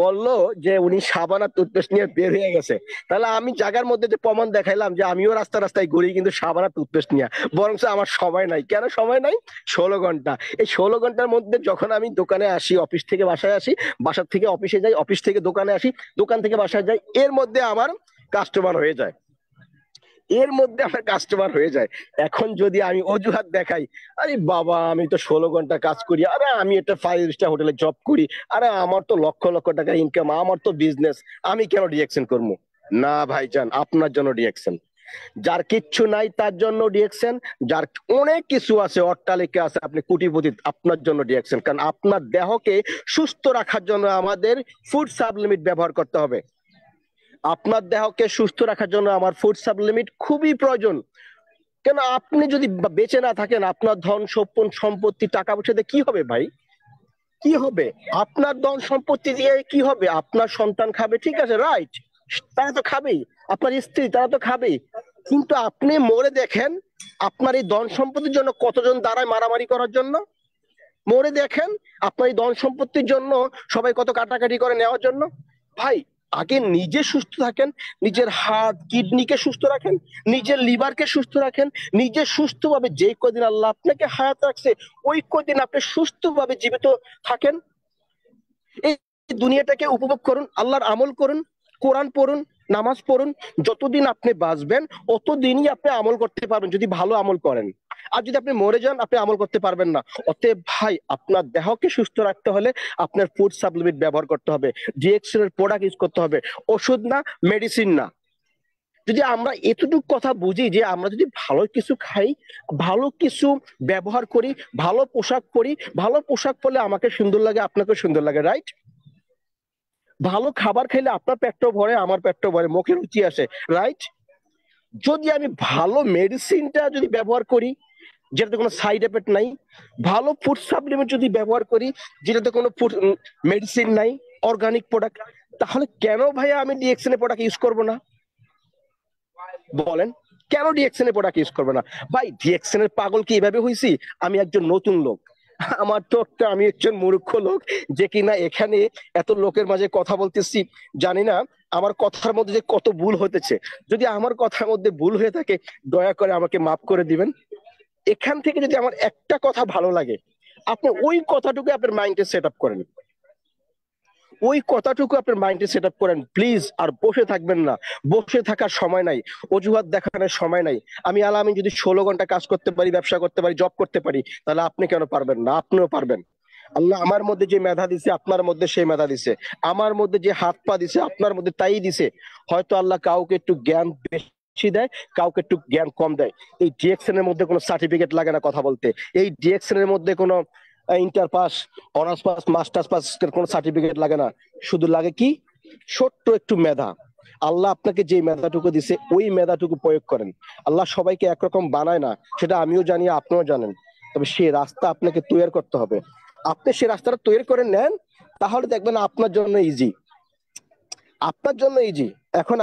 I: বললো যে উনি সাবান আর টুথপেস্ট নিয়ে বের হয়ে গেছে, তাহলে আমি জায়গার মধ্যে যে প্রমাণ দেখাইলাম যে আমিও রাস্তায় ঘুরি, কিন্তু সাবান আর টুথপেস্ট নিয়ে। বরং আমার সময় নাই। কেন সময় নাই? 16 ঘন্টা। এই 16 ঘন্টার মধ্যে যখন আমি দোকানে আসি, অফিস থেকে বাসায় আসি, বাসার থেকে অফিসে যাই, অফিস থেকে দোকানে আসি, দোকান থেকে বাসায় যাই, এর মধ্যে আমার কাস্টমার হয়ে যায়। এখন যদি আমি অজুহাত দেখাই, আরে বাবা আমি তো 16 ঘন্টা কাজ করি, আরে আমি একটা 5 স্টার হোটেলে জব করি, আরে আমার তো লক্ষ লক্ষ টাকা ইনকাম, আমার তো বিজনেস, আমি কেন ডিএক্সএন করবো? না ভাইজান, আপনার জন্য ডিএক্সএন। যার কিচ্ছু নাই তার জন্য ডিএক্সএন, যার অনেক কিছু আছে, অট্টালিকা আছে, আপনি কোটিপতি, আপনার জন্য ডিএক্সএন। কারণ আপনার দেহকে সুস্থ রাখার জন্য আমাদের ফুড সাপ্লিমেন্ট ব্যবহার করতে হবে। আপনার দেহকে সুস্থ রাখার জন্য আমার ফুড সাপ্লিমেন্ট খুবই প্রয়োজন। কেন, আপনি যদি বেঁচে না থাকেন, আপনার ধন সম্পত্তি টাকা পয়সা দিয়ে কি হবে ভাই? কি হবে? আপনার ধন সম্পত্তি দিয়ে কি হবে? আপনার সন্তান খাবে, ঠিক আছে, রাইট, তারা তো খাবেই, আপনার স্ত্রী তারা তো খাবেই, কিন্তু আপনি মরে দেখেন আপনার এই ধন সম্পত্তির জন্য কতজন দাঁড়ায় মারামারি করার জন্য। মরে দেখেন আপনার এই ধন সম্পত্তির জন্য সবাই কত কাটাকাটি করে নেওয়ার জন্য। ভাই আগে নিজে সুস্থ থাকেন, নিজের হার্ট কিডনিকে সুস্থ রাখেন, নিজের লিভারকে সুস্থ রাখেন, নিজে সুস্থভাবে যে কদিন আল্লাহ আপনাকে হায়াত রাখছে ওই কদিন আপনি সুস্থভাবে জীবিত থাকেন। এই দুনিয়াটাকে উপভোগ করুন, আল্লাহর আমল করুন, কোরআন পড়ুন, নামাজ পড়ুন। যতদিন আপনি বাঁচবেন অতদিনই আপনি আমল করতে পারবেন যদি ভালো আমল করেন। আর যদি আপনি মরে যান আপনি আমল করতে পারবেন না। অতএব ভাই, আপনার দেহকে সুস্থ রাখতে হলে আপনার ফুড সাপ্লিমেন্ট ব্যবহার করতে হবে, ডিএক্সএন এর প্রোডাক্ট ইউজ করতে হবে, ওষুধ না, মেডিসিন না। যদি আমরা এতটুকু কথা বুঝি যে আমরা যদি ভালো কিছু খাই, ভালো কিছু ব্যবহার করি, ভালো পোশাক পরি, ভালো পোশাক পরলে আমাকে সুন্দর লাগে, আপনাকে সুন্দর লাগে, রাইট? ভালো খাবার খাইলে আপনার পেটটাও ভরে, আমার পেটটাও ভরে, মুখে রুচি আসে, রাইট? যদি আমি ভালো মেডিসিনটা যদি ব্যবহার করি যেটাতে কোনো সাইড এফেক্ট নাই, ভালো ফুড সাপ্লিমেন্ট যদি ব্যবহার করি যেটাতে কোনো ফুড মেডিসিন নাই, অর্গানিক প্রোডাক্ট, তাহলে কেন ভাইয়া আমি ডিএক্সএন এর প্রোডাক্ট ইউজ করবো না? বলেন কেন ডিএক্সএন এর প্রোডাক্ট ইউজ করবো না? ভাই, ডিএক্সএন এর পাগল কি এভাবে হয়েছি? আমি একজন নতুন লোক, আমার তো আমি একজন মূর্খ লোক যে কিনা এখানে এত লোকের মাঝে কথা বলতেছি। জানি না আমার কথার মধ্যে যে কত ভুল হতেছে। যদি আমার কথার মধ্যে ভুল হয়ে থাকে দয়া করে আমাকে মাফ করে দিবেন। এখান থেকে যদি আমার একটা কথা ভালো লাগে, আপনি ওই কথাটুকু আপনার মাইন্ডে সেট আপ করেন, ওই কথাটুকু আপনার মাইন্ডে সেট আপ করেন প্লিজ। আর বসে থাকবেন না, বসে থাকার সময় নাই, অজুহাত দেখানোর সময় নাই। আমি যদি 16 ঘন্টা কাজ করতে পারি, ব্যবসা করতে পারি, জব করতে পারি, তাহলে আপনি কেন পারবেন না? আপনিও পারবেন। আল্লাহ আমার মধ্যে যে মেধা দিছে আপনার মধ্যে সেই মেধা দিছে, আমার মধ্যে যে হাত পা দিছে আপনার মধ্যে তাই দিছে। হয়তো আল্লাহ কাউকে একটু জ্ঞান বেশি দেয়, কাউকে একটু জ্ঞান কম দেয়। এই ডিএক্সএন এর মধ্যে কোনো সার্টিফিকেট লাগে না কথা বলতে। এই ডিএক্সএন এর মধ্যে কোনো inter pass, honours pass, masters pass কোনো সার্টিফিকেট লাগে না। শুধু লাগে কি? ছোট্ট একটু মেধা। আল্লাহ আপনাকে যে মেধাটুকু দিছে ওই মেধাটুকু প্রয়োগ করেন। আল্লাহ সবাইকে একরকম বানায় না, সেটা আমিও জানি, আপনিও জানেন। তবে সেই রাস্তা আপনাকে তৈরি করতে হবে। আপনি সেই রাস্তাটা তৈরি করে নেন, তাহলে দেখবেন আপনার জন্য ইজি, আপনার জন্য ইজি। এখন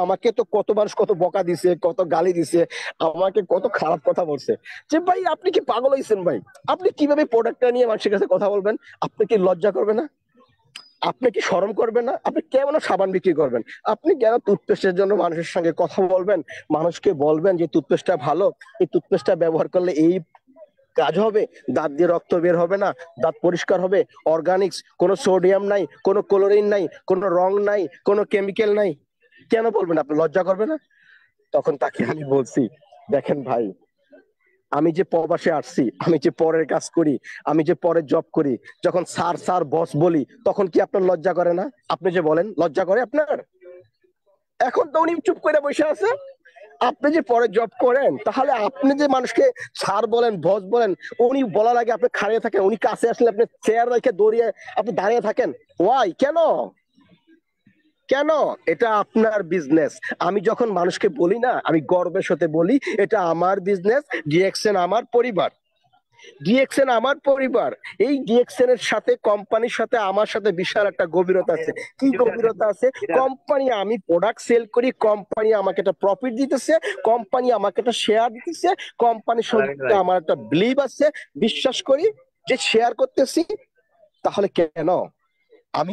I: আমাকে তো কত মানুষ কত বকা দিছে, কত গালি দিছে, আমাকে কত খারাপ কথা বলছে যে ভাই আপনি কি পাগল হয়েছেন ভাই, আপনি কিভাবে প্রোডাক্টটা নিয়ে মানুষের কাছে কথা বলবেন? আপনি কি লজ্জা করবে না? আপনি কি শরম করবেন না? আপনি কেমন সাবান বিক্রি করবেন? আপনি কেন টুথপেস্টের জন্য মানুষের সঙ্গে কথা বলবেন, মানুষকে বলবেন যে টুথপেস্টটা ভালো, এই টুথপেস্টটা ব্যবহার করলে এই কাজ হবে, দাঁত দিয়ে রক্ত বের হবে না, দাঁত পরিষ্কার হবে, অর্গানিক্স, কোনো সোডিয়াম নাই, কোনো ক্লোরিন নাই, কোনো রং নাই, কোনো কেমিক্যাল নাই? কেন বলবেন? আপনি লজ্জা করবে না? তখন তাকে আমি বলছি, দেখেন ভাই, আমি যে প্রবাসে আসছি, আমি যে পরের কাজ করি, আমি যে পরের জব করি, যখন স্যার স্যার বস বলি তখন কি আপনার লজ্জা করে না? আপনি যে বলেন লজ্জা করে আপনার? এখন তো উনি চুপ করে বসে আছে। আপনি যে পরে জব করেন, তাহলে আপনি যে মানুষকে স্যার বলেন, বস বলেন, উনি বলার আগে আপনি খাড়িয়ে থাকেন, উনি কাছে আসলে আপনি চেয়ার রেখে দৌড়িয়ে আপনি দাঁড়িয়ে থাকেন। ওয়াই? কেন? কেন? এটা আপনার বিজনেস। আমি যখন মানুষকে বলি না, আমি গর্বের সাথে বলি এটা আমার বিজনেস, ডিএক্সএন আমার পরিবার, ডিএক্সএন আমার পরিবার। এই ডিএক্সএন এর সাথে কোম্পানির সাথে আমার সাথে বিশাল একটা গভীরতা আছে। কি গভীরতা আছে? কোম্পানি, আমি প্রোডাক্ট সেল করি, কোম্পানি আমাকে একটা প্রফিট দিতেছে, কোম্পানি আমাকে একটা শেয়ার দিতেছে, কোম্পানির সঙ্গে আমার একটা বিলিভ আছে, বিশ্বাস করি যে শেয়ার করতেছি। তাহলে কেন আমি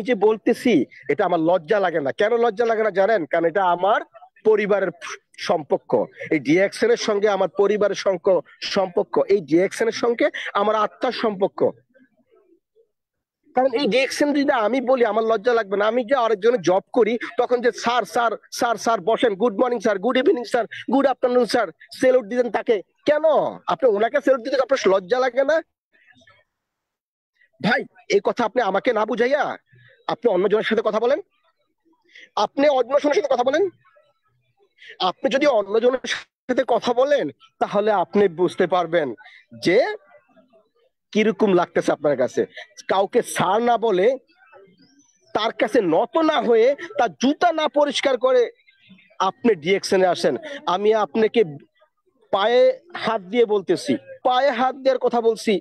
I: যে বলতেছি এটা আমার লজ্জা লাগে না? কেন লজ্জা লাগে না জানেন? কারণ এটা আমার পরিবারের সম্পর্ক। এই ডিএক্সএন এর সঙ্গে আমার পরিবারের সম্পর্ক, এই ডিএক্সএন এর সঙ্গে আমার আত্মার সম্পর্ক। কারণ এই ডিএক্সএন যদি আমি বলি আমার লজ্জা লাগবে না। আমি যে আরেকজনের জব করি তখন যে স্যার স্যার স্যার স্যার বসেন, good morning sir, good evening sir, good afternoon sir, salute দিতেন তাকে। কেন আপনি ওনাকে সেলুট দিতে আপনার লজ্জা লাগে না? ভাই, এই কথা আপনি আমাকে না বুঝাইয়া আপনি অন্যজনের সাথে কথা বলেন, আপনি অন্যজনের সাথে কথা বলেন। আপনি যদি অন্যজনের সাথে কথা বলেন তাহলে আপনি বুঝতে পারবেন যে কিরকম লাগতেছে আপনার কাছে। কাউকে স্যার না বলে, তার কাছে নত না হয়ে, তার জুতা না পরিষ্কার করে আপনি ডিএক্সএন এ আসেন। আমি আপনাকে পায়ে হাত দিয়ে বলতেছি, পায়ে হাত দেওয়ার কথা বলছি,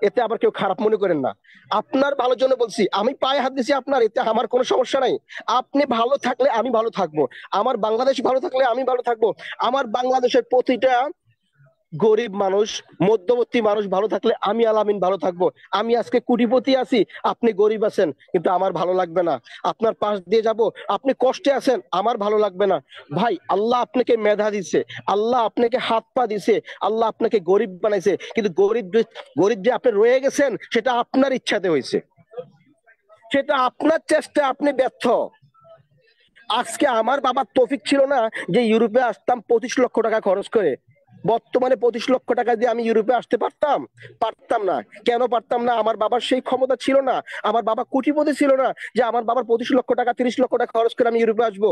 I: এতে আবার কেউ খারাপ মনে করেন না। আপনার ভালোর জন্য বলছি, আমি পায়ে হাত দিছি আপনার, এতে আমার কোনো সমস্যা নাই। আপনি ভালো থাকলে আমি ভালো থাকবো, আমার বাংলাদেশ ভালো থাকলে আমি ভালো থাকবো, আমার বাংলাদেশের প্রতিটা গরিব মানুষ, মধ্যবর্তী মানুষ ভালো থাকলে আমি আলামিন ভালো থাকবো। আমি আজকে কোটিপতি আছি, আপনি গরিব আছেন, কিন্তু আমার ভালো লাগবে না। আপনার পাশ দিয়ে যাব, আপনি কষ্টে আছেন, আমার ভালো লাগবে না। ভাই, আল্লাহ আপনাকে মেধা দিছে, আল্লাহ আপনাকে হাত পা দিছে, আল্লাহ আপনাকে গরিব বানাইছে, কিন্তু গরিব যে আপনি রয়ে গেছেন সেটা আপনার ইচ্ছাতে হয়েছে, সেটা আপনার চেষ্টা, আপনি ব্যর্থ। আজকে আমার বাবার তৌফিক ছিল না যে ইউরোপে আসতাম 25 লক্ষ টাকা খরচ করে। বর্তমানে 25 লক্ষ টাকা দিয়ে আমি ইউরোপে আসতে পারতাম? পারতাম না। কেন পারতাম না? আমার বাবার সেই ক্ষমতা ছিল না, আমার বাবা কোটিপতি ছিল না যে আমার বাবার 25 লক্ষ টাকা 30 লক্ষ টাকা খরচ করে আমি ইউরোপে আসবো।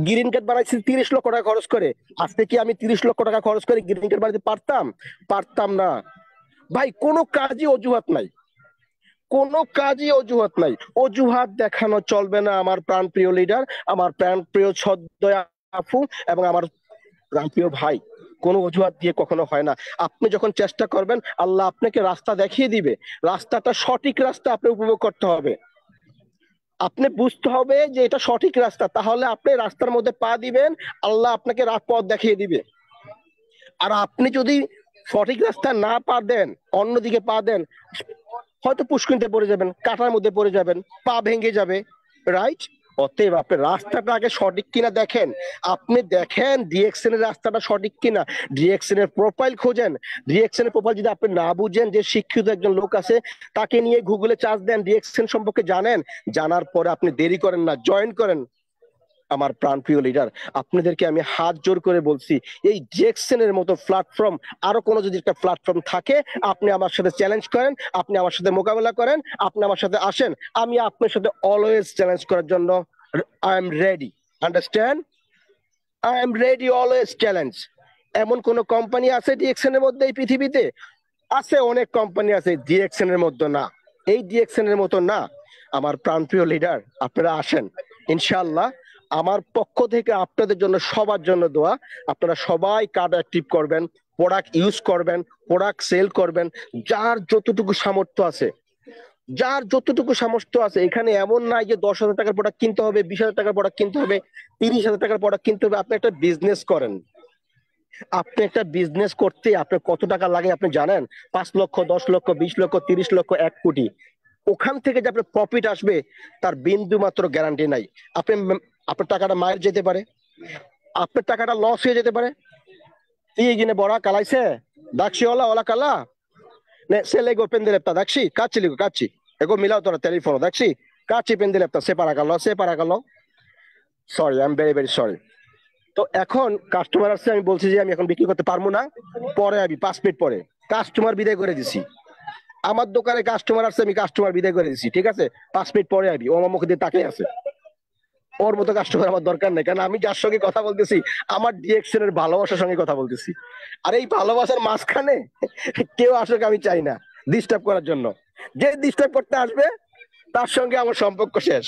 I: গ্রিন কার্ড বানাইছি 30 লক্ষ টাকা খরচ করে। আজকে কি আমি 30 লক্ষ টাকা খরচ করে গ্রিন কার্ড বানাতে পারতাম? পারতাম না। ভাই, কোনো কাজই অজুহাত নাই, কোনো কাজই অজুহাত নাই। অজুহাত দেখানো চলবে না আমার প্রাণ প্রিয় লিডার, আমার প্রাণ প্রিয় সদ্দয়া আপু এবং আমার প্রাণ প্রিয় ভাই। কোনো অজুহাত দিয়ে কখনো হয় না। আপনি যখন চেষ্টা করবেন, আল্লাহ আপনাকে রাস্তা দেখিয়ে দিবে। রাস্তাটা সঠিক রাস্তা, আপনি উপভোগ করতে হবে, আপনি বুঝতে হবে যে এটা সঠিক রাস্তা, তাহলে আপনি রাস্তার মধ্যে পা দিবেন, আল্লাহ আপনাকে পথ দেখিয়ে দিবে। আর আপনি যদি সঠিক রাস্তা না পা দেন, অন্যদিকে পা দেন, হয়তো পুষ্করিতে পড়ে যাবেন, কাঁটার মধ্যে পড়ে যাবেন, পা ভেঙে যাবে, রাইট? অতএব আপনি রাস্তাটা আগে সঠিক কিনা দেখেন। আপনি দেখেন ডিএক্সএন এর রাস্তাটা সঠিক কিনা, ডিএক্সএন এর প্রোফাইল খোঁজেন। ডিএক্সএন এর প্রোফাইল যদি আপনি না বুঝেন, যে শিক্ষিত একজন লোক আছে তাকে নিয়ে গুগলে চার্জ দেন, ডিএক্সএন সম্পর্কে জানেন, জানার পরে আপনি দেরি করেন না, জয়েন করেন। আমার প্রাণপ্রিয় লিডার, আপনাদেরকে আমি হাত জোর করে বলছি, এই ডিএক্সএন এর মতো প্ল্যাটফর্ম আরো কোনো যদি একটা প্ল্যাটফর্ম থাকে, আপনি আমার সাথে চ্যালেঞ্জ করেন, আপনি আমার সাথে মোকাবেলা করেন, আপনি আমার সাথে আসেন, আমি আপনার সাথে অলওয়েজ চ্যালেঞ্জ করার জন্য I am ready. Understand? I am ready always challenge. এমন কোন কোম্পানি আছে ডিএক্সএন এর মধ্যে এই পৃথিবীতে? আছে, অনেক কোম্পানি আছে, ডিএক্সএন এর মধ্যে না, এই ডিএক্সএন এর মতো না। আমার প্রাণপ্রিয় লিডার, আপনারা আসেন ইনশাআল্লাহ। আমার পক্ষ থেকে আপনাদের জন্য, সবার জন্য দোয়া। আপনারা সবাই কার্ড অ্যাক্টিভ করবেন, প্রোডাক্ট ইউজ করবেন, প্রোডাক্ট সেল করবেন, যার যতটুকু সামর্থ্য আছে, যার যতটুকু সামর্থ্য আছে। এখানে এমন নাই যে 10,000 টাকার প্রোডাক্ট কিনতে হবে, 20,000 টাকার প্রোডাক্ট কিনতে হবে, 30,000 টাকার প্রোডাক্ট কিনতে হবে। আপনি একটা বিজনেস করেন, আপনি একটা বিজনেস করতে আপনার কত টাকা লাগে আপনি জানেন? 5 লক্ষ, 10 লক্ষ, 20 লক্ষ, 30 লক্ষ, 1 কোটি। ওখান থেকে যে আপনার প্রফিট আসবে তার বিন্দু মাত্র গ্যারান্টি নাই। আপনার টাকাটা মায়ের যেতে পারে, আপনার টাকাটা লস হয়ে যেতে পারে। তুই গিনে বড়া কালাইছে দাক্ষি ওলা কালা নে সে লেগো পেন্দিলেপ্তা দাক্ষি কাচ্ছি লিগো কাচ্ছি এগো মিলাও তোরা টেলিফোন দাক্ষি কাচ্ছি পেন্দিলেপ্তা সে পারা গেল। Sorry, I am very very sorry. তো এখন কাস্টমার আসছে, আমি বলছি যে আমি এখন বিক্রি করতে পারবো না, পরে আমি 5 মিনিট পরে। কাস্টমার বিদায় করে দিছি, আমার দোকানে কাস্টমার আসছে, আমি কাস্টমার বিদায় করে দিছি, ঠিক আছে? 5 মিনিট পরে আবি। ও আমার মুখে দিয়ে তাকিয়ে আছে। ওর মতো কাস্টমার আমার দরকার নেই, কারণ আমি যার সঙ্গে কথা বলতেছি আমার ডিএক্সএন এর ভালোবাসার সঙ্গে কথা বলতেছি। আর এই ভালোবাসার মাঝখানে কেউ আসুক আমি চাই না ডিস্টার্ব করার জন্য। যে ডিস্টার্ব করতে আসবে তার সঙ্গে আমার সম্পর্ক শেষ,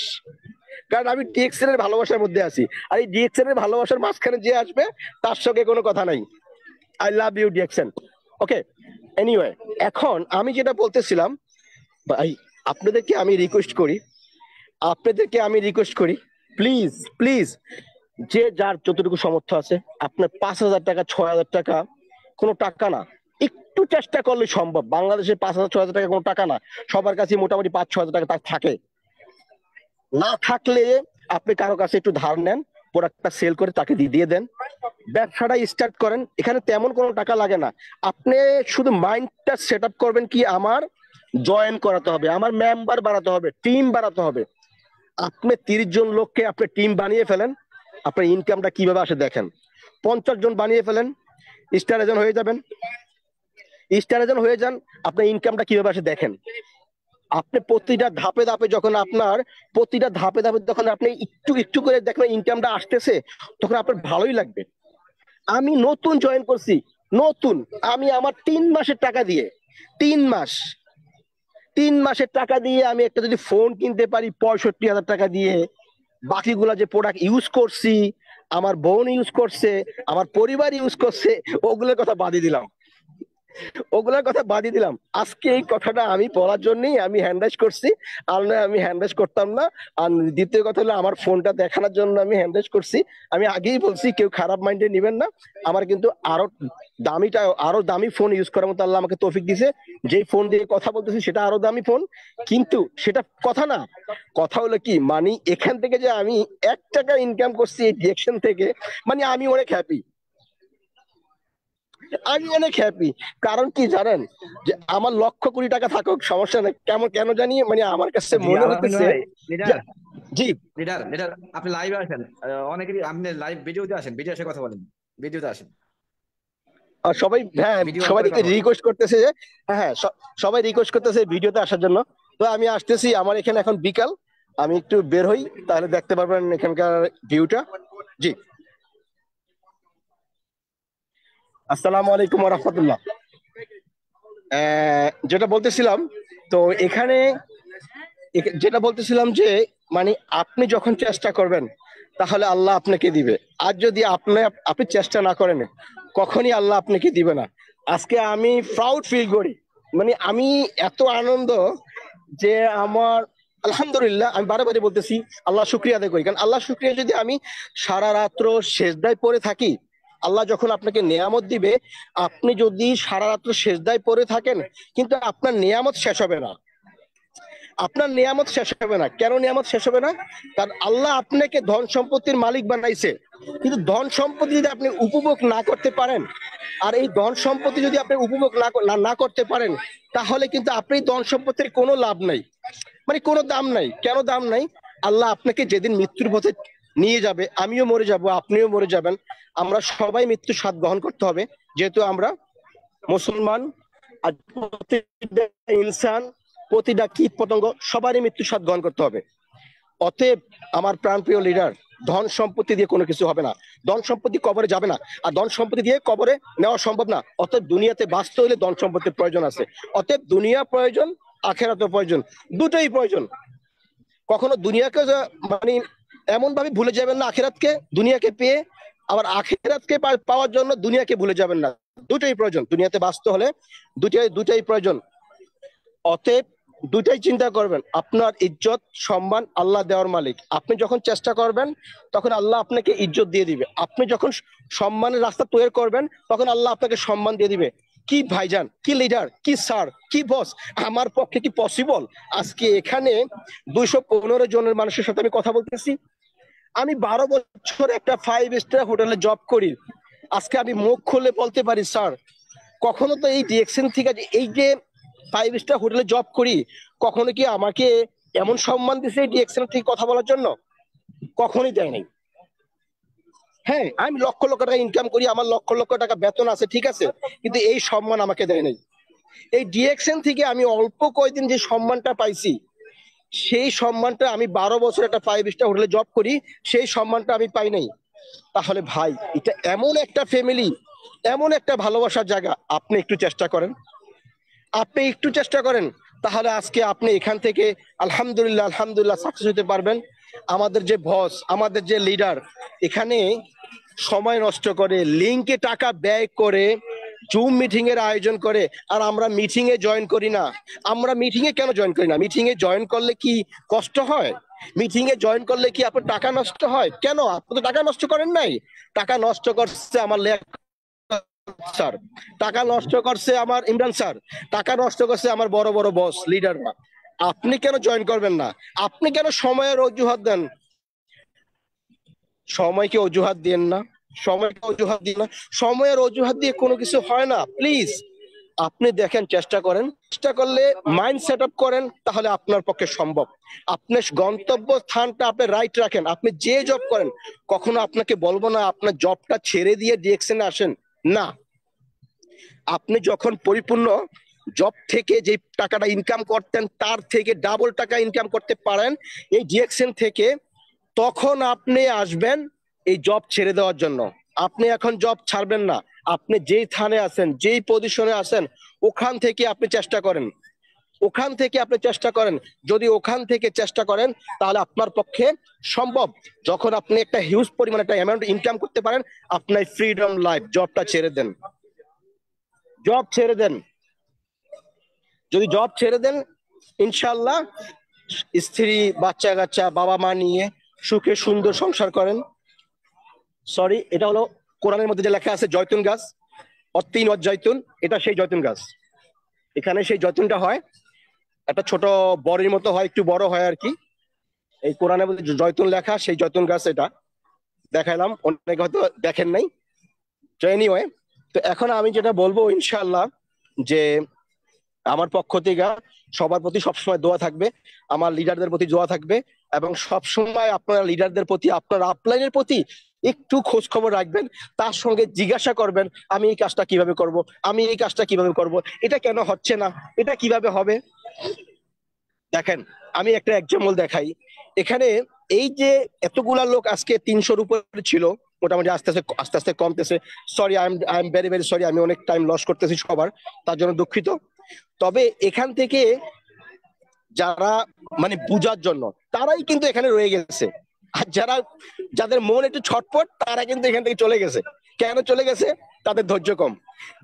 I: কারণ আমি ডিএক্সএন এর ভালোবাসার মধ্যে আছি। আর এই ডিএক্সএন এর ভালোবাসার মাঝখানে যে আসবে তার সঙ্গে কোনো কথা নাই। I love you DXN. Okay, anyway, এখন আমি যেটা বলতেছিলাম, ভাই আপনাদেরকে আমি রিকোয়েস্ট করি, প্লিজ প্লিজ, যে যার যতটুকু সামর্থ্য আছে, আপনার 5,000 টাকা, 6,000 টাকা কোনো টাকা না, একটু চেষ্টা করলে সম্ভব। বাংলাদেশে 5,000 6,000 টাকা কোনো টাকা না, সবার কাছে মোটামুটি 5-6,000 টাকা তার থাকে। না থাকলে আপনি কারো কাছে একটু ধার নেন, প্রোডাক্টটা সেল করে তাকে দিয়ে দেন, ব্যবসাটা স্টার্ট করেন। এখানে তেমন কোনো টাকা লাগে না। আপনি শুধু মাইন্ডটা সেট আপ করবেন কি আমার জয়েন করাতে হবে, আমার মেম্বার বাড়াতে হবে, টিম বাড়াতে হবে। আপনি 30 জন লোককে আপনি টিম বানিয়ে ফেলেন, আপনার ইনকামটা কিভাবে আসে দেখেন। 50 জন বানিয়ে ফেলেন, স্টার এজেন্ট হয়ে যাবেন, আপনার ইনকামটা কিভাবে আসে দেখেন। আপনি প্রতিটা ধাপে ধাপে যখন আপনি একটু একটু করে দেখবেন ইনকামটা আসতেছে, তখন আপনার ভালোই লাগবে। আমি নতুন জয়েন করছি, আমি আমার 3 মাসের টাকা দিয়ে, 3 মাসের টাকা দিয়ে আমি একটা যদি ফোন কিনতে পারি 65,000 টাকা দিয়ে, বাকিগুলা যে প্রোডাক্ট ইউজ করছি, আমার বোন ইউজ করছে, আমার পরিবার ইউজ করছে, ওগুলোর কথা বাদই দিলাম। ওগুলার কথা বাদই দিলাম, আজকে এই কথাটা আমি বলার জন্যই আমি হ্যান্ড রাইজ করছি, আর না আমি হ্যান্ড রাইজ করতাম না। আর দ্বিতীয় কথা হলো আমার ফোনটা দেখানোর জন্য আমি হ্যান্ড রাইজ করছি। আমি আগেই বলছি কেউ খারাপ মাইন্ডে নিবেন না, আমার কিন্তু আরো দামি ফোন ইউজ করার মতো আল্লাহ আমাকে তৌফিক দিছে। যেই ফোন দিয়ে কথা বলতেছি সেটা আরো দামি ফোন, কিন্তু সেটা কথা না। কথা হলো কি, মানে এখান থেকে যে আমি 1 টাকা ইনকাম করছি এই ডিরেকশন থেকে, মানে আমি অনেক হ্যাপি, আমি অনেক হ্যাপি। কারণ কি জানেন, যে আমার লক্ষ কোটি টাকা থাকুক সমস্যা নেই, কেন জানি মানে আমার কাছে
J: জি
I: মনে
J: আলহামদুলিল্লাহ
I: হইতেছে
J: ভাই।
I: যে
J: লিডার
I: জি
J: লিডার লিডার আপনি লাইভে আসেন, অনেকেরই আপনি লাইভ ভিডিওতে আসেন, ভিডিও এসে কথা বলেন, ভিডিওতে আসেন,
I: সবাই, হ্যাঁ
J: ভিডিও অন
I: সবাই
J: করে কথা বলেন।
I: রিকোয়েস্ট করতেছে যে সবাই রিকোয়েস্ট করতেছে ভিডিওতে আসার জন্য। তো আমি আসতেছি, আমার এখানে এখন বিকাল, আমি একটু বের হই, তাহলে দেখতে পারবেন এখানকার ভিউটা। জি, আসসালামু আলাইকুম ওয়া রাহমাতুল্লাহ। যেটা বলতেছিলাম, তো এখানে যেটা বলতেছিলাম যে মানে আপনি যখন চেষ্টা করবেন তাহলে আল্লাহ আপনাকে দিবে, আর যদি আপনি চেষ্টা না করেন কখনই আল্লাহ আপনাকে দিবে না। আজকে আমি প্রাউড ফিল করি, মানে আমি এত আনন্দ যে আমার আলহামদুলিল্লাহ, আমি বারে বলতেছি আল্লাহ শুকরিয়া আদায় করি। কারণ আল্লাহ শুকরিয়া যদি আমি সারা রাত্র সেজদায় পড়ে থাকি, আল্লাহ যখন আপনাকে নেয়ামত দিবে, আপনি যদি সারা রাত্র সেজদায় পড়ে থাকেন কিন্তু আপনার নেয়ামত শেষ হবে না, আপনার নিয়ামত শেষ হবে না। কেন নিয়ামত শেষ হবে না? কারণ আল্লাহ আপনাকে ধন সম্পত্তির মালিক বানাইছে, কিন্তু ধন সম্পত্তি যদি আপনি উপভোগ না করতে পারেন, আর এই ধন সম্পত্তি যদি আপনি উপভোগ না করতে পারেন, তাহলে কিন্তু আপনি ধন সম্পত্তির কোনো লাভ নাই, মানে কোনো দাম নাই। কেন দাম নাই? আল্লাহ আপনাকে যেদিন মৃত্যুর পথে নিয়ে যাবে, আমিও মরে যাব, আপনিও মরে যাবেন, আমরা সবাই মৃত্যুর স্বাদ গ্রহণ করতে হবে, যেহেতু আমরা মুসলমান। আর প্রতিটা ইনসান, প্রতিটা কীট পতঙ্গ সবারই মৃত্যুর স্বাদ গ্রহণ করতে হবে। অতএব আমার প্রাণপ্রিয় লিডার, ধন সম্পত্তি দিয়ে কোনো কিছু হবে না, ধন সম্পত্তি কবরে যাবে না, আর ধন সম্পত্তি দিয়ে কবরে নেওয়া সম্ভব না। অতএব দুনিয়াতে বাঁচতে হলে ধন সম্পত্তির প্রয়োজন আছে। অতএব দুনিয়া প্রয়োজন, আখেরাতের প্রয়োজন, দুটোই প্রয়োজন। কখনো দুনিয়াকে মানে এমন ভাবে ভুলে যাবেন না আখেরাতকে, দুনিয়াকে পেয়ে আবার আখেরাতকে পাওয়ার জন্য দুনিয়াকে ভুলে যাবেন না। দুটোই প্রয়োজন, দুনিয়াতে বাঁচতে হলে দুটাই প্রয়োজন। অতএব দুটাই চিন্তা করবেন। আপনার ইজ্জত সম্মান আল্লাহ দেওয়ার মালিক, আপনি যখন চেষ্টা করবেন তখন আল্লাহ আপনাকে ইজ্জত দিয়ে দিবে। আপনি যখন সম্মানের রাস্তা তৈরি করবেন তখন আল্লাহ আপনাকে সম্মান দিয়ে দিবে। কি ভাইজান, কি লিডার, কি স্যার, কি বস, আমার পক্ষে কি পসিবল? আজকে এখানে 215 জনের মানুষের সাথে আমি কথা বলতেছি। আমি 12 বছর একটা 5 স্টার হোটেলে জব করি। আজকে আমি মুখ খুলে বলতে পারি, স্যার কখনো তো এই ডিরেকশন থেকে, এই যে 5 স্টার হোটেলে জব করি, কখনো কি আমাকে এমন সম্মান দিছে এই ডিরেকশন থেকে কথা বলার জন্য? কখনোই দেয় নাই। হ্যাঁ, আমি লক্ষ লক্ষ টাকা ইনকাম করি, আমার লক্ষ লক্ষ টাকা বেতন আছে, ঠিক আছে, কিন্তু এই সম্মান আমাকে দেয় নাই। এই ডিরেকশন থেকে আমি অল্প কয়েকদিন যে সম্মানটা পাইছি, সেই সম্মানটা আমি 12 বছর একটা 5 স্টার হোটেলে জব করি, সেই সম্মানটা আমি পাই নাই। তাহলে ভাই, এটা এমন একটা ফ্যামিলি, এমন একটা ভালোবাসার জায়গা। আপনি একটু চেষ্টা করেন, তাহলে আজকে আপনি এখান থেকে আলহামদুলিল্লাহ সাকসেস হতে পারবেন। আমাদের যে বস, আমাদের যে লিডার এখানে সময় নষ্ট করে, লিঙ্কে টাকা ব্যয় করে, জুম মিটিং এর আয়োজন করে, আর আমরা মিটিং এ জয়েন করি না। আমরা মিটিং এ কেন জয়েন করি না? মিটিং এ জয়েন করলে কি কষ্ট হয়? মিটিং এ জয়েন করলে কি আপনার টাকা নষ্ট হয়? কেন? আপনি তো টাকা নষ্ট করেন নাই। টাকা নষ্ট করছে আমার স্যার, টাকা নষ্ট করছে আমার ইমরান স্যার, টাকা নষ্ট করছে আমার বড় বড় বস লিডাররা। আপনি কেন জয়েন করবেন না? আপনি কেন সময়ের অজুহাত দেন? সময়কে অজুহাত দিন না, সময়ের অজুহাত দিয়ে কোনো কিছু হয় না। প্লিজ আপনি দেখেন, চেষ্টা করলে মাইন্ড সেট আপ করেন, তাহলে আপনার পক্ষে সম্ভব। আপনি গন্তব্য স্থানটা আপনি রাইট রাখেন। আপনি যে জব করেন, কখনো আপনাকে বলবো না আপনার জবটা ছেড়ে দিয়ে ডিরেকশনে আসেন, না। আপনি যখন পরিপূর্ণ জব থেকে যে টাকাটা ইনকাম করতেন তার থেকে ডাবল টাকা ইনকাম করতে পারেন এই ডিরেকশন থেকে, তখন আপনি আসবেন এই জব ছেড়ে দেওয়ার জন্য। আপনি এখন জব ছাড়বেন না। আপনি যেই স্থানে আছেন, যেই পজিশনে আছেন, ওখান থেকে আপনি চেষ্টা করেন, যদি ওখান থেকে চেষ্টা করেন তাহলে আপনার পক্ষে সম্ভব। যখন আপনি একটা হিউজ পরিমাণে একটা অ্যামাউন্ট ইনকাম করতে পারেন, আপনার ফ্রিডম লাইফ, জবটা ছেড়ে দেন। জব ছেড়ে দেন, যদি জব ছেড়ে দেন ইনশাল্লাহ স্ত্রী বাচ্চা কাচ্চা বাবা মা নিয়ে সুখে সুন্দর সংসার করেন। সরি, এটা হলো কোরআনের মধ্যে যে লেখা আছে জয়তুন গাছ, অত্তিন জয়তুন, এটা সেই জয়তুন গাছ। এখানে সেই জয়তুনটা হয়, একটা ছোট বড়ির মতো হয়, একটু বড় হয় আর কি। এই কোরআনের মধ্যে জয়তুন লেখা, সেই জয়তুন গাছ এটা দেখাইলাম, অনেকে হয়তো দেখেন নাই। তো এনিওয়ে, তো এখন আমি যেটা বলবো ইনশাআল্লাহ, যে আমার পক্ষ থেকে সবার প্রতি সবসময় দোয়া থাকবে, আমার লিডারদের প্রতি দোয়া থাকবে, এবং সবসময় আপনারা লিডারদের প্রতি, আপনার আপলাইনের প্রতি একটু খোঁজ খবর রাখবেন, তার সঙ্গে জিজ্ঞাসা করবেন আমি এই কাজটা কিভাবে করব, আমি এই কাজটা কিভাবে করব, এটা কেন হচ্ছে না, এটা কিভাবে হবে। দেখেন, আমি একটা এক্সাম্পল দেখাই। এখানে এই যে এতগুলা লোক আজকে 300-র উপরে ছিল, মোটামুটি আস্তে আস্তে আস্তে আস্তে কমতেছে। Sorry, I am very very sorry, আমি অনেক টাইম লস করতেছি সবার, তার জন্য দুঃখিত। তবে এখান থেকে যারা মানে বুঝার জন্য, তারাই কিন্তু এখানে রয়ে গেছে, আর যাদের মন একটু ছটপট, তারা কিন্তু এখান থেকে চলে গেছে। কেন চলে গেছে? তাদের ধৈর্য কম।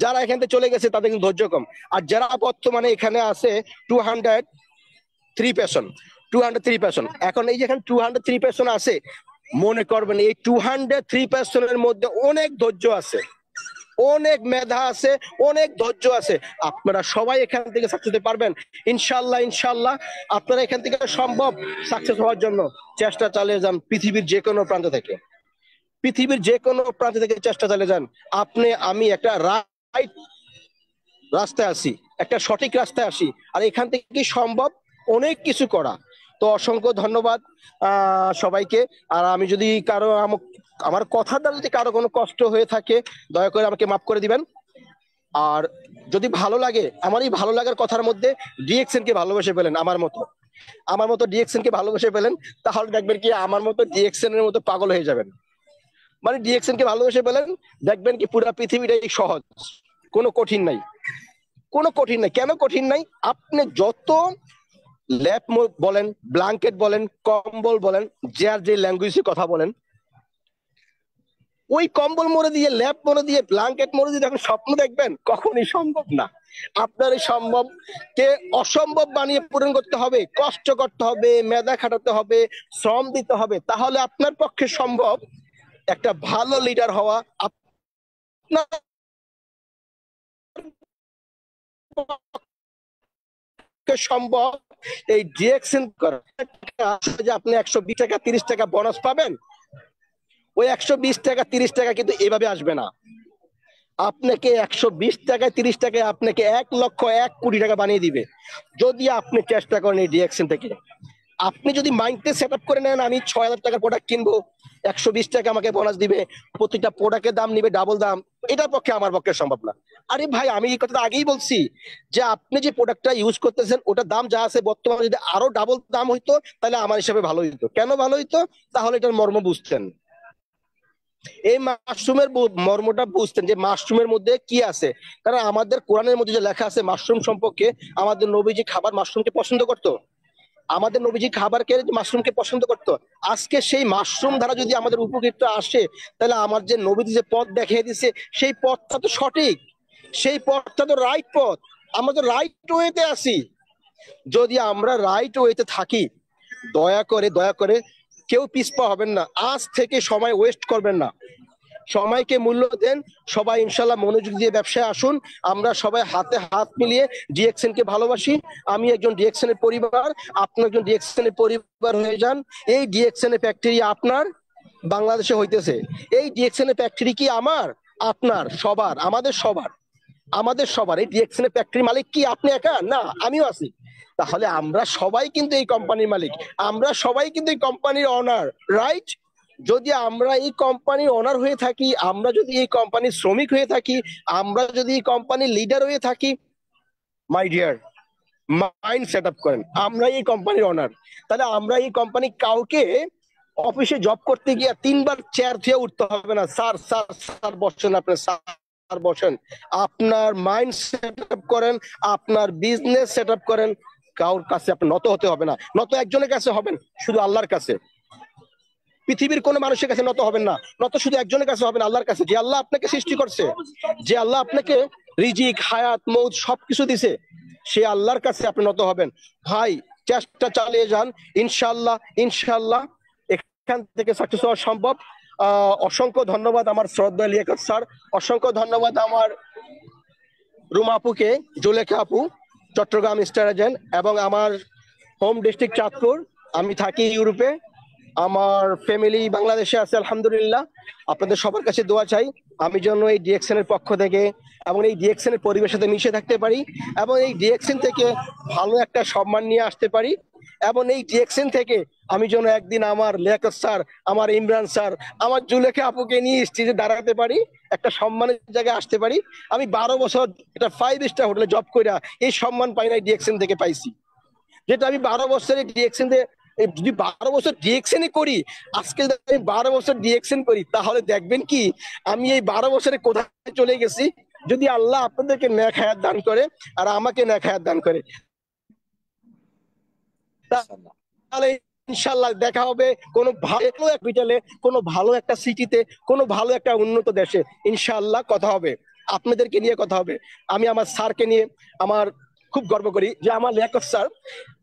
I: যারা এখান থেকে চলে গেছে তাদের কিন্তু ধৈর্য কম। আর যারা বর্তমানে এখানে আছে 203 পার্সন, এখন এই যেখানে 203 পার্সন আছে, মনে করবেন এই 203 পার্সনের মধ্যে অনেক ধৈর্য আছে, অনেক মেধা আছে, অনেক ধৈর্য আছে। আপনারা সবাই এখান থেকে সাকসেস হতে পারবেন ইনশাল্লাহ। ইনশাল্লাহ আপনারা এখান থেকে সম্ভব সাকসেস হওয়ার জন্য চেষ্টা চালিয়ে যান। পৃথিবীর যে কোনো প্রান্ত থেকে, পৃথিবীর যে কোনো প্রান্ত থেকে চেষ্টা চালিয়ে যান। আপনি আমি একটা রাইট রাস্তায় আসি, একটা সঠিক রাস্তায় আসি, আর এখান থেকে সম্ভব অনেক কিছু করা। তো অসংখ্য ধন্যবাদ সবাইকে। আর আমি যদি কারো আমার কথার দ্বারা যদি কারো কোনো কষ্ট হয়ে থাকে, দয়া করে আমাকে মাফ করে দিবেন। আর যদি ভালো লাগে, আমার এই ভালো লাগার কথার মধ্যে ডিএক্সএন কে ভালোবেসে ফেলেন, আমার মতো ডিএক্সএন কে ভালোবেসে ফেলেন, তাহলে দেখবেন কি আমার মতো ডিএক্সএন এর মতো পাগল হয়ে যাবেন। মানে ডিএক্সএন কে ভালোবেসে ফেলেন, দেখবেন কি পুরো পৃথিবীটাই সহজ, কোনো কঠিন নাই, কোনো কঠিন নাই। কেন কঠিন নাই? আপনি যত ল্যাপ বলেন, ব্ল্যাঙ্কেট বলেন, কম্বল বলেন, যার যে ল্যাঙ্গুয়েজে কথা বলেন, ওই কম্বল মরে দিয়ে, ল্যাপ মরে দিয়ে, ব্ল্যাঙ্কেট মরে দিয়ে যখন স্বপ্ন দেখবেন, কখনই সম্ভব না। আপনার এই সম্ভবকে অসম্ভব বানিয়ে পূরণ করতে হবে, কষ্ট করতে হবে, মেধা খাটাতে হবে, শ্রম দিতে হবে, তাহলে আপনার পক্ষে সম্ভব একটা ভালো লিডার হওয়া। আপনার সম্ভব এই ডিরেকশন করা। যে আপনি 120 টাকা 30 টাকা বোনাস পাবেন, ওই 120 টাকা 30 টাকা কিন্তু এভাবে আসবে না। আপনাকে 120 টাকায় 30 টাকায় আপনাকে 1,01,00,000 টাকা বানিয়ে দিবে, যদি আপনি চেষ্টা করেন এই ডিরেকশন থেকে। আপনি যদি মাইন্ডে সেট আপ করে নেন আমি 6,000 টাকার প্রোডাক্ট কিনবো, 120 টাকা আমাকে বোনাস দিবে, প্রতিটা প্রোডাক্টের দাম নিবে ডাবল দাম, এটার পক্ষে আমার পক্ষে সম্ভব না। আরে ভাই, আমি এই কথাটা আগেই বলছি যে আপনি যে প্রোডাক্টটা ইউজ করতেছেন ওটার দাম যা আছে বর্তমানে যদি আরো ডাবল দাম হইতো তাহলে আমার হিসাবে ভালো হইতো। কেন ভালো হইতো? তাহলে এটার মর্ম বুঝতেন, এই মাশরুমের মর্মটা বুঝতেন যে মাশরুমের মধ্যে কি আছে। কারণ আমাদের কোরআনের মধ্যে যে লেখা আছে মাশরুম সম্পর্কে, আমাদের নবীজি খাবার মাশরুমকে পছন্দ করতো, আমাদের নবীজি খাবারকে মাশরুমকে পছন্দ করতো। আজকে সেই মাশরুম দ্বারা যদি আমাদের উপকৃত আসে, তাহলে আমার যে নবীজি যে পথ দেখিয়ে দিছে সেই পথটা তো সঠিক, সেই পথটা তো রাইট পথ, আমরা তো রাইট ওয়েতে আছি। যদি আমরা রাইট ওয়েতে থাকি, দয়া করে কেউ পিছপা হবেন না, আজ থেকে সময় ওয়েস্ট করবেন না, সময়কে মূল্য দেন। সবাই ইনশাল্লাহ মনোযোগ দিয়ে ব্যবসায় আসুন, আমরা সবাই হাতে হাত মিলিয়ে ডিএক্সএন কে ভালোবাসি। আমি একজন ডিএক্সএন এর পরিবার, আপনি একজন ডিএক্সএন এর পরিবার হয়ে যান। এই ডিএক্সএন এর ফ্যাক্টরি আপনার বাংলাদেশে হইতেছে, এই ডিএক্সএন এর ফ্যাক্টরি কি আমার, আপনার, সবার, আমাদের সবার। এই ডিএক্সএন এর ফ্যাক্টরি মালিক কি আপনি একা? না, আমিও আছি। তাহলে আমরা সবাই কিন্তু এই কোম্পানির মালিক, আমরা সবাই কিন্তু এই কোম্পানির অনার, রাইট? যদি আমরা এই কোম্পানির অনার হয়ে থাকি, আমরা যদি এই কোম্পানির শ্রমিক হয়ে থাকি, আমরা যদি এই কোম্পানির লিডার হয়ে থাকি, my dear, mind set up করেন, আমরা এই কোম্পানির অনার। তাহলে আমরা এই কোম্পানি কাউকে অফিসে জব করতে গিয়ে 3বার চেয়ার থেকে উঠতে হবে না, স্যার স্যার স্যার বসেন, আপনি স্যার বসেন। আপনার মাইন্ড সেট আপ করেন, আপনার বিজনেস সেট আপ করেন, কারোর কাছে আপনি নত হতে হবে না, নত একজনের কাছে হবেন, শুধু আল্লাহর কাছে। পৃথিবীর কোনো মানুষের কাছে নত হবেন না, নত শুধু একজনের কাছে হবেন, আল্লাহর কাছে। যে আল্লাহ আপনাকে সৃষ্টি করছে, যে আল্লাহ আপনাকে রিজিক, হায়াত, মৌত সবকিছু দিছে, সে আল্লাহর কাছে আপনি নত হবেন। ভাই চেষ্টা চালিয়ে যান, ইনশাআল্লাহ ইনশাআল্লাহ এখান থেকে সাকসেস হওয়া সম্ভব। অসংখ্য ধন্যবাদ আমার শ্রদ্ধা লিয়াকত স্যার, অসংখ্য ধন্যবাদ আমার রুমা আপুকে, জুলেখা আপু, চট্টগ্রাম স্টার এজেন্ট, এবং আমার হোম ডিস্ট্রিক্ট চাঁদপুর। আমি থাকি ইউরোপে, আমার ফ্যামিলি বাংলাদেশে আছে আলহামদুলিল্লাহ। আপনাদের সবার কাছে দোয়া চাই আমি যেন এই ডিএক্সএন এর পক্ষ থেকে এবং এই ডিএক্সএন এর পরিবেশের সাথে মিশে থাকতে পারি, এবং এই ডিএক্সএন থেকে ভালো একটা সম্মান নিয়ে আসতে পারি, এবং এই ডিএক্সএন থেকে আমি যেন একদিন আমার লিয়াকত স্যার, আমার ইমরান স্যার, আমার জুলেখা আপুকে নিয়ে স্টেজে দাঁড়াতে পারি, একটা সম্মানের জায়গায় আসতে পারি। আমি 12 বছর এটা 5 স্টার হোটেলে জব কইরা এই সম্মান পাই নাই, ডিএক্সএন থেকে পাইছি। যেটা আমি 12 বছরে ডিএক্সএন যদি 12 বছর ডিএক্সএন করি, আজকে যদি আমি 12 বছর ডিএক্সএন করি, তাহলে দেখবেন কি আমি এই 12 বছরে কোথায় চলে গেছি। যদি আল্লাহ আপনাদেরকে নেক হায়াত দান করে আর আমাকে নেক হায়াত দান করে, তাহলে ইনশাআল্লাহ দেখা হবে কোনো ভালো এক বিটালে, কোনো ভালো একটা সিটিতে, কোনো ভালো একটা উন্নত দেশে ইনশাআল্লাহ কথা হবে, আপনাদেরকে নিয়ে কথা হবে। আমি আমার স্যারকে নিয়ে আমার খুব গর্ব করি যে আমার লিয়াকত স্যার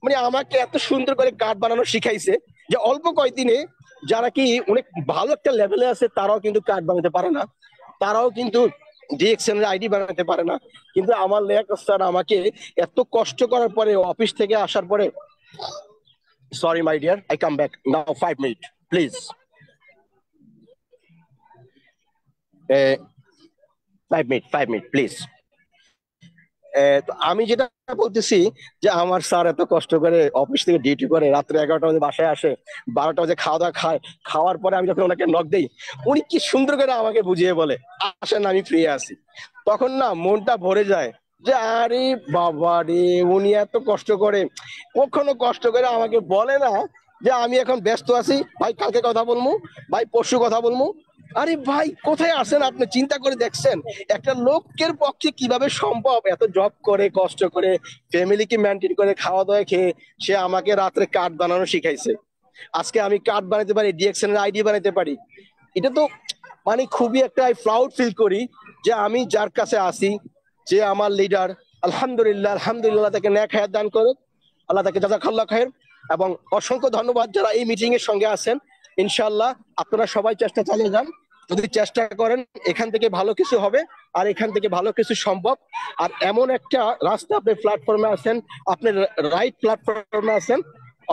I: মানে আমাকে এত সুন্দর করে কার্ড বানানো শিখাইছে যে অল্প কয়েকদিনে যারা কি অনেক ভালো একটা লেভেলে আছে তারাও কিন্তু কার্ড বানাতে পারে না, তারাও কিন্তু ডিএক্সএন এর আইডি বানাতে পারে না। কিন্তু আমার লিয়াকত স্যার আমাকে এত কষ্ট করার পরে, অফিস থেকে আসার পরে, sorry my dear, I come back now, 5 minutes please, 5 minutes please। তো আমি যেটা বলতেছি যে আমার স্যার এত কষ্ট করে অফিস থেকে ডিউটি করে, রাত্রে 11টা বাজে বাসায় আসে, 12টা বাজে খাওয়া দাওয়া খায়, খাওয়ার পরে আমি যখন ওনাকে নক দেই, উনি কি সুন্দর করে আমাকে বুঝিয়ে বলে আসেন আমি ফ্রি আছি। তখন না মনটা ভরে যায় যে আরে বাবা রে, উনি এত কষ্ট করে, কখনো কষ্ট করে আমাকে বলে না যে আমি এখন ব্যস্ত আছি ভাই, কালকে কথা বলবো, ভাই পরশু কথা বলবো। আরে ভাই কোথায় আছেন আপনি, চিন্তা করে দেখছেন একটা লোকের পক্ষে কিভাবে সম্ভব এত জব করে, কষ্ট করে, ফ্যামিলিকে মেনটেন করে, খাওয়া দাওয়া খেয়ে সে আমাকে রাত্রে কার্ড বানানো শিখাইছে। আজকে আমি কার্ড বানাতে পারি, ডিএক্সএন এর আইডি বানাতে পারি। এটা তো মানে খুবই একটা প্রাউড ফিল করি যে আমি যার কাছে আসি, যে আমার লিডার, আলহামদুলিল্লাহ আলহামদুলিল্লাহ তাকে নেক হায়াত দান করে, আল্লাহ তাকে জাযাকাল্লাহ খায়ের। এবং অসংখ্য ধন্যবাদ যারা এই মিটিং এর সঙ্গে আছেন। ইনশাআল্লাহ আপনারা সবাই চেষ্টা চালিয়ে যান, যদি চেষ্টা করেন এখান থেকে ভালো কিছু হবে, আর এখান থেকে ভালো কিছু সম্ভব। আর এমন একটা রাস্তা, আপনি প্ল্যাটফর্মে আছেন, আপনি রাইট প্ল্যাটফর্মে আছেন,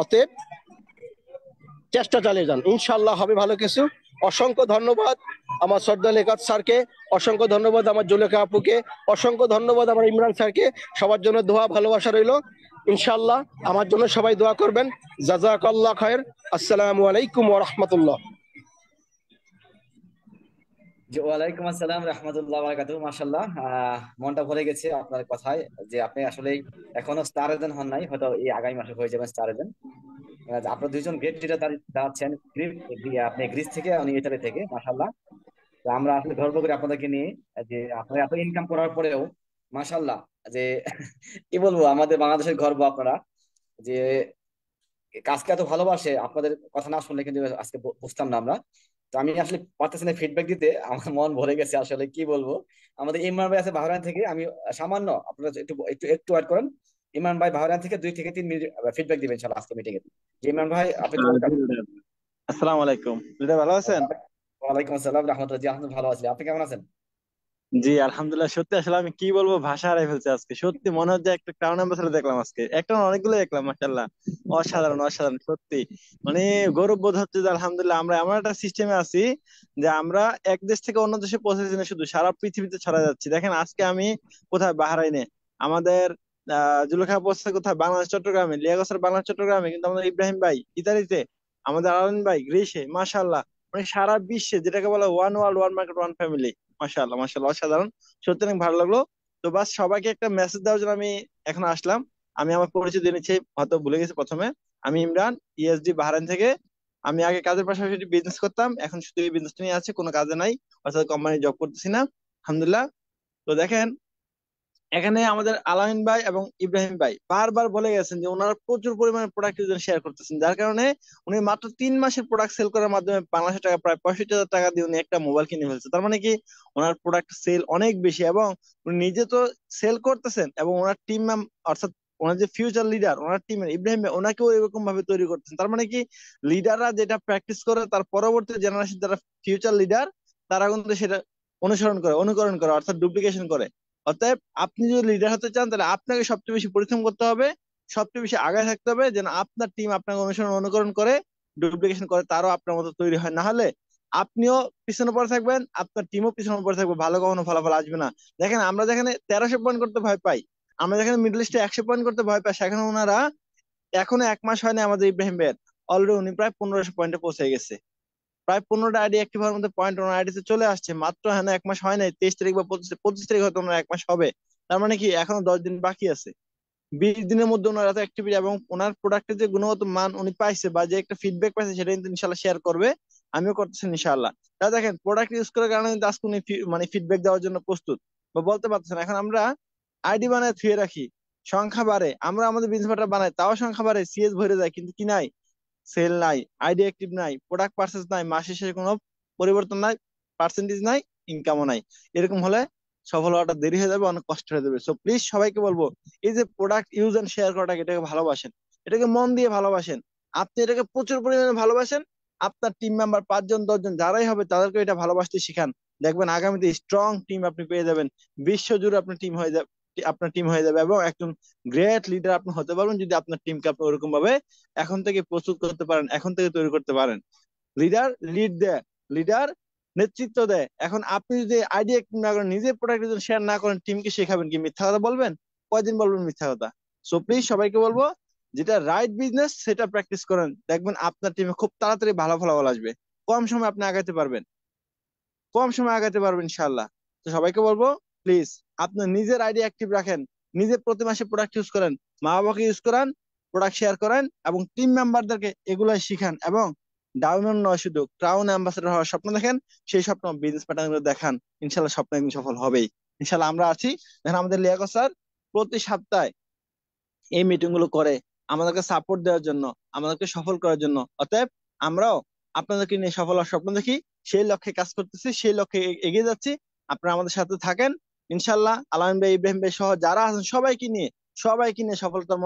I: অতএব চেষ্টা চালিয়ে যান, ইনশাআল্লাহ হবে ভালো কিছু। অসংখ্য ধন্যবাদ আমার শ্রদ্ধা লিয়াকত স্যারকে, অসংখ্য ধন্যবাদ আমার জুলেখা আপুকে, অসংখ্য ধন্যবাদ আমার ইমরান স্যারকে। সবার জন্য দোয়া ভালোবাসা রইল, ইনশাআল্লাহ আমার জন্য সবাই দোয়া করবেন। জাযাকাল্লাহ খায়ের। আসসালামু আলাইকুম ওয়া রাহমাতুল্লাহ।
J: জি, ওয়ালাইকুম আসসালাম রাহমাতুল্লাহ বারাকাতুহু। মাশাআল্লাহ, মনটা ভরে গেছে আপনার কথায় যে আপনি আসলে এখনো স্টার এজেন্ট হন নাই, হয়তো এই আগামী মাসে হয়ে যাবেন স্টার এজেন্ট। আপনার দুইজন গ্রেট লিডার দাঁড়াচ্ছেন, আপনি গ্রিস থেকে, উনি ইতালি থেকে। মাশাআল্লাহ, তো আমরা আসলে গর্ব করি আপনাদেরকে নিয়ে যে আপনারা এত ইনকাম করার পরেও মাশাআল্লাহ, যে কি বলবো, আমাদের বাংলাদেশের গর্ব আপনারা, যে কাজকে এত ভালোবাসে। আপনাদের কথা না শুনলে কিন্তু আজকে বুঝতাম না আমরা। তো আমি আসলে পারতেছি না ফিডব্যাক দিতে, আমার মন ভরে গেছে আসলে, কি বলবো। আমাদের ইমরান ভাই আছে বাহরাইন থেকে, আমি সামান্য আপনারা একটু একটু একটু ওয়েট করেন। ইমরান ভাই বাহরাইন থেকে 2 থেকে 3 মিনিট ফিডব্যাক দিবেন ইনশাআল্লাহ আজকে মিটিং এ। ইমরান ভাই আপনি
H: আসসালামু আলাইকুম, লিডার ভালো আছেন?
J: ওয়ালাইকুম আসসালাম রাহমাতুল্লাহ। জি আলহামদুলিল্লাহ ভালো আছি, আপনি কেমন আছেন?
H: জি আলহামদুলিল্লাহ। সত্যি আসলে আমি কি বলবো, ভাষা হারাই ফেলছে আজকে। সত্যি মনে হচ্ছে একটা ক্রাউন অ্যাম্বাসেডর দেখলাম আজকে, একটা না অনেকগুলো দেখলাম। মাশাআল্লাহ, অসাধারণ অসাধারণ। সত্যি মানে গৌরব বোধ হচ্ছে যে আলহামদুলিল্লাহ আমরা এমন একটা সিস্টেমে আছি যে আমরা এক দেশ থেকে অন্য দেশে পৌঁছেছি না, শুধু সারা পৃথিবীতে ছড়া যাচ্ছি। দেখেন আজকে আমি কোথায়, বাহরাইনে। আমাদের জুলেখা পৌঁছে কোথায়, বাংলাদেশ চট্টগ্রামে। লিয়াকত বাংলাদেশ চট্টগ্রামে, কিন্তু আমাদের ইব্রাহিম ভাই ইতালিতে, আমাদের আলামিন ভাই গ্রিসে। মাশাআল্লাহ, মানে সারা বিশ্বে যেটাকে বলে one world one market one family. মাশাআল্লাহ মাশাআল্লাহ, অসাধারণ। সত্যি অনেক ভালো লাগলো। তো বাস সবাইকে একটা মেসেজ দেওয়ার জন্য আমি এখন আসলাম। আমি আমার পরিচয় দিয়ে নিচ্ছি, হয়তো ভুলে গেছি প্রথমে। আমি ইমরান, ইএসডি বাহরাইন থেকে। আমি আগে কাজের পাশাপাশি বিজনেস করতাম, এখন শুধু এই বিজনেস নিয়ে আছে, কোনো কাজে নাই, অর্থাৎ কোম্পানি জব করতেছি না, আলহামদুলিল্লাহ। তো দেখেন এখানে আমাদের আলামিন ভাই এবং ইব্রাহিম ভাই বারবার বলে গেছেন যে ওনারা প্রচুর পরিমাণে প্রোডাক্ট শেয়ার করতেছেন, যার কারণে উনি মাত্র 3 মাসের প্রোডাক্ট সেল করার মাধ্যমে বাংলাদেশের টাকা প্রায় 65,000 টাকা দিয়ে উনি একটা মোবাইল কিনে ফেলছে। তার মানে কি ওনার প্রোডাক্ট সেল অনেক বেশি, এবং উনি নিজে তো সেল করতেছেন এবং ওনার টিম অর্থাৎ ওনার যে ফিউচার লিডার ওনার টিমের ইব্রাহিম ভাই ওনাকেও এরকম ভাবে তৈরি করতেছেন। তার মানে কি লিডাররা যেটা প্র্যাকটিস করে তার পরবর্তী জেনারেশন যারা ফিউচার লিডার তারা কিন্তু সেটা অনুসরণ করে, অনুকরণ করে, অর্থাৎ ডুপ্লিকেশন করে। অতএব আপনি যদি লিডার হতে চান তাহলে আপনাকে সবচেয়ে বেশি পরিশ্রম করতে হবে, সবচেয়ে বেশি আগায় থাকতে হবে, যেন আপনার টিম আপনাকে অনুসরণ অনুকরণ করে, ডুপ্লিকেশন করে তারও আপনার মতো তৈরি হয়। না হলে আপনিও পিছনে পড়ে থাকবেন, আপনার টিমও পিছনে পড়ে থাকবে, ভালো কখনো ফলাফল আসবে না। দেখেন আমরা যেখানে 1300 পয়েন্ট করতে ভয় পাই, আমরা যেখানে মিডল ইস্টে 100 পয়েন্ট করতে ভয় পাই, সেখানে ওনারা এখনো 1 মাস হয়নি আমাদের ইব্রাহিম ভাইয়ের, অলরেডি উনি প্রায় 1500 পয়েন্টে পৌঁছে গেছে। প্রায় 15টা আইডি অ্যাক্টিভ হওয়ার মধ্যে পয়েন্ট ওনার আইডিতে চলে আসছে মাত্র, হ্যাঁ 1 মাস হয় নাই, 23 তারিখ বা 25 তারিখ হয়তো ওনার 1 মাস হবে। তার মানে কি এখনো 10 দিন বাকি আছে। 20 দিনের মধ্যে ওনার এত অ্যাক্টিভিটি এবং ওনার প্রোডাক্টের যে গুণগত মান উনি পাইছে বা যে একটা ফিডব্যাক পাইছে সেটা কিন্তু ইনশাল্লাহ শেয়ার করবে, আমিও করতেছি ইনশাল্লাহ। তা দেখেন প্রোডাক্ট ইউজ করার কারণে কিন্তু আজকে উনি মানে ফিডব্যাক দেওয়ার জন্য প্রস্তুত বা বলতে পারতেছেন। এখন আমরা আইডি বানায় থুয়ে রাখি, সংখ্যা বাড়ে, আমরা আমাদের বিজনেস পার্টনার বানাই তাও সংখ্যা বাড়ে, সিএস ভরে যায়, কিন্তু কি নাই, সেল নাই, আইডি অ্যাক্টিভ নাই, প্রোডাক্ট পারচেজ নাই, মাস শেষে কোনো পরিবর্তন নাই, পার্সেন্টেজ নাই, ইনকামও নাই। এরকম হলে সফল হওয়াটা দেরি হয়ে যাবে, অনেক কষ্ট হয়ে যাবে। সো প্লিজ সবাইকে বলবো এই যে প্রোডাক্ট ইউজ এন্ড শেয়ার করাটাকে এটাকে ভালোবাসেন, এটাকে মন দিয়ে ভালোবাসেন। আপনি এটাকে প্রচুর পরিমাণে ভালোবাসেন, আপনার টিম মেম্বার 5 জন 10 জন যারাই হবে তাদেরকে এটা ভালোবাসতে শিখান। দেখবেন আগামীতে স্ট্রং টিম আপনি পেয়ে যাবেন, বিশ্ব জুড়ে আপনার টিম হয়ে যাবে, আপনার টিম হয়ে যাবে এবং একজন গ্রেট লিডার আপনি হতে পারবেন যদি আপনার টিমকে আপনি ওরকম ভাবে এখন থেকে প্রস্তুত করতে পারেন, এখন থেকে তৈরি করতে পারেন। লিডার লিড দেয়, লিডার নেতৃত্ব দেয়। এখন আপনি যদি আইডিয়া না করেন, নিজে প্রোডাক্ট শেয়ার না করেন, টিমকে শেখাবেন কি? মিথ্যা কথা বলবেন? কয়দিন বলবেন মিথ্যা কথা? সো প্লিজ সবাইকে বলবো যেটা রাইট বিজনেস সেটা প্র্যাকটিস করেন, দেখবেন আপনার টিমে খুব তাড়াতাড়ি ভালো ফলাফল আসবে, কম সময় আপনি আগাতে পারবেন, কম সময় আগাতে পারবেন ইনশাল্লাহ। তো সবাইকে বলবো প্লিজ আপনার নিজের আইডি অ্যাক্টিভ রাখেন, নিজে প্রতি মাসে প্রোডাক্ট ইউজ করেন, মা বাবাকে ইউজ করান, প্রোডাক্ট শেয়ার করেন এবং টিম মেম্বারদেরকে এগুলাই শিখান এবং ডায়মন্ড নয় শুধু ক্রাউন অ্যাম্বাসেডর হওয়ার স্বপ্ন দেখেন, সেই স্বপ্ন বিজনেস পার্টনার দেখান, ইনশাল্লাহ স্বপ্ন একদিন সফল হবেই। ইনশাল্লাহ আমরা আছি। দেখেন আমাদের লিয়াকত স্যার প্রতি সপ্তাহে এই মিটিং গুলো করে আমাদেরকে সাপোর্ট দেওয়ার জন্য, আমাদেরকে সফল করার জন্য। অতএব আমরাও আপনাদেরকে নিয়ে সফল হওয়ার স্বপ্ন দেখি, সেই লক্ষ্যে কাজ করতেছি, সেই লক্ষ্যে এগিয়ে যাচ্ছি। আপনারা আমাদের সাথে থাকেন ইনশাল্লাহ। আলামিন ভাই, ইব্রাহিম ভাই সহ যারা আছেন সবাইকে নিয়ে সফলতার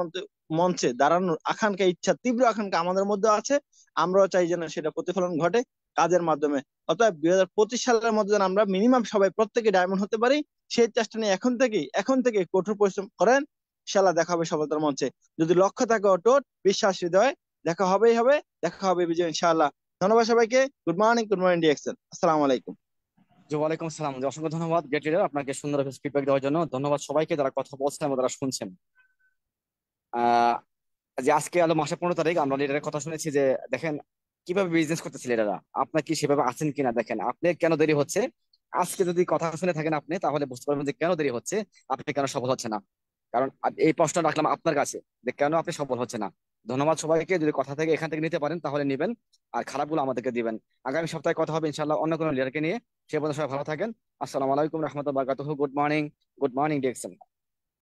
H: মঞ্চে দাঁড়ানোর আকাঙ্ক্ষা, ইচ্ছা, তীব্র আকাঙ্ক্ষা আমাদের মধ্যে আছে। আমরাও চাই যেন সেটা প্রতিফলন ঘটে কাজের মাধ্যমে। অতএব 2025 সালের মধ্যে যেন আমরা মিনিমাম সবাই প্রত্যেকে ডায়মন্ড হতে পারি, সেই চেষ্টা নিয়ে এখন থেকে কঠোর পরিশ্রম করেন। ইনশাল্লাহ দেখা হবে সফলতার মঞ্চে। যদি লক্ষ্য থাকে অটুট, বিশ্বাস হৃদয়, দেখা হবেই হবে, দেখা হবে বিজয় ইনশাআল্লাহ। ধন্যবাদ সবাইকে। Good morning DXL. আসসালামু আলাইকুম।
J: জি ওয়ালাইকুম আসসালাম। জি, অসংখ্য ধন্যবাদ গেট লিডার আপনাকে সুন্দর ফিডব্যাক দেওয়ার জন্য। ধন্যবাদ সবাইকে যারা কথা বলছেন এবং যারা শুনছেন। আহ যে আজকে আলো মাসের 15 তারিখ আমরা লিডারের কথা শুনেছি যে দেখেন কিভাবে বিজনেস করতেছে লিডাররা, আপনার কি সেভাবে আছেন কিনা দেখেন, আপনি কেন দেরি হচ্ছে। আজকে যদি কথা শুনে থাকেন আপনি তাহলে বুঝতে পারবেন যে কেন দেরি হচ্ছে, আপনি কেন সফল হচ্ছে না। কারণ এই প্রশ্ন রাখলাম আপনার কাছে যে কেন আপনি সফল হচ্ছে না। ধন্যবাদ সবাইকে। যদি কথা থেকে এখান থেকে নিতে পারেন তাহলে নিবেন, আর খারাপগুলো আমাদেরকে দিবেন। আগামী সপ্তাহে কথা হবে ইনশাল্লাহ অন্য কোনো লিডারকে নিয়ে। সে পর্যন্ত সবাই ভালো থাকেন। আসসালামু আলাইকুম রহমতুল্লাহ বারাকাতুহু। Good morning DXL.